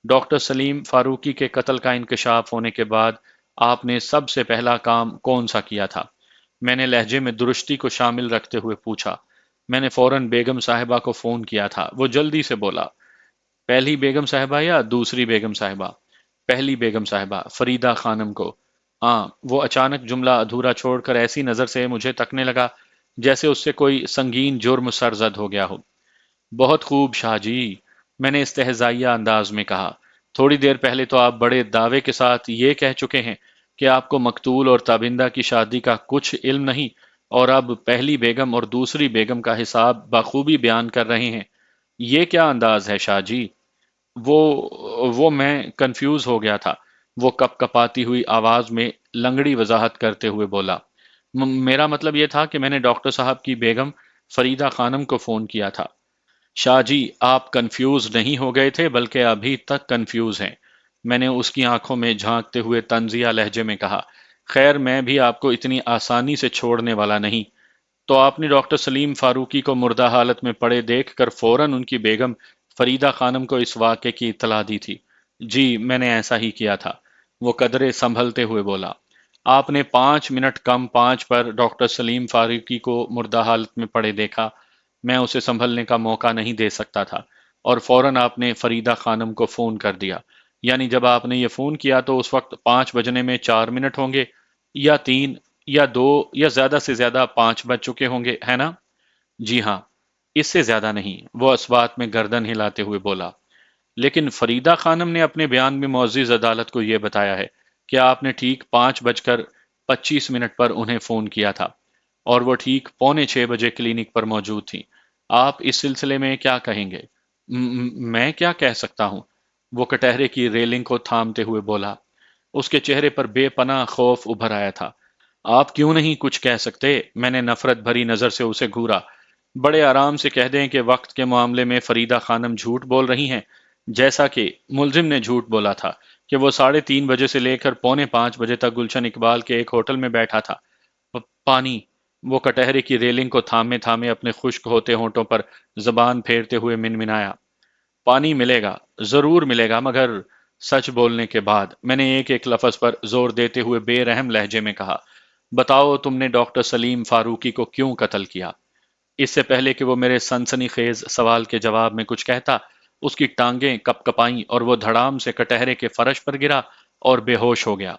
ڈاکٹر سلیم فاروقی کے قتل کا انکشاف ہونے کے بعد آپ نے سب سے پہلا کام کون سا کیا تھا؟ میں نے لہجے میں درستی کو شامل رکھتے ہوئے پوچھا۔ میں نے فوراً بیگم صاحبہ کو فون کیا تھا، وہ جلدی سے بولا۔ پہلی بیگم صاحبہ یا دوسری بیگم صاحبہ؟ پہلی بیگم صاحبہ، فریدہ خانم کو۔ ہاں، وہ اچانک جملہ ادھورا چھوڑ کر ایسی نظر سے مجھے تکنے لگا جیسے اس سے کوئی سنگین جرم سرزد ہو گیا ہو۔ بہت خوب شاہ جی، میں نے استہزائیہ انداز میں کہا۔ تھوڑی دیر پہلے تو آپ بڑے دعوے کے ساتھ یہ کہہ چکے ہیں کہ آپ کو مقتول اور تابندہ کی شادی کا کچھ علم نہیں، اور اب پہلی بیگم اور دوسری بیگم کا حساب بخوبی بیان کر رہے ہیں۔ یہ کیا انداز ہے شاہ جی؟ وہ میں کنفیوز ہو گیا تھا۔ وہ کپ کپاتی ہوئی آواز میں لنگڑی وضاحت کرتے ہوئے بولا۔ میرا مطلب یہ تھا کہ میں نے ڈاکٹر صاحب کی بیگم فریدہ خانم کو فون کیا تھا۔ شاہ جی، آپ کنفیوز نہیں ہو گئے تھے بلکہ ابھی تک کنفیوز ہیں، میں نے اس کی آنکھوں میں جھانکتے ہوئے طنزیہ لہجے میں کہا۔ خیر، میں بھی آپ کو اتنی آسانی سے چھوڑنے والا نہیں۔ تو آپ نے ڈاکٹر سلیم فاروقی کو مردہ حالت میں پڑے دیکھ کر فوراً ان کی بیگم فریدہ خانم کو اس واقعے کی اطلاع دی تھی؟ جی، میں نے ایسا ہی کیا تھا، وہ قدرے سنبھلتے ہوئے بولا۔ آپ نے 5 منٹ کم 5 پر ڈاکٹر سلیم فاروقی کو مردہ حالت میں پڑے دیکھا۔ میں اسے سنبھلنے کا موقع نہیں دے سکتا تھا، اور فوراً آپ نے فریدہ خانم کو فون کر دیا۔ یعنی جب آپ نے یہ فون کیا تو اس وقت 5 بجنے میں 4 منٹ ہوں گے، یا 3، یا 2، یا زیادہ سے زیادہ 5 بج چکے ہوں گے، ہے نا؟ جی ہاں، اس سے زیادہ نہیں، وہ اس بات میں گردن ہلاتے ہوئے بولا۔ لیکن فریدہ خانم نے اپنے بیان میں معزز عدالت کو یہ بتایا ہے کہ آپ نے ٹھیک 5 بج کر 25 منٹ پر انہیں فون کیا تھا، اور وہ ٹھیک پونے 6 بجے کلینک پر موجود تھیں۔ آپ اس سلسلے میں کیا کہیں گے؟ میں کیا کہہ سکتا ہوں؟ وہ کٹہرے کی ریلنگ کو تھامتے ہوئے بولا۔ اس کے چہرے پر بے پناہ خوف ابھر آیا تھا۔ آپ کیوں نہیں کچھ کہہ سکتے؟ میں نے نفرت بھری نظر سے اسے گھورا۔ بڑے آرام سے کہہ دیں کہ وقت کے معاملے میں فریدہ خانم جھوٹ بول رہی ہیں، جیسا کہ ملزم نے جھوٹ بولا تھا کہ وہ 3:30 بجے سے لے کر پونے 5 بجے تک گلشن اقبال کے ایک ہوٹل میں بیٹھا تھا۔ پانی، وہ کٹہرے کی ریلنگ کو تھامے تھامے اپنے خشک ہوتے ہونٹوں پر زبان پھیرتے ہوئے منمنایا۔ پانی ملے گا، ضرور ملے گا، مگر سچ بولنے کے بعد، میں نے ایک ایک لفظ پر زور دیتے ہوئے بے رحم لہجے میں کہا۔ بتاؤ، تم نے ڈاکٹر سلیم فاروقی کو کیوں قتل کیا؟ اس سے پہلے کہ وہ میرے سنسنی خیز سوال کے جواب میں کچھ کہتا، اس کی ٹانگیں کپ کپائیں اور وہ دھڑام سے کٹہرے کے فرش پر گرا اور بے ہوش ہو گیا۔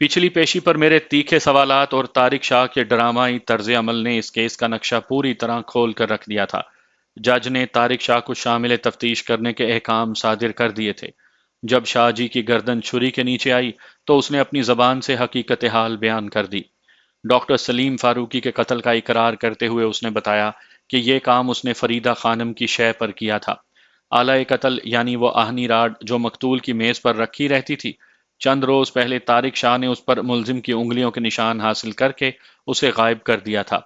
پچھلی پیشی پر میرے تیکھے سوالات اور طارق شاہ کے ڈرامائی طرز عمل نے اس کیس کا نقشہ پوری طرح کھول کر رکھ دیا تھا۔ جج نے طارق شاہ کو شامل تفتیش کرنے کے احکام صادر کر دیے تھے۔ جب شاہ جی کی گردن چھری کے نیچے آئی تو اس نے اپنی زبان سے حقیقت حال بیان کر دی۔ ڈاکٹر سلیم فاروقی کے قتل کا اقرار کرتے ہوئے اس نے بتایا کہ یہ کام اس نے فریدہ خانم کی شے پر کیا تھا۔ آلہ قتل یعنی وہ آہنی راڈ جو مقتول کی میز پر رکھی رہتی تھی، چند روز پہلے طارق شاہ نے اس پر ملزم کی انگلیوں کے نشان حاصل کر کے اسے غائب کر دیا تھا،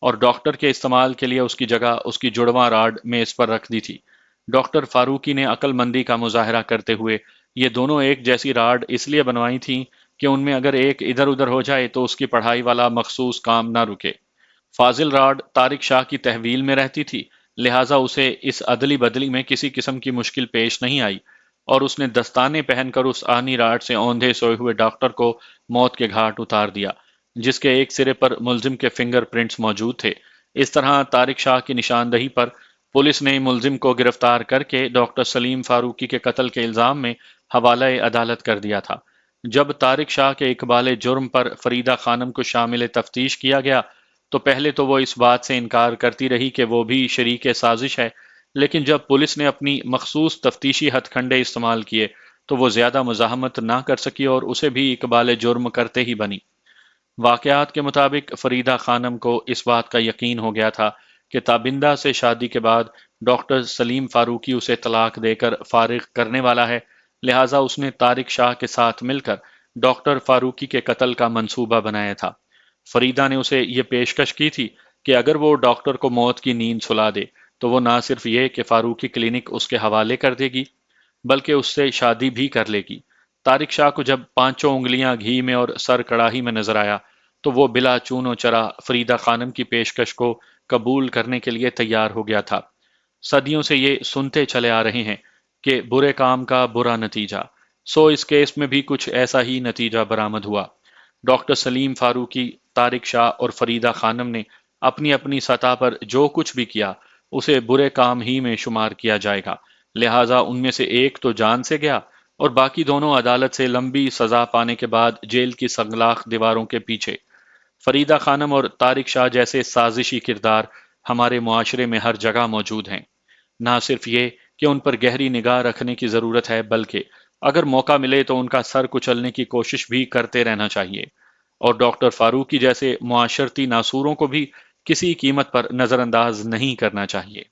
اور ڈاکٹر کے استعمال کے لیے اس کی جگہ اس کی جڑواں راڈ میز پر رکھ دی تھی۔ ڈاکٹر فاروقی نے عقل مندی کا مظاہرہ کرتے ہوئے یہ دونوں ایک جیسی راڈ اس لیے بنوائی تھیں کہ ان میں اگر ایک ادھر ادھر ہو جائے تو اس کی پڑھائی والا مخصوص کام نہ رکے۔ فاضل راڈ طارق شاہ کی تحویل میں رہتی تھی، لہٰذا اسے اس ادلی بدلی میں کسی قسم کی مشکل پیش نہیں آئی، اور اس نے دستانے پہن کر اس آہنی راڈ سے اوندھے سوئے ہوئے ڈاکٹر کو موت کے گھاٹ اتار دیا۔ جس کے ایک سرے پر ملزم کے فنگر پرنٹس موجود تھے۔ اس طرح طارق شاہ کی نشاندہی پر پولیس نے ملزم کو گرفتار کر کے ڈاکٹر سلیم فاروقی کے قتل کے الزام میں حوالہ عدالت کر دیا تھا۔ جب طارق شاہ کے اقبال جرم پر فریدہ خانم کو شامل تفتیش کیا گیا تو پہلے تو وہ اس بات سے انکار کرتی رہی کہ وہ بھی شریک سازش ہے، لیکن جب پولیس نے اپنی مخصوص تفتیشی ہتھ کنڈے استعمال کیے تو وہ زیادہ مزاحمت نہ کر سکی اور اسے بھی اقبال جرم کرتے ہی بنی۔ واقعات کے مطابق فریدہ خانم کو اس بات کا یقین ہو گیا تھا کہ تابندہ سے شادی کے بعد ڈاکٹر سلیم فاروقی اسے طلاق دے کر فارغ کرنے والا ہے، لہٰذا اس نے طارق شاہ کے ساتھ مل کر ڈاکٹر فاروقی کے قتل کا منصوبہ بنایا تھا۔ فریدہ نے اسے یہ پیشکش کی تھی کہ اگر وہ ڈاکٹر کو موت کی نیند سلا دے تو وہ نہ صرف یہ کہ فاروقی کلینک اس کے حوالے کر دے گی بلکہ اس سے شادی بھی کر لے گی۔ طارق شاہ کو جب پانچوں انگلیاں گھی میں اور سر کڑاہی میں نظر آیا تو وہ بلا چون و چرا فریدہ خانم کی پیشکش کو قبول کرنے کے لیے تیار ہو گیا تھا۔ صدیوں سے یہ سنتے چلے آ رہے ہیں کہ برے کام کا برا نتیجہ، سو اس کیس میں بھی کچھ ایسا ہی نتیجہ برآمد ہوا۔ ڈاکٹر سلیم فاروقی، طارق شاہ اور فریدہ خانم نے اپنی اپنی سطح پر جو کچھ بھی کیا اسے برے کام ہی میں شمار کیا جائے گا، لہٰذا ان میں سے ایک تو جان سے گیا اور باقی دونوں عدالت سے لمبی سزا پانے کے بعد جیل کی سنگلاخ دیواروں کے پیچھے۔ فریدہ خانم اور طارق شاہ جیسے سازشی کردار ہمارے معاشرے میں ہر جگہ موجود ہیں۔ نہ صرف یہ کہ ان پر گہری نگاہ رکھنے کی ضرورت ہے بلکہ اگر موقع ملے تو ان کا سر کچلنے کی کوشش بھی کرتے رہنا چاہیے، اور ڈاکٹر فاروقی جیسے معاشرتی ناسوروں کو بھی کسی قیمت پر نظر انداز نہیں کرنا چاہیے۔